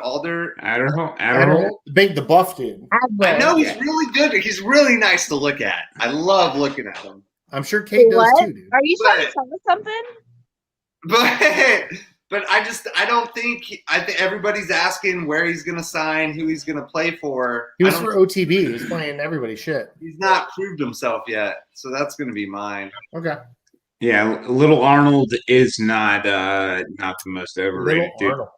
Speaker 4: Alder.
Speaker 2: Adderall.
Speaker 3: The buff dude.
Speaker 4: I know he's
Speaker 3: Yeah.
Speaker 4: really good. He's really nice to look at. I love looking at him.
Speaker 3: I'm sure Kate does
Speaker 5: What?
Speaker 3: too, dude.
Speaker 5: Are you trying to tell us something?
Speaker 4: But I don't think I think everybody's asking where he's gonna sign, who he's gonna play for.
Speaker 3: He was
Speaker 4: I don't-
Speaker 3: for OTB. He's playing everybody shit.
Speaker 4: He's not proved himself yet, so that's gonna be mine.
Speaker 3: Okay.
Speaker 2: Yeah, Little Arnold is not the most overrated,
Speaker 3: Little
Speaker 2: dude.
Speaker 3: Arnold.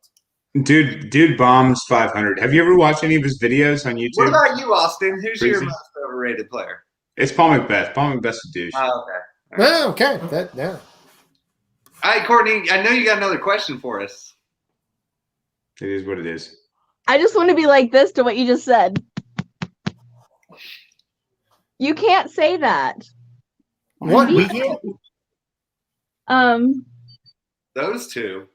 Speaker 2: Dude bombs 500. Have you ever watched any of his videos on
Speaker 4: What
Speaker 2: YouTube?
Speaker 4: about you, Austin? Who's your
Speaker 2: Crazy.
Speaker 4: most overrated player?
Speaker 2: It's Paul Macbeth. Paul Macbeth's a douche.
Speaker 4: Oh, okay.
Speaker 3: Oh, okay. Yeah.
Speaker 4: All right, Courtney. I know you got another question for us.
Speaker 2: It is what it is.
Speaker 5: I just want to be like this to what you just said. You can't say that.
Speaker 3: What? We can't.
Speaker 4: Those two.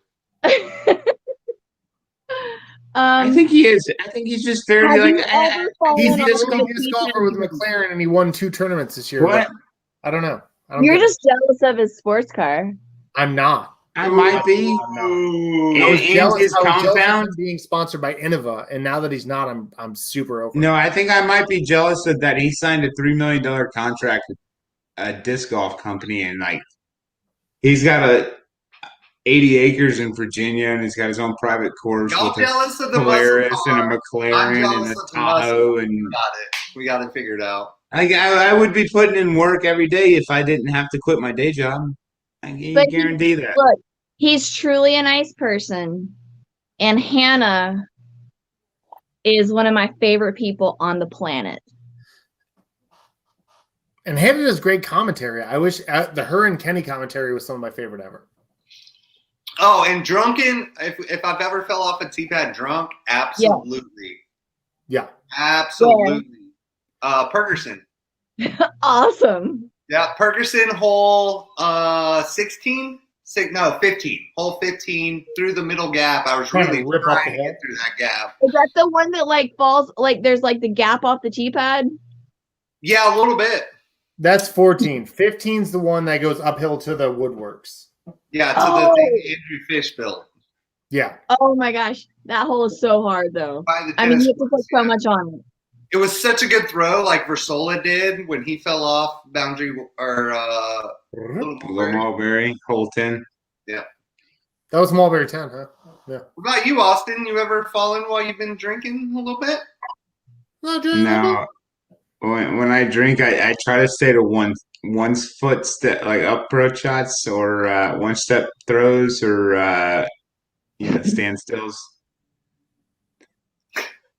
Speaker 2: I think he is. I think he's just very
Speaker 5: have
Speaker 2: like.
Speaker 5: you ever fallen
Speaker 3: He's
Speaker 5: in
Speaker 3: this
Speaker 5: love with
Speaker 3: disc golfer with McLaren, and he won 2 tournaments this year.
Speaker 2: What?
Speaker 3: but I don't know. I don't
Speaker 5: You're
Speaker 3: get it.
Speaker 5: just jealous of his sports car.
Speaker 3: I'm not.
Speaker 2: I might be.
Speaker 3: I was
Speaker 2: And
Speaker 3: jealous,
Speaker 2: his
Speaker 3: I was jealous of
Speaker 2: compound.
Speaker 3: him being sponsored by Innova, and now that he's not, I'm super over.
Speaker 2: No, I think I might be jealous of that. He signed a $3 million contract with a disc golf company, and like he's got 80 acres in Virginia, and he's got his own private course
Speaker 4: Y'all
Speaker 2: with a
Speaker 4: jealous of the
Speaker 2: Polaris
Speaker 4: muscle
Speaker 2: and a
Speaker 4: car? I'm
Speaker 2: McLaren and
Speaker 4: jealous
Speaker 2: a
Speaker 4: of the
Speaker 2: Tahoe,
Speaker 4: muscle.
Speaker 2: and
Speaker 4: We got it figured out.
Speaker 2: I would be putting in work every day if I didn't have to quit my day job. I can
Speaker 5: But
Speaker 2: guarantee that.
Speaker 5: Look, he's truly a nice person. And Hannah is one of my favorite people on the planet.
Speaker 3: And Hannah does great commentary. I wish the her and Kenny commentary was some of my favorite ever.
Speaker 4: Oh, and drunken. If I've ever fell off a T-pad drunk, absolutely,
Speaker 3: Yeah.
Speaker 4: absolutely. Perkerson.
Speaker 5: Awesome.
Speaker 4: Yeah, Perkerson hole 16. 15. Hole 15 through the middle gap. I was
Speaker 3: Trying to
Speaker 4: really
Speaker 3: rip up
Speaker 4: trying
Speaker 3: the
Speaker 4: to
Speaker 3: hole.
Speaker 4: get through that gap.
Speaker 5: Is that the one that like falls, like there's like the gap off the tee pad?
Speaker 4: Yeah, a little bit.
Speaker 3: That's 14. 15's the one that goes uphill to the woodworks.
Speaker 4: Yeah, to the
Speaker 5: Oh.
Speaker 4: thing Andrew Fish built.
Speaker 3: Yeah.
Speaker 5: Oh my gosh, that hole is so hard though.
Speaker 4: By the
Speaker 5: I mean,
Speaker 4: tennis
Speaker 5: you have to put
Speaker 4: courts,
Speaker 5: so
Speaker 4: yeah.
Speaker 5: much on it.
Speaker 4: It was such a good throw, like Versola did when he fell off boundary or Little
Speaker 2: Little
Speaker 4: Mulberry.
Speaker 2: Mulberry, hole 10.
Speaker 3: That was Mulberry 10, huh? Yeah.
Speaker 4: What about you, Austin? You ever fallen while you've been drinking a little bit?
Speaker 2: No, when I drink, I try to stay to one foot step, like approach shots or one step throws or standstills.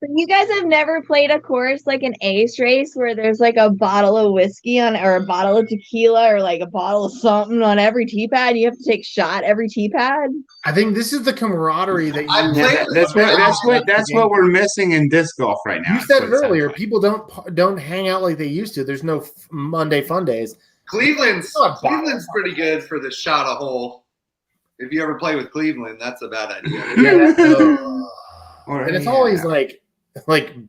Speaker 5: But you guys have never played a course like an ace race where there's like a bottle of whiskey on, or a bottle of tequila, or like a bottle of something on every tee pad. You have to take shot every tee pad.
Speaker 3: I think this is the camaraderie that
Speaker 4: I
Speaker 3: you.
Speaker 4: played
Speaker 2: That's what we're missing in disc golf right now.
Speaker 3: You said
Speaker 2: That's what it sounds
Speaker 3: earlier,
Speaker 2: like.
Speaker 3: people don't hang out like they used to. There's no Monday fun days.
Speaker 4: Cleveland's
Speaker 3: Oh, a bottle.
Speaker 4: pretty good for the shot a hole. If you ever play with Cleveland, that's a bad idea.
Speaker 3: And it's always like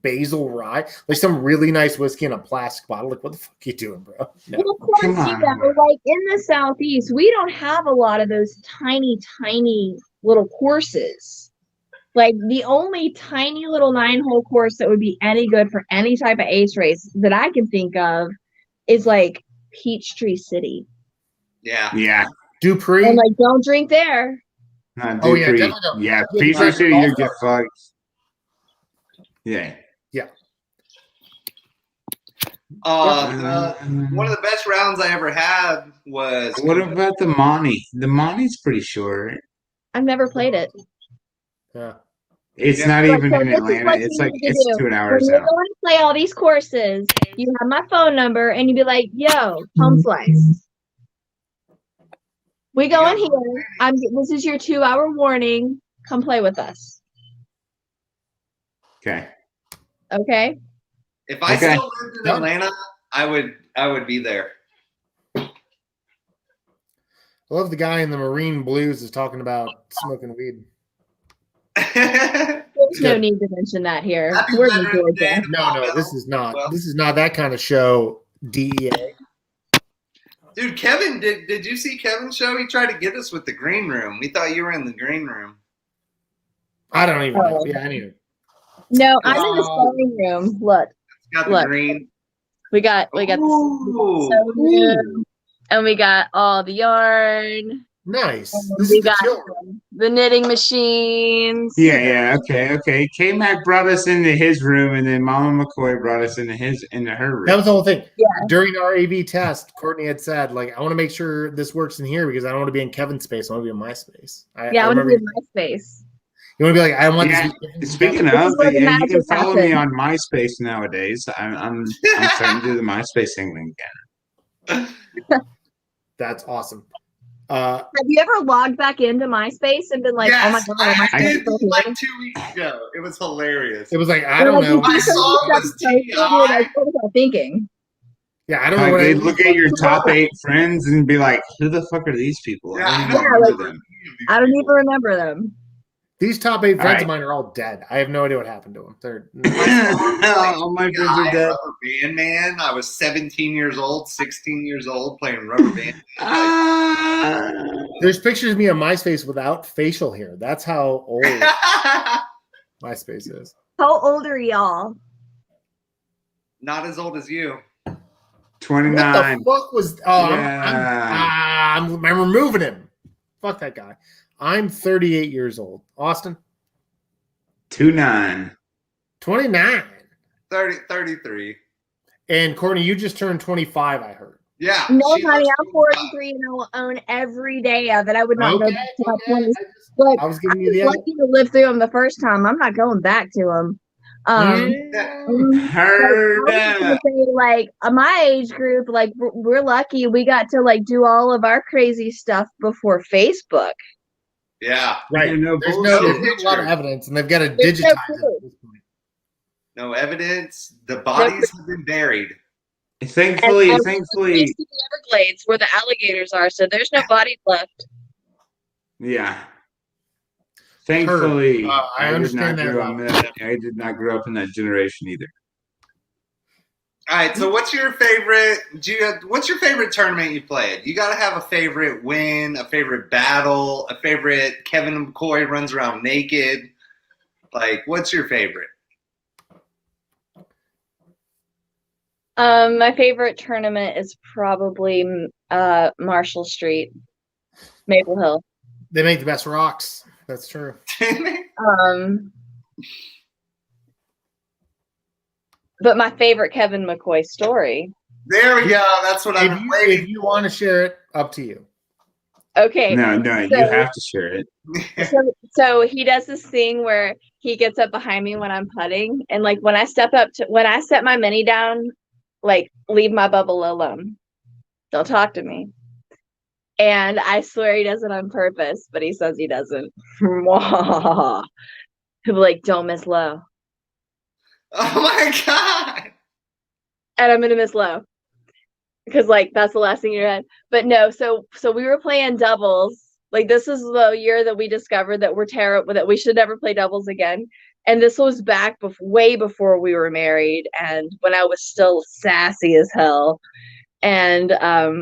Speaker 3: basil rye, like some really nice whiskey in a plastic bottle. Like, what the fuck are you doing, bro? No.
Speaker 5: Well, of course,
Speaker 2: Come on.
Speaker 5: like in the Southeast, we don't have a lot of those tiny little courses. Like the only tiny little 9-hole course that would be any good for any type of ace race that I can think of is like Peachtree City.
Speaker 4: Yeah.
Speaker 2: Yeah.
Speaker 3: Dupree.
Speaker 5: And like, don't drink there.
Speaker 2: Not
Speaker 3: Oh, yeah,
Speaker 2: Dupree.
Speaker 3: definitely don't.
Speaker 2: Yeah,
Speaker 3: Yeah,
Speaker 2: Peachtree
Speaker 3: right.
Speaker 2: City, you get fucked. Yeah.
Speaker 4: One of the best rounds I ever had was.
Speaker 2: What about the Monty? The Monty's pretty short.
Speaker 5: I've never played it.
Speaker 3: Yeah.
Speaker 2: It's
Speaker 4: Yeah.
Speaker 2: not
Speaker 5: So
Speaker 2: even
Speaker 5: this
Speaker 2: in
Speaker 5: is
Speaker 2: Atlanta.
Speaker 5: what
Speaker 2: It's
Speaker 5: you
Speaker 2: like
Speaker 5: need to
Speaker 2: it's
Speaker 5: do.
Speaker 2: 2
Speaker 5: When
Speaker 2: hours
Speaker 5: you're
Speaker 2: out.
Speaker 5: going to play all these courses, you have my phone number and you be like, "Yo, home slice. We go in here. This is your 2-hour warning. Come play with us."
Speaker 2: Okay.
Speaker 5: Okay.
Speaker 4: If I
Speaker 2: Okay.
Speaker 4: still lived in Atlanta, I would be there.
Speaker 3: I love the guy in the Marine Blues is talking about smoking weed.
Speaker 5: There's no
Speaker 3: Good.
Speaker 5: need to mention that here.
Speaker 4: Happy
Speaker 5: We're in
Speaker 4: Veterans Day.
Speaker 5: Georgia.
Speaker 3: No, this is not.
Speaker 4: Well.
Speaker 3: This is not that kind of show. DEA.
Speaker 4: Dude, Kevin, did you see Kevin's show? He tried to get us with the green room. We thought you were in the green room.
Speaker 3: I don't even know.
Speaker 5: Oh.
Speaker 3: Yeah, I need
Speaker 5: No, I'm in the sewing room. Look,
Speaker 4: It's got the
Speaker 5: Look.
Speaker 4: green.
Speaker 5: we got the
Speaker 4: Ooh.
Speaker 5: sewing room, and we got all the yarn.
Speaker 3: Nice.
Speaker 5: And
Speaker 3: This
Speaker 5: we
Speaker 3: is the
Speaker 5: got
Speaker 3: chill room.
Speaker 5: the knitting machines.
Speaker 2: Yeah. Okay. K-Mac brought us into his room, and then Mama McCoy brought us into her room.
Speaker 3: That was the whole thing.
Speaker 5: Yeah.
Speaker 3: During our AV test, Courtney had said, like, I want to make sure this works in here because I don't want to be in Kevin's space. I want to be in my space.
Speaker 5: I want to be in my space.
Speaker 3: You want to be like, I want
Speaker 2: Yeah.
Speaker 3: this.
Speaker 2: Speaking
Speaker 5: This
Speaker 2: of,
Speaker 5: is where the
Speaker 2: you can
Speaker 5: magic
Speaker 2: follow me
Speaker 5: happens.
Speaker 2: on MySpace nowadays. I'm starting to do the MySpace thing again.
Speaker 3: That's awesome.
Speaker 5: Have you ever logged back into MySpace and been like,
Speaker 4: Yes,
Speaker 5: "Oh my god, am I
Speaker 4: I did
Speaker 5: still here?"
Speaker 4: like 2 weeks ago. It was hilarious.
Speaker 3: It was like, I
Speaker 5: Or,
Speaker 3: don't
Speaker 5: like,
Speaker 3: know.
Speaker 5: you
Speaker 4: I
Speaker 5: see
Speaker 4: saw it was
Speaker 5: stuff posted, you're like, what was I thinking?
Speaker 3: Yeah, I don't know
Speaker 2: Like,
Speaker 3: what
Speaker 2: they'd look at your top 8 friends and be like, "Who the fuck are these people?" I don't even
Speaker 5: Yeah,
Speaker 2: remember
Speaker 5: like-
Speaker 2: them.
Speaker 5: I don't even remember them.
Speaker 3: These top 8 friends
Speaker 2: All right.
Speaker 3: of mine are all dead. I have no idea what happened to them. They're
Speaker 2: All my friends are dead.
Speaker 4: Rubber Band Man. I was 17 years old, 16 years old playing Rubber Band.
Speaker 3: There's pictures of me on MySpace without facial hair. That's how old MySpace is.
Speaker 5: How old are y'all?
Speaker 4: Not as old as you.
Speaker 2: 29.
Speaker 3: What the fuck was? Oh,
Speaker 2: Yeah.
Speaker 3: I'm removing him. Fuck that guy. I'm 38 years old. Austin,
Speaker 2: 29.
Speaker 3: 29.
Speaker 4: 33.
Speaker 3: And Courtney, you just turned 25. I heard.
Speaker 4: Yeah.
Speaker 5: No,
Speaker 4: she
Speaker 5: honey,
Speaker 4: looks
Speaker 5: I'm 43 and I will own every day of it. I would not go
Speaker 3: Okay,
Speaker 5: back to my
Speaker 3: okay.
Speaker 5: 20s. But
Speaker 3: I was
Speaker 5: I
Speaker 3: giving you
Speaker 5: was
Speaker 3: the
Speaker 5: lucky to live through them the first time. I'm not going back to them.
Speaker 2: Heard
Speaker 5: I was gonna say, like my age group, like we're lucky we got to like do all of our crazy stuff before Facebook.
Speaker 4: Yeah.
Speaker 3: Right.
Speaker 2: No
Speaker 3: There's
Speaker 2: bullshit.
Speaker 3: not a lot of evidence, and they've got to
Speaker 5: There's
Speaker 3: digitize
Speaker 5: no
Speaker 3: it
Speaker 5: proof.
Speaker 3: at this point.
Speaker 4: No evidence. The bodies have been buried.
Speaker 2: Thankfully,
Speaker 5: And the Everglades where the alligators are, so there's no bodies left.
Speaker 2: yeah. Thankfully,
Speaker 3: I understand that.
Speaker 2: I did not grow up in that generation either.
Speaker 4: All right, so what's your favorite tournament you played? You got to have a favorite win, a favorite battle, a favorite Kevin McCoy runs around naked. Like, what's your favorite?
Speaker 5: My favorite tournament is probably Marshall Street, Maple Hill.
Speaker 3: They make the best rocks. That's true.
Speaker 5: But my favorite Kevin McCoy story.
Speaker 4: There we go. That's what I'm waiting.
Speaker 3: If you want to share it, up to you.
Speaker 5: Okay.
Speaker 2: No, you have to share it.
Speaker 5: So he does this thing where he gets up behind me when I'm putting, and like when I set my mini down, like leave my bubble alone. Don't talk to me. And I swear he does it on purpose, but he says he doesn't. He'll be like, don't miss low.
Speaker 4: Oh my God.
Speaker 5: And I'm gonna miss low. Because like that's the last thing in your head. But no, so we were playing doubles. Like this is the year that we discovered that we're terrible, that we should never play doubles again. And this was back way before we were married, and when I was still sassy as hell. And I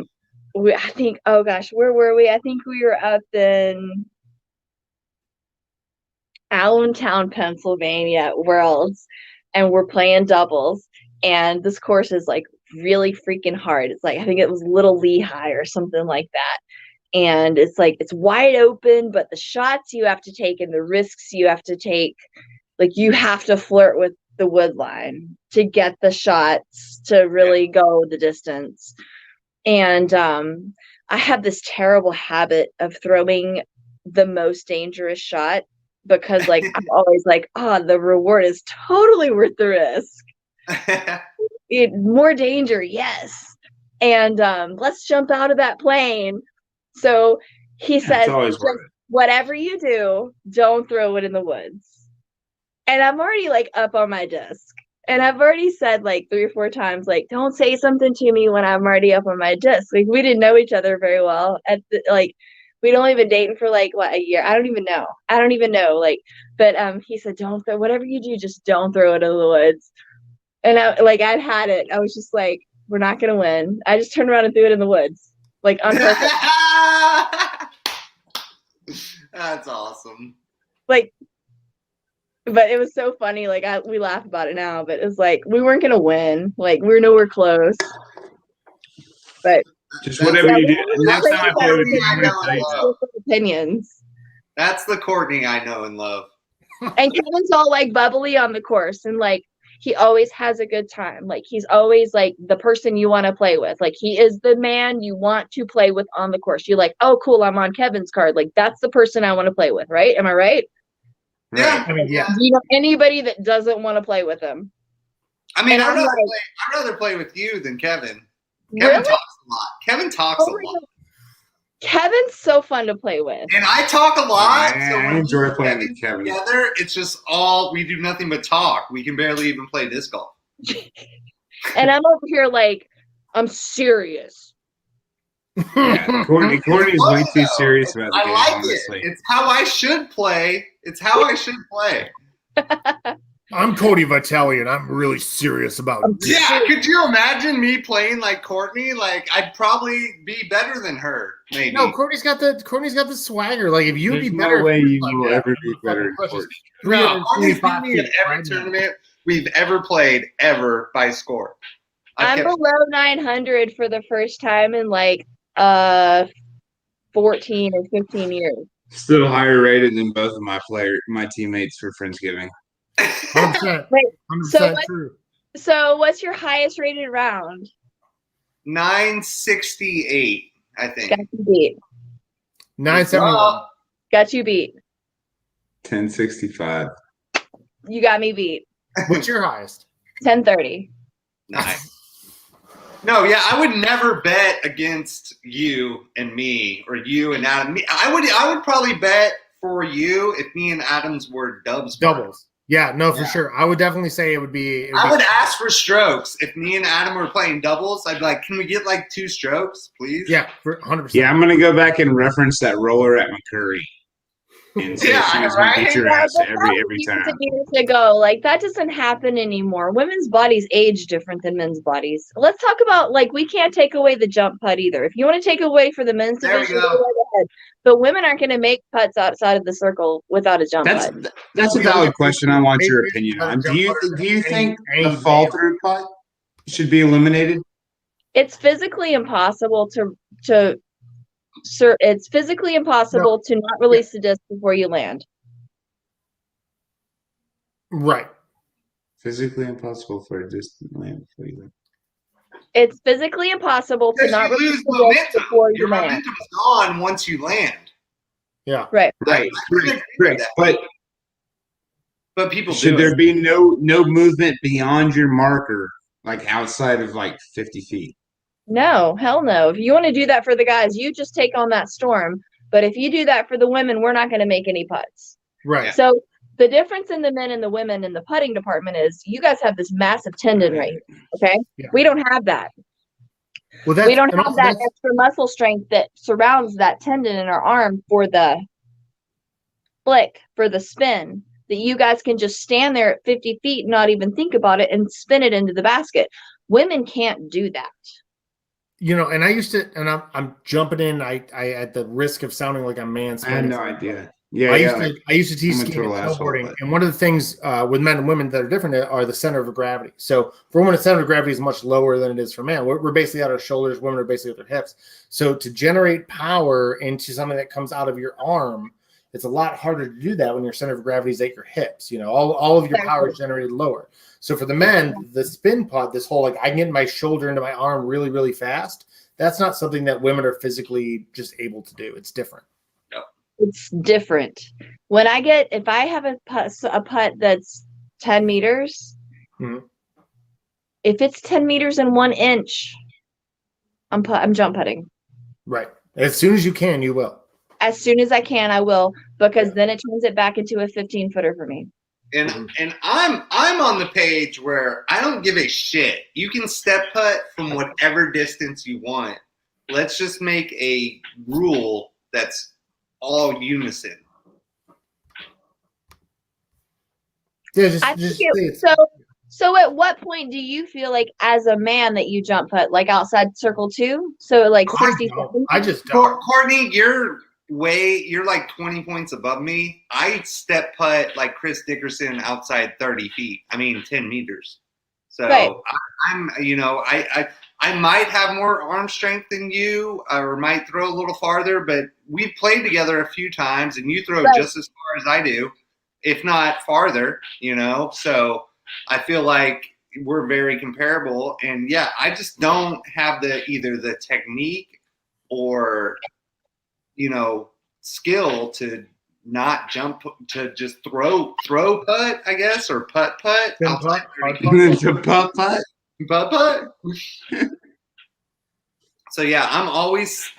Speaker 5: think, oh gosh, where were we? I think we were up in Allentown, Pennsylvania at Worlds, and we're playing doubles. And this course is like really freaking hard. It's like, I think it was Little Lehigh or something like that. And it's like, it's wide open, but the shots you have to take and the risks you have to take, like you have to flirt with the wood line to get the shots to really go the distance. And I have this terrible habit of throwing the most dangerous shot because like I'm always like, the reward is totally worth the risk. More danger, yes. And let's jump out of that plane. So he says, whatever you do, don't throw it in the woods. And I'm already like up on my desk. And I've already said like 3 or 4 times, like, don't say something to me when I'm already up on my desk. Like we didn't know each other very well. We'd only been dating for like a year. I don't even know. Like, but he said, don't throw, whatever you do, just don't throw it in the woods. And I'd had it. I was just like, we're not gonna win. I just turned around and threw it in the woods. Like on purpose.
Speaker 4: That's awesome.
Speaker 5: Like, but it was so funny. Like we laugh about it now, but it's like we weren't gonna win. Like we were nowhere close. But
Speaker 2: just whatever you do.
Speaker 4: Next time I play with you, I'm gonna tell you.
Speaker 5: Opinions.
Speaker 4: That's the Courtney I know and love.
Speaker 5: And Kevin's all like bubbly on the course, and like he always has a good time. Like he's always like the person you want to play with. Like he is the man you want to play with on the course. You're like, oh cool, I'm on Kevin's card. Like that's the person I want to play with, right? Am I right?
Speaker 4: Yeah.
Speaker 3: I mean, yeah.
Speaker 5: Do you know anybody that doesn't want to play with him?
Speaker 4: I mean, I'd rather play with you than Kevin. Kevin talks a lot. Kevin talks a lot.
Speaker 5: Kevin's so fun to play with.
Speaker 4: And I talk a lot. So
Speaker 2: I enjoy playing with Kevin.
Speaker 4: Together, it's just we do nothing but talk. We can barely even play disc golf.
Speaker 5: And I'm over here like, I'm serious.
Speaker 2: Yeah, Courtney's way too serious about the game, honestly.
Speaker 4: It's how I should play.
Speaker 3: I'm Cody Vitelli, and I'm really serious about it.
Speaker 4: Yeah, could you imagine me playing like Courtney? Like, I'd probably be better than her, maybe.
Speaker 3: No, Courtney's got the swagger. Like, if you'd be better,
Speaker 2: no way you will ever be better.
Speaker 4: No, Courtney's beat me in every tournament we've ever played, ever by score.
Speaker 5: I'm below 900 for the first time in like 14 or 15 years.
Speaker 2: Still higher rated than both of my teammates for Friendsgiving.
Speaker 3: 100%.
Speaker 5: Wait,
Speaker 3: 100% true.
Speaker 5: So what's your highest rated round?
Speaker 4: 968, I think.
Speaker 5: Got you beat.
Speaker 3: 971.
Speaker 5: Got you beat.
Speaker 2: 1065.
Speaker 5: You got me beat.
Speaker 3: What's your highest?
Speaker 5: 1030.
Speaker 4: Nice. No, yeah, I would never bet against you and me or you and Adam. I would probably bet for you if me and Adams were doubles.
Speaker 3: Yeah, no, for sure. I would definitely say it would be.
Speaker 4: I would ask for strokes. If me and Adam were playing doubles, I'd be like, can we get like 2 strokes, please?
Speaker 3: Yeah, for 100%.
Speaker 2: Yeah, I'm going to go back and reference that roller at McCurry. and say
Speaker 4: Yeah,
Speaker 2: she was going to beat
Speaker 4: right?
Speaker 2: your
Speaker 5: Yeah,
Speaker 2: ass
Speaker 5: but
Speaker 2: every
Speaker 5: that was years
Speaker 2: time.
Speaker 5: and years ago. Like that doesn't happen anymore. Women's bodies age different than men's bodies. Let's talk about like we can't take away the jump putt either. If you want to take away for the men's
Speaker 4: There we
Speaker 5: division,
Speaker 4: go.
Speaker 5: go right ahead. But women aren't going to make putts outside of the circle without a jump putt.
Speaker 2: That's a valid question. I want your opinion on. Do you think the fall through putt should be eliminated?
Speaker 5: It's physically impossible it's physically impossible to not release the disc before you land.
Speaker 3: Right.
Speaker 2: Physically impossible for a distant land before you land.
Speaker 5: It's physically impossible to
Speaker 4: Because
Speaker 5: not
Speaker 4: you
Speaker 5: release
Speaker 4: lose
Speaker 5: the disc
Speaker 4: momentum.
Speaker 5: before you
Speaker 4: Your
Speaker 5: land.
Speaker 4: momentum is gone once you land.
Speaker 3: Yeah.
Speaker 5: Right.
Speaker 2: Right.
Speaker 4: I couldn't agree with
Speaker 2: Right.
Speaker 4: that. But people
Speaker 2: Should
Speaker 4: do
Speaker 2: there
Speaker 4: it.
Speaker 2: be no movement beyond your marker, like outside of like 50 feet?
Speaker 5: No, hell no. If you want to do that for the guys, you just take on that storm. But if you do that for the women, we're not going to make any putts.
Speaker 3: Right.
Speaker 5: So the difference in the men and the women in the putting department is you guys have this massive tendon right here. Okay.
Speaker 3: Yeah.
Speaker 5: We don't have that.
Speaker 3: Well,
Speaker 5: We don't have that extra muscle strength that surrounds that tendon in our arm for the flick, for the spin, that you guys can just stand there at 50 feet and not even think about it and spin it into the basket. Women can't do that.
Speaker 3: You know, and I used to, and I'm jumping in. I at the risk of sounding like I'm mansplaining.
Speaker 2: I had no idea. Yeah,
Speaker 3: I used to teach
Speaker 2: I'm a
Speaker 3: skiing and
Speaker 2: total asshole,
Speaker 3: snowboarding,
Speaker 2: but-
Speaker 3: and one of the things with men and women that are different are the center of gravity. So for women, the center of gravity is much lower than it is for men. We're basically at our shoulders. Women are basically at their hips. So to generate power into something that comes out of your arm, it's a lot harder to do that when your center of gravity is at your hips. You know, all of your power is generated lower. So for the men, the spin putt, this whole like I can get my shoulder into my arm really, really fast. That's not something that women are physically just able to do. It's different.
Speaker 5: It's different. When if I have a putt that's 10 meters,
Speaker 3: Mhm.
Speaker 5: if it's 10 meters and 1 inch, I'm jump putting.
Speaker 3: Right. As soon as you can, you will.
Speaker 5: As soon as I can, I will, because then it turns it back into a 15-footer for me.
Speaker 4: And I'm on the page where I don't give a shit. You can step putt from whatever distance you want. Let's just make a rule that's all unison.
Speaker 3: Yeah,
Speaker 5: So at what point do you feel like as a man that you jump putt like outside circle 2? So like 60 seconds?
Speaker 3: I just don't.
Speaker 4: Courtney, you're like 20 points above me. I step putt like Chris Dickerson outside 30 feet. I mean 10 meters. So
Speaker 5: right.
Speaker 4: I might have more arm strength than you, or might throw a little farther, but we've played together a few times, and you throw just as far as I do, if not farther. So I feel like we're very comparable. And yeah, I just don't have either the technique or skill to not jump, to just throw putt, I guess, or putt outside 30 feet. Putt. So yeah, I'm always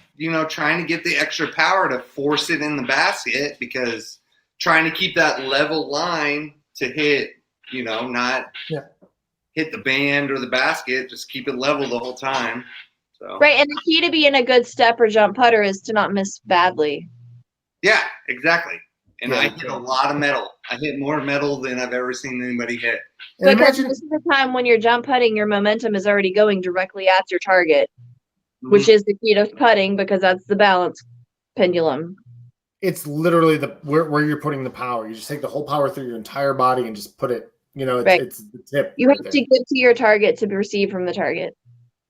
Speaker 4: trying to get the extra power to force it in the basket, because trying to keep that level line to hit, not hit the band or the basket, just keep it level the whole time. So.
Speaker 5: Right, and the key to being a good step or jump putter is to not miss badly.
Speaker 4: Yeah, exactly. And I hit a lot of metal. I hit more metal than I've ever seen anybody hit.
Speaker 5: Because this is the time when you're jump putting, your momentum is already going directly at your target, which is the key to putting, because that's the balance pendulum.
Speaker 3: It's literally where you're putting the power. You just take the whole power through your entire body and just put it, it's the tip.
Speaker 5: You have to get to your target to receive from the target.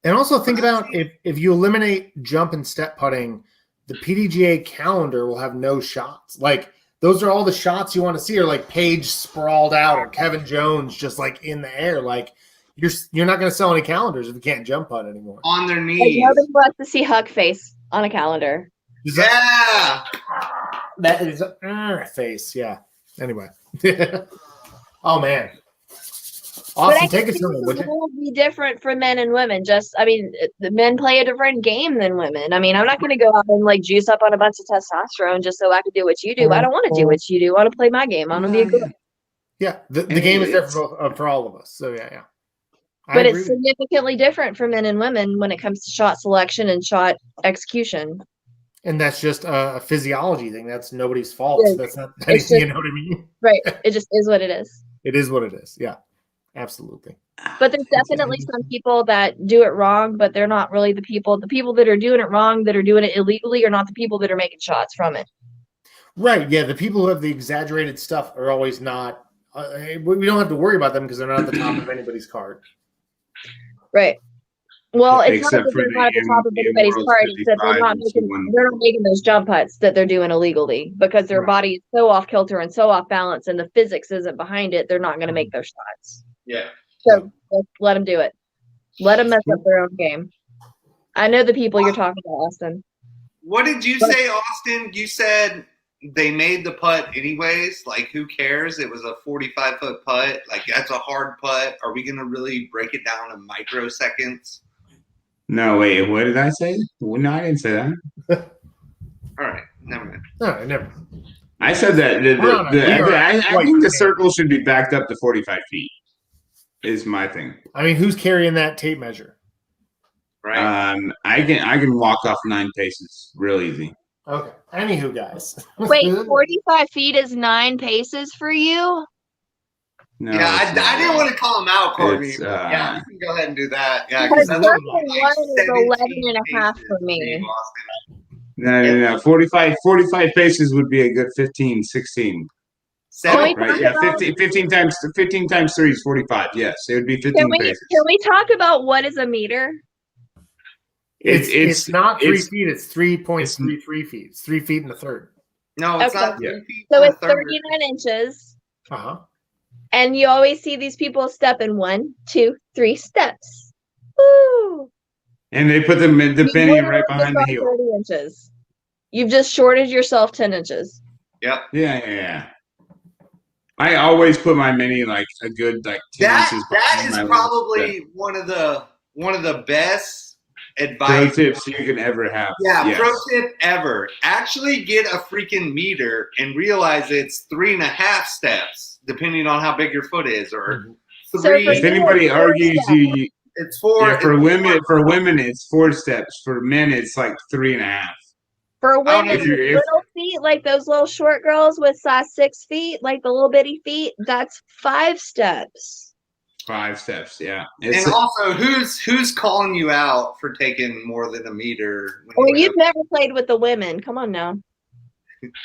Speaker 3: And also think about if you eliminate jump and step putting, the PDGA calendar will have no shots. Like those are all the shots you want to see, are like Paige sprawled out or Kevin Jones just like in the air. Like you're not going to sell any calendars if you can't jump putt anymore.
Speaker 4: On their knees.
Speaker 5: Like nobody wants to see Huck face on a calendar.
Speaker 4: Yeah.
Speaker 3: That is a face. Yeah. Anyway. Oh man. Austin, take us through it, would you?
Speaker 5: It will be different for men and women. The men play a different game than women. I mean, I'm not going to go out and like juice up on a bunch of testosterone just so I can do what you do. I don't want to do what you do. I want to play my game. I want to be a good.
Speaker 3: Yeah, the game is there for all of us. So yeah.
Speaker 5: But it's significantly different for men and women when it comes to shot selection and shot execution.
Speaker 3: And that's just a physiology thing. That's nobody's fault.
Speaker 5: Yeah.
Speaker 3: That's not
Speaker 5: It's
Speaker 3: anything. You
Speaker 5: just-
Speaker 3: know what I mean?
Speaker 5: Right. It just is what it is.
Speaker 3: It is what it is. Yeah, absolutely.
Speaker 5: But there's definitely some people that do it wrong, but they're not really the people. The people that are doing it wrong, that are doing it illegally, are not the people that are making shots from it.
Speaker 3: Right. Yeah. The people who have the exaggerated stuff are always not. We don't have to worry about them because they're not at the top of anybody's card.
Speaker 5: Right. Well, it's not
Speaker 2: Except
Speaker 5: that
Speaker 2: for
Speaker 5: they're not at the top of
Speaker 2: the
Speaker 5: anybody's
Speaker 2: Emerald
Speaker 5: card. It's that
Speaker 2: 55
Speaker 5: they're not making those jump putts that they're doing illegally because their
Speaker 3: Right.
Speaker 5: body is so off kilter and so off balance, and the physics isn't behind it. They're not going to make those shots.
Speaker 4: Yeah.
Speaker 5: So let them do it. Let them mess up their own game. I know the people you're talking about, Austin.
Speaker 4: What did you say, Austin? You said they made the putt anyways. Like, who cares? It was a 45-foot putt. Like, that's a hard putt. Are we going to really break it down in microseconds?
Speaker 2: No, wait. What did I say? Well, no, I didn't say that.
Speaker 4: All right. Never mind.
Speaker 3: No, never.
Speaker 2: I said that I think the circle should be backed up to 45 feet. Is my thing.
Speaker 3: I mean, who's carrying that tape measure?
Speaker 4: Right?
Speaker 2: I can walk off 9 paces real easy.
Speaker 3: Okay. Anywho, guys.
Speaker 5: Wait, 45 feet is 9 paces for you?
Speaker 2: No,
Speaker 4: yeah,
Speaker 2: it's not.
Speaker 4: I didn't want to call him out, Courtney.
Speaker 2: It's,
Speaker 4: yeah, you can go ahead and do that. Yeah,
Speaker 5: Because
Speaker 4: that's
Speaker 5: circle
Speaker 4: like
Speaker 5: 1 is 11 and a half
Speaker 4: 17
Speaker 5: for me.
Speaker 4: paces, Austin.
Speaker 2: No. 45 paces would be a good 15, 16.
Speaker 4: Seven,
Speaker 2: Right? Yeah, 15 times 3 is 45. Yes, it would be 15 paces.
Speaker 5: Can we talk about what is a meter?
Speaker 3: It's not 3
Speaker 2: it's-
Speaker 3: feet. It's 3.33 feet. It's 3 feet and a third.
Speaker 4: No, it's
Speaker 5: Okay.
Speaker 4: not 3 feet.
Speaker 5: So
Speaker 4: and a
Speaker 5: it's
Speaker 4: third.
Speaker 5: 39 inches.
Speaker 3: Uh-huh.
Speaker 5: And you always see these people step in 1, 2, 3 steps. Woo!
Speaker 2: And they put the
Speaker 5: You
Speaker 2: penny
Speaker 5: literally
Speaker 2: right behind the
Speaker 5: just
Speaker 2: heel.
Speaker 5: got 30 inches. You've just shorted yourself 10 inches.
Speaker 4: Yep.
Speaker 2: Yeah. I always put my mini like a good 10 inches
Speaker 4: That
Speaker 2: behind
Speaker 4: is
Speaker 2: my
Speaker 4: probably one of the best
Speaker 2: pro
Speaker 4: advice.
Speaker 2: tips you can ever have.
Speaker 4: Yeah,
Speaker 2: Yes.
Speaker 4: pro tip ever. Actually get a freaking meter and realize it's 3.5 steps, depending on how big your foot is, or
Speaker 5: So
Speaker 4: 3.
Speaker 5: for
Speaker 2: If anybody argues you
Speaker 4: it's 4.
Speaker 2: yeah, for women it's 4 steps. For men it's like 3.5.
Speaker 5: For
Speaker 4: don't know
Speaker 5: women
Speaker 2: if
Speaker 5: with
Speaker 2: you're- if-
Speaker 5: little feet, like those little short girls with size 6 feet, like the little bitty feet, that's 5 steps.
Speaker 2: 5 steps, yeah.
Speaker 4: And also, who's calling you out for taking more than a meter? when
Speaker 5: Or
Speaker 4: you
Speaker 5: you've never played with the women. Come on now.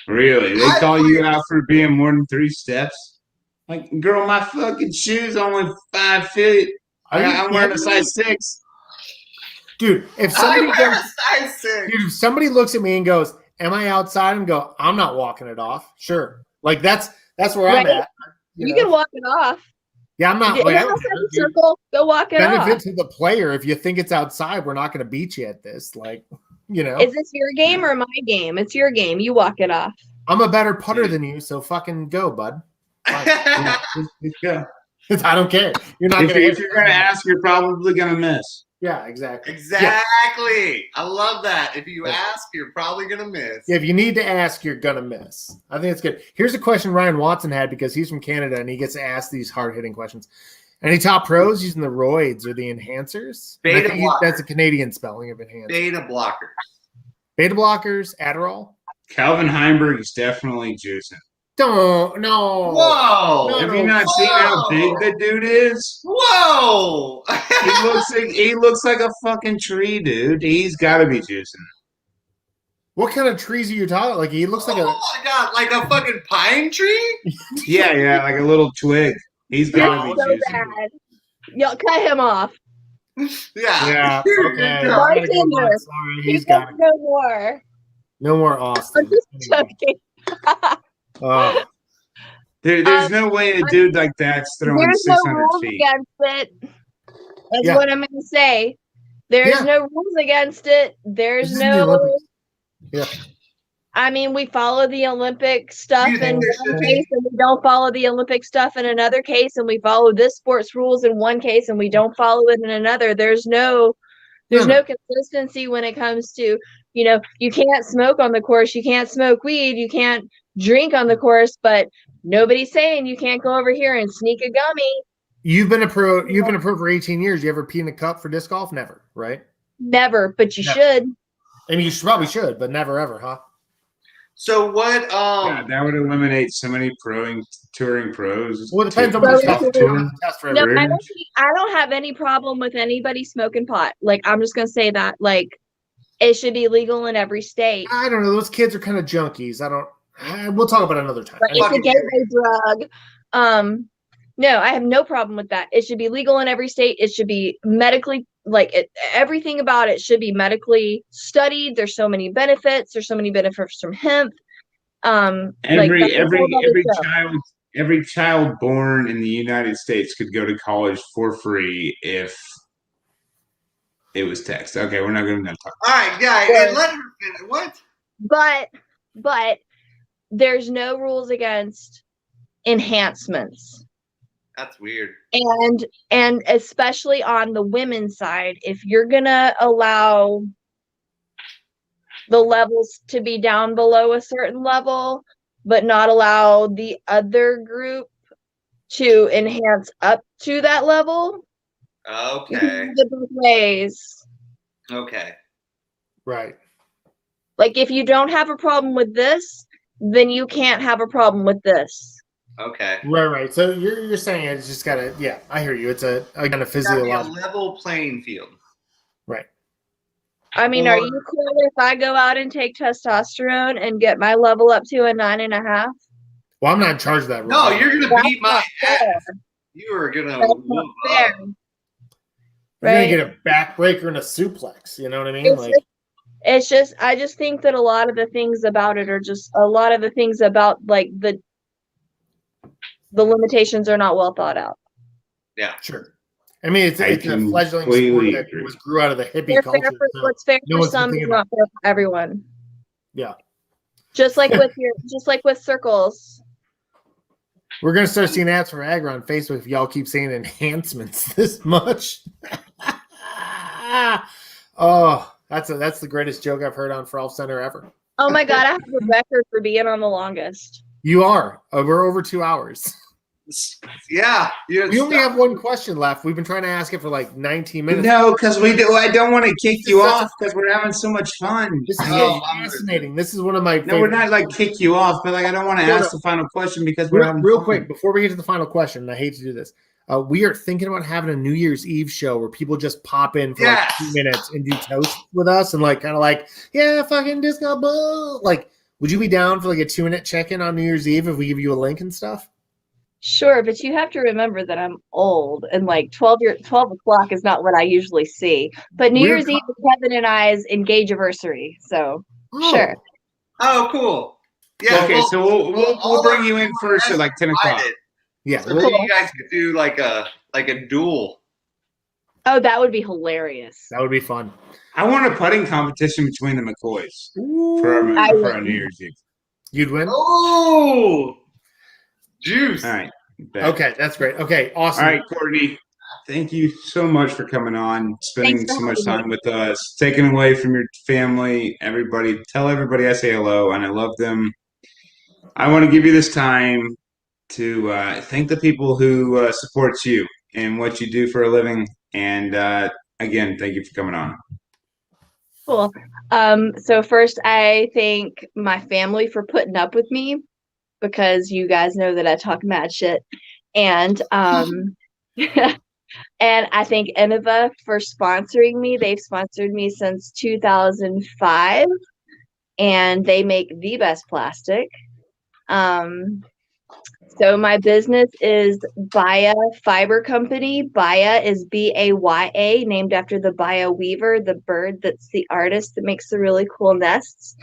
Speaker 2: Really? They call you out for being more than 3 steps? Like, girl, my fucking shoes only 5 feet. I'm wearing a size 6.
Speaker 3: Dude, if
Speaker 4: I
Speaker 3: somebody
Speaker 4: wear
Speaker 3: goes,
Speaker 4: a size 6.
Speaker 3: dude, if somebody looks at me and goes, "Am I outside?" and go, "I'm not walking it off." Sure. Like that's where I'm
Speaker 5: Right.
Speaker 3: at.
Speaker 5: You
Speaker 3: know?
Speaker 5: can walk it off.
Speaker 3: Yeah, I'm not.
Speaker 5: In
Speaker 3: Like,
Speaker 5: the
Speaker 3: I don't
Speaker 5: outside
Speaker 3: care, dude.
Speaker 5: circle, go walk it
Speaker 3: Benefit
Speaker 5: off.
Speaker 3: to the player. If you think it's outside, we're not going to beat you at this. Like,
Speaker 5: Is this your game or my game? It's your game. You walk it off.
Speaker 3: I'm a better putter than you, so fucking go, bud.
Speaker 2: Yeah, just go.
Speaker 3: I don't care. You're not going to.
Speaker 2: If you're going to ask, you're probably going to miss.
Speaker 3: Yeah, exactly.
Speaker 4: Exactly. I love that. If you ask, you're probably gonna miss.
Speaker 3: Yeah, if you need to ask, you're gonna miss. I think it's good. Here's a question Ryan Watson had because he's from Canada and he gets asked these hard-hitting questions. Any top pros using the roids or the enhancers? And I
Speaker 4: Beta
Speaker 3: think
Speaker 4: blockers.
Speaker 3: that's a Canadian spelling of enhancer.
Speaker 4: Beta blockers.
Speaker 3: Beta blockers, Adderall.
Speaker 2: Calvin Heimberg is definitely juicing.
Speaker 3: Don't no.
Speaker 4: Whoa!
Speaker 3: No.
Speaker 2: Have you not seen how big the dude is?
Speaker 4: Whoa!
Speaker 2: He looks like a fucking tree, dude. He's got to be juicing.
Speaker 3: What kind of trees are you talking? Like he looks like
Speaker 4: Oh
Speaker 3: a.
Speaker 4: my god! Like a fucking pine tree?
Speaker 2: Yeah, like a little twig. He's got to be
Speaker 5: That's so
Speaker 2: juicing.
Speaker 5: bad. Y'all cut him off.
Speaker 4: Yeah.
Speaker 3: Yeah. Okay.
Speaker 4: Yeah.
Speaker 5: Bartender.
Speaker 3: Sorry,
Speaker 5: He
Speaker 3: he's got
Speaker 5: says no more.
Speaker 3: no more
Speaker 5: I'm
Speaker 3: Austin.
Speaker 5: just joking.
Speaker 3: Oh,
Speaker 2: There's no way a dude like that's throwing
Speaker 5: There's no
Speaker 2: 600
Speaker 5: rules
Speaker 2: feet.
Speaker 5: against it. That's
Speaker 3: Yeah.
Speaker 5: what I'm going to say. There's
Speaker 3: Yeah.
Speaker 5: no rules against it. There's
Speaker 3: This is the
Speaker 5: no.
Speaker 3: Olympics. Yeah.
Speaker 5: I mean, we follow the Olympic stuff
Speaker 4: You
Speaker 5: in
Speaker 4: think there
Speaker 5: one
Speaker 4: should be-
Speaker 5: case, and we don't follow the Olympic stuff in another case, and we follow this sport's rules in one case, and we don't follow it in another. There's no consistency when it comes to, you can't smoke on the course, you can't smoke weed, you can't drink on the course, but nobody's saying you can't go over here and sneak a gummy.
Speaker 3: You've been a pro. For 18 years. You ever pee in a cup for disc golf? Never, right?
Speaker 5: Never, but you
Speaker 3: No.
Speaker 5: should.
Speaker 3: I mean, you probably should, but never ever, huh?
Speaker 4: So what?
Speaker 2: Yeah, that would eliminate so many touring pros.
Speaker 3: Well, it depends on
Speaker 2: to-
Speaker 3: what
Speaker 5: So
Speaker 3: the test.
Speaker 2: off
Speaker 3: They
Speaker 2: tour.
Speaker 3: have the test for
Speaker 5: No,
Speaker 3: everything.
Speaker 5: I don't have any problem with anybody smoking pot. Like, I'm just gonna say that. Like, it should be legal in every state.
Speaker 3: I don't know. Those kids are kind of junkies. We'll talk about it another time.
Speaker 5: But it's a gateway drug. No, I have no problem with that. It should be legal in every state. It should be medically, everything about it should be medically studied. There's so many benefits. There's so many benefits from hemp.
Speaker 2: Every child born in the United States could go to college for free if it was text. Okay, we're not going to talk.
Speaker 4: All right, yeah. And let her finish. What?
Speaker 5: But there's no rules against enhancements.
Speaker 4: That's weird.
Speaker 5: And especially on the women's side, if you're gonna allow the levels to be down below a certain level, but not allow the other group to enhance up to that level, you can
Speaker 4: Okay.
Speaker 5: have it both ways.
Speaker 4: Okay.
Speaker 3: Right.
Speaker 5: Like, if you don't have a problem with this, then you can't have a problem with this.
Speaker 4: Okay.
Speaker 3: Right. So you're saying it's just gotta. Yeah, I hear you. It's a kind of
Speaker 4: It's gotta be a
Speaker 3: physiological.
Speaker 4: level playing field.
Speaker 3: Right.
Speaker 5: I mean, are you cool if I go out and take testosterone and get my level up to a 9.5?
Speaker 3: Well, I'm not in charge of that.
Speaker 4: No,
Speaker 3: Rob.
Speaker 4: you're gonna
Speaker 5: That's
Speaker 4: beat my
Speaker 5: not fair.
Speaker 4: ass. You are gonna
Speaker 5: That's
Speaker 4: whoop
Speaker 5: not
Speaker 4: up.
Speaker 5: fair.
Speaker 3: You're
Speaker 5: Right?
Speaker 3: gonna get a backbreaker and a suplex. You know what I mean?
Speaker 5: I just think that a lot of the things about it are just a lot of the things about like the limitations are not well thought out.
Speaker 4: Yeah.
Speaker 3: Sure. I mean, it's
Speaker 2: I
Speaker 3: a fledgling
Speaker 2: completely
Speaker 3: sport that
Speaker 2: agree.
Speaker 3: grew out of the hippie
Speaker 5: They're
Speaker 3: culture.
Speaker 5: fair for,
Speaker 3: so
Speaker 5: what's fair
Speaker 3: no
Speaker 5: for
Speaker 3: one's
Speaker 5: some
Speaker 3: thinking
Speaker 5: is not fair for everyone.
Speaker 3: Yeah.
Speaker 5: Just like with circles.
Speaker 3: We're gonna start seeing ads for Agra on Facebook if y'all keep saying enhancements this much. Oh, that's the greatest joke I've heard on Frolfcenter ever.
Speaker 5: Oh my god, I have a record for being on the longest.
Speaker 3: You are. We're over 2 hours.
Speaker 4: Yeah.
Speaker 3: We only have one question left. We've been trying to ask it for like 19 minutes.
Speaker 2: No, because we do. I don't want to kick you
Speaker 3: This is
Speaker 2: off because we're having so much fun.
Speaker 3: This is
Speaker 4: Oh,
Speaker 3: fascinating. This is one of my
Speaker 2: No, we're
Speaker 3: favorite.
Speaker 2: not like kick you off, but like I don't want to
Speaker 3: No,
Speaker 2: ask
Speaker 3: no.
Speaker 2: the final question because we're having
Speaker 3: Real
Speaker 2: fun.
Speaker 3: quick, before we get to the final question, and I hate to do this, we are thinking about having a New Year's Eve show where people just pop in for
Speaker 4: Yes.
Speaker 3: like 2 minutes and do toast with us and like kind of like, yeah, fucking disco ball. Like, would you be down for like a 2-minute check-in on New Year's Eve if we give you a link and stuff?
Speaker 5: Sure, but you have to remember that I'm old and like 12 o'clock is not what I usually see. But New
Speaker 3: We're
Speaker 5: Year's Eve is Kevin and I's engage anniversary. So
Speaker 3: Oh,
Speaker 5: sure.
Speaker 4: Oh, cool. Yeah.
Speaker 2: Okay, so we'll bring you in first at like 10 o'clock.
Speaker 3: Yeah.
Speaker 4: So then you guys could do like a duel.
Speaker 5: Oh, that would be hilarious.
Speaker 3: That would be fun.
Speaker 2: I want a putting competition between the McCoys for our New Year's Eve.
Speaker 3: You'd win?
Speaker 4: Oh, juice.
Speaker 2: All right. bet.
Speaker 3: Okay, that's great. Okay, awesome.
Speaker 2: All right, Courtney. Thank you so much for coming on, spending
Speaker 5: Thanks for
Speaker 2: so much
Speaker 5: having
Speaker 2: time with us, taking away from your family, everybody. Tell everybody I say hello and I love them. I want to give you this time to thank the people who supports you and what you do for a living. And again, thank you for coming on.
Speaker 5: Cool. So first I thank my family for putting up with me because you guys know that I talk mad shit. And and I thank Innova for sponsoring me. They've sponsored me since 2005 and they make the best plastic. So my business is Baya Fiber Company. Baya is Baya, named after the Baya Weaver, the bird that's the artist that makes the really cool nests.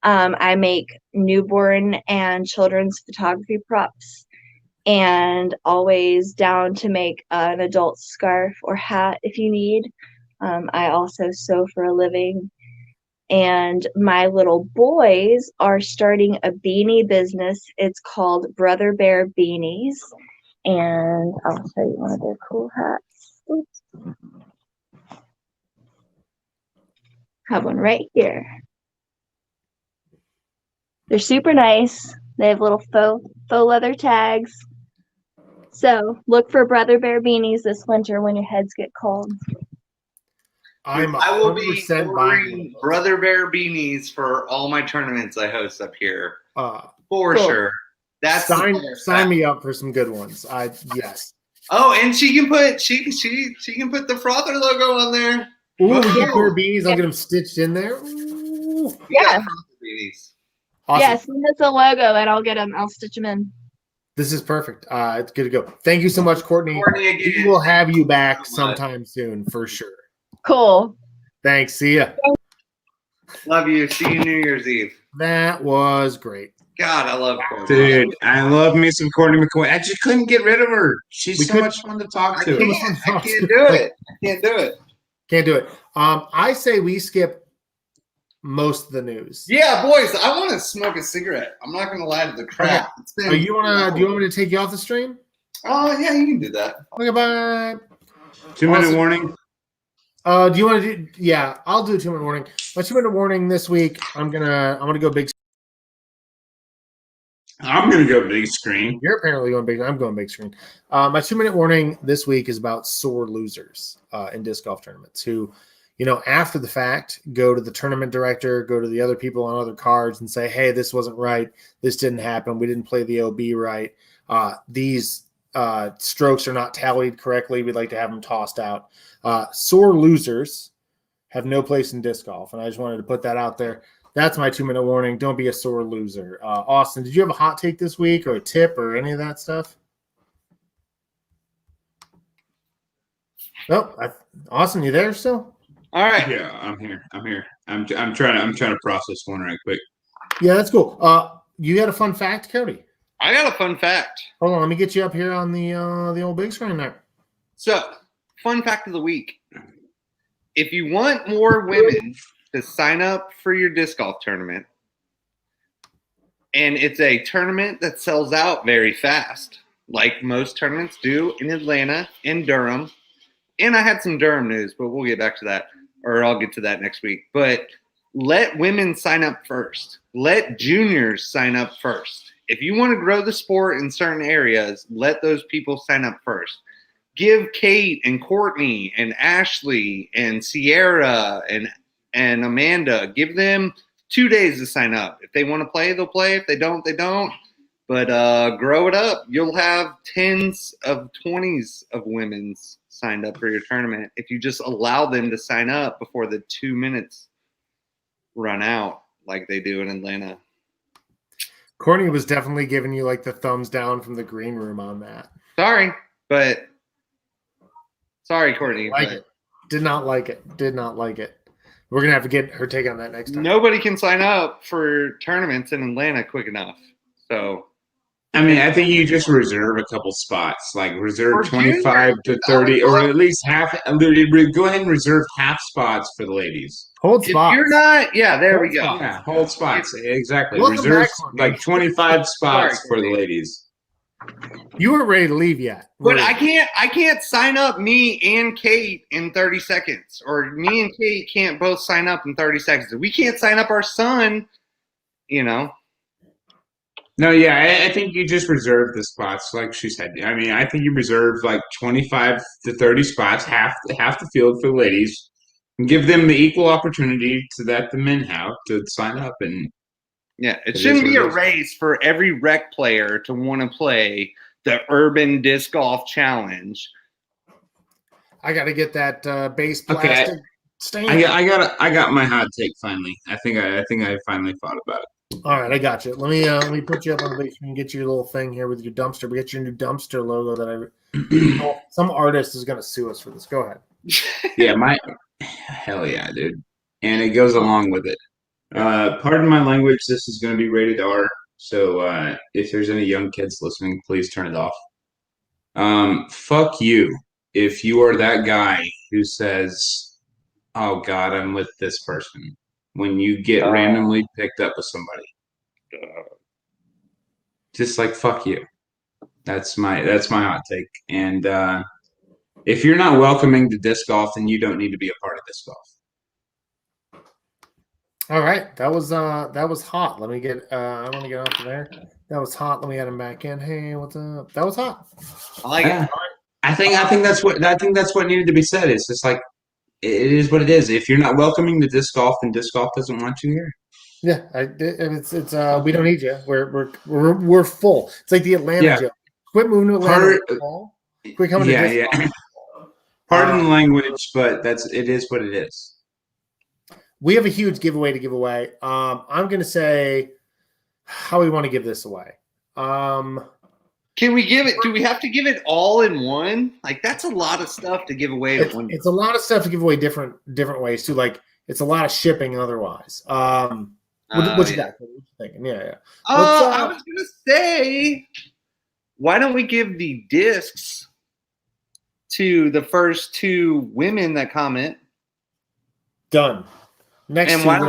Speaker 5: I make newborn and children's photography props and always down to make an adult scarf or hat if you need. I also sew for a living. And my little boys are starting a beanie business. It's called Brother Bear Beanies. And I'll show you one of their cool hats. Oops. Have one right here. They're super nice. They have little faux leather tags. So look for Brother Bear Beanies this winter when your heads get cold.
Speaker 3: I'm
Speaker 4: I will be
Speaker 3: 100% buying
Speaker 4: ordering Brother Bear beanies for all my tournaments I host up here. For
Speaker 5: Cool.
Speaker 4: sure. That's the player
Speaker 3: sign
Speaker 4: fact.
Speaker 3: me up for some good ones. Yes.
Speaker 4: Oh, and she can put the Frother logo on there.
Speaker 3: Ooh, we
Speaker 4: Boom.
Speaker 3: can put beanies. I'll get them stitched in there. Ooh.
Speaker 4: You got
Speaker 5: Yeah.
Speaker 4: Frother beanies.
Speaker 3: Awesome.
Speaker 5: Yeah, send us a logo and I'll get them. I'll stitch them in.
Speaker 3: This is perfect. It's good to go. Thank you so much, Courtney.
Speaker 4: Courtney, again.
Speaker 3: We will have you back
Speaker 4: So much.
Speaker 3: sometime soon for sure.
Speaker 5: Cool.
Speaker 3: Thanks. See ya.
Speaker 4: Love you. See you New Year's Eve.
Speaker 3: That was great.
Speaker 4: God, I love Courtney.
Speaker 2: Dude, I love me some Courtney McCoy. I just couldn't get rid of her. She's
Speaker 3: We
Speaker 2: so
Speaker 3: couldn't-
Speaker 2: much fun to talk
Speaker 4: I
Speaker 2: to.
Speaker 4: can't do it. I can't do it.
Speaker 3: Can't do it. I say we skip most of the news.
Speaker 4: Yeah, boys, I want to smoke a cigarette. I'm not going to lie to the crap. It's been,
Speaker 3: Do you want me to take you off the stream?
Speaker 4: Oh, yeah, you can do that.
Speaker 3: Okay, bye.
Speaker 2: 2-minute
Speaker 3: Awesome.
Speaker 2: warning.
Speaker 3: Do you want to do? Yeah, I'll do a 2-minute warning. My 2-minute warning this week. I'm gonna go big.
Speaker 2: I'm gonna go big screen.
Speaker 3: You're apparently going big. I'm going big screen. My 2-minute warning this week is about sore losers in disc golf tournaments who, after the fact, go to the tournament director, go to the other people on other cards and say, hey, this wasn't right. This didn't happen. We didn't play the OB right. These strokes are not tallied correctly. We'd like to have them tossed out. Sore losers have no place in disc golf. And I just wanted to put that out there. That's my 2-minute warning. Don't be a sore loser. Austin, did you have a hot take this week or a tip or any of that stuff? Nope. Austin, you there still?
Speaker 4: All right.
Speaker 2: Yeah, I'm here. I'm trying to process one right quick.
Speaker 3: Yeah, that's cool. You had a fun fact, Cody.
Speaker 4: I got a fun fact.
Speaker 3: Hold on, let me get you up here on the old big screen there.
Speaker 4: So, fun fact of the week. If you want more women to sign up for your disc golf tournament, and it's a tournament that sells out very fast, like most tournaments do in Atlanta, in Durham, and I had some Durham news, but we'll get back to that, or I'll get to that next week. But let women sign up first. Let juniors sign up first. If you want to grow the sport in certain areas, let those people sign up first. Give Kate and Courtney and Ashley and Sierra and Amanda, give them 2 days to sign up. If they want to play, they'll play. If they don't, they don't. But grow it up. You'll have 10s of 20s of women's signed up for your tournament if you just allow them to sign up before the 2 minutes run out like they do in Atlanta.
Speaker 3: Courtney was definitely giving you like the thumbs down from the green room on that.
Speaker 4: Sorry, Courtney.
Speaker 3: Like
Speaker 4: but
Speaker 3: it. Did not like it. Did not like it. We're gonna have to get her take on that next time.
Speaker 4: Nobody can sign up for tournaments in Atlanta quick enough. So
Speaker 2: I mean, I think you just reserve a couple spots, like reserve
Speaker 4: For
Speaker 2: 25 to 30, or at least half. Go ahead and reserve half spots for the ladies.
Speaker 3: Hold
Speaker 4: if
Speaker 3: spots.
Speaker 4: you're not, yeah, there we go.
Speaker 3: Hold spots.
Speaker 2: Yeah, hold spots. Exactly.
Speaker 3: Welcome
Speaker 2: Reserve
Speaker 3: back, Courtney.
Speaker 2: like 25 spots
Speaker 4: Sorry,
Speaker 2: for the
Speaker 4: Courtney.
Speaker 2: ladies.
Speaker 3: You weren't ready to leave yet.
Speaker 4: But
Speaker 3: were you?
Speaker 4: I can't sign up me and Kate in 30 seconds, or me and Kate can't both sign up in 30 seconds. We can't sign up our son,
Speaker 2: No, yeah, I think you just reserve the spots, like she said. I mean, I think you reserve like 25 to 30 spots, half the field for the ladies, and give them the equal opportunity to that the men have to sign up. And
Speaker 4: Yeah, it
Speaker 2: It
Speaker 4: shouldn't
Speaker 2: is
Speaker 4: be
Speaker 2: what
Speaker 4: a
Speaker 2: it is.
Speaker 4: race for every rec player to want to play the Urban Disc Golf Challenge.
Speaker 3: I got to get that base
Speaker 2: Okay,
Speaker 3: plastic stain.
Speaker 2: I got my hot take finally. I think I finally thought about it.
Speaker 3: All right, I got you. Let me put you up on the big screen and get your little thing here with your dumpster. We get your new dumpster logo that oh, some artist is going to sue us for this. Go ahead.
Speaker 2: Yeah, hell yeah, dude. And it goes along with it. Pardon my language, this is going to be rated R. So if there's any young kids listening, please turn it off. Fuck you if you are that guy who says, oh God, I'm with this person when you get randomly picked up with somebody. Just like fuck you. That's my hot take. And if you're not welcoming to disc golf, then you don't need to be a part of disc golf.
Speaker 3: All right, that was hot. Let me get I want to get off of there. That was hot. Let me add him back in. Hey, what's up? That was hot.
Speaker 4: I like
Speaker 2: Yeah.
Speaker 4: it.
Speaker 2: I think that's what needed to be said. It's just like it is what it is. If you're not welcoming to disc golf, then disc golf doesn't want you here.
Speaker 3: Yeah, it's we don't need you. We're full. It's like the Atlanta
Speaker 2: Yeah.
Speaker 3: joke. Quit moving to Atlanta. Quit coming to disc golf.
Speaker 2: Pardon the language, but it is what it is.
Speaker 3: We have a huge giveaway to give away. I'm going to say how we want to give this away.
Speaker 4: Can we give it? Do we have to give it all in one? Like that's a lot of stuff to give away.
Speaker 3: It's a lot of stuff to give away different ways too. Like it's a lot of shipping otherwise. What you got? What you thinking? Yeah.
Speaker 4: I was gonna say, why don't we give the discs to the first 2 women that comment?
Speaker 3: Done. Next,
Speaker 4: and why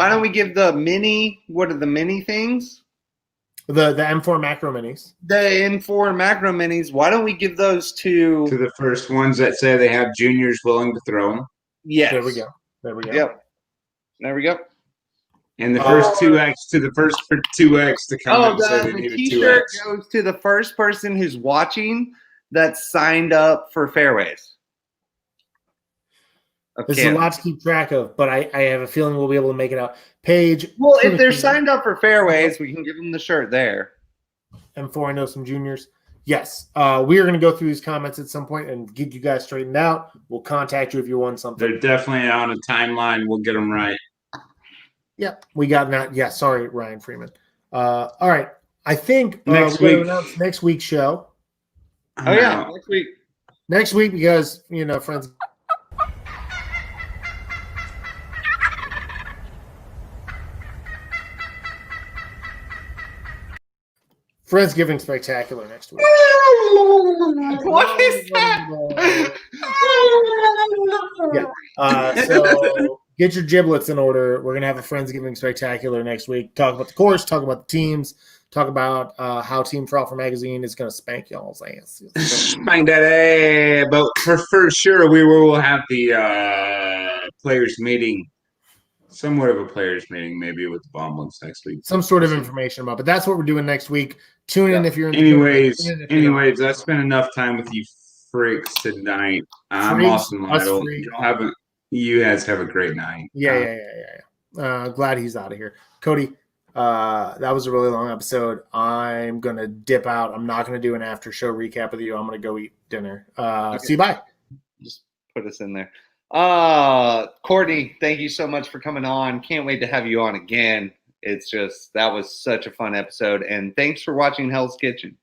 Speaker 4: don't we give the mini? What are the mini things?
Speaker 3: The M4 macro minis.
Speaker 4: The M4 macro minis. Why don't we give those to
Speaker 2: the first ones that say they have juniors willing to throw them?
Speaker 4: Yes.
Speaker 3: There we go.
Speaker 4: Yep. There we go.
Speaker 2: And the first 2X to the first 2X to come and say they
Speaker 4: the
Speaker 2: need a
Speaker 4: T-shirt
Speaker 2: 2X.
Speaker 4: goes to the first person who's watching that signed up for Fairways.
Speaker 3: This is a lot to keep track of, but I have a feeling we'll be able to make it out. Paige.
Speaker 4: Well, if they're signed up for Fairways, we can give them the shirt there.
Speaker 3: M4, I know some juniors. Yes. We are going to go through these comments at some point and get you guys straightened out. We'll contact you if you want something.
Speaker 2: They're definitely on a timeline. We'll get them right.
Speaker 3: Yep. We got that. Yeah. Sorry, Ryan Freeman. All right. I think
Speaker 2: next
Speaker 3: we're
Speaker 2: week.
Speaker 3: going to announce next week's show.
Speaker 4: Oh, yeah. Next week.
Speaker 3: Next week because, friends. Friendsgiving Spectacular next week.
Speaker 4: What is that?
Speaker 3: Yeah. So get your giblets in order. We're gonna have a Friendsgiving Spectacular next week. Talk about the course. Talk about the teams. Talk about how Team Frolfcenter magazine is gonna spank y'all's ass.
Speaker 2: Spank that ass. But for sure, we will have the players meeting. Somewhat of a players meeting, maybe with the Bomblins next week.
Speaker 3: Some sort of information about, but that's what we're doing next week. Tune in if you're in.
Speaker 2: Anyways, I spent enough time with you freaks tonight. I'm Austin Lytle. You guys have a great night.
Speaker 3: Yeah. Glad he's out of here. Cody, that was a really long episode. I'm going to dip out. I'm not going to do an after show recap with you. I'm going to go eat dinner.
Speaker 4: Okay.
Speaker 3: See you. Bye.
Speaker 4: Just put us in there. Courtney, thank you so much for coming on. Can't wait to have you on again. That was such a fun episode. And thanks for watching Hell's Kitchen.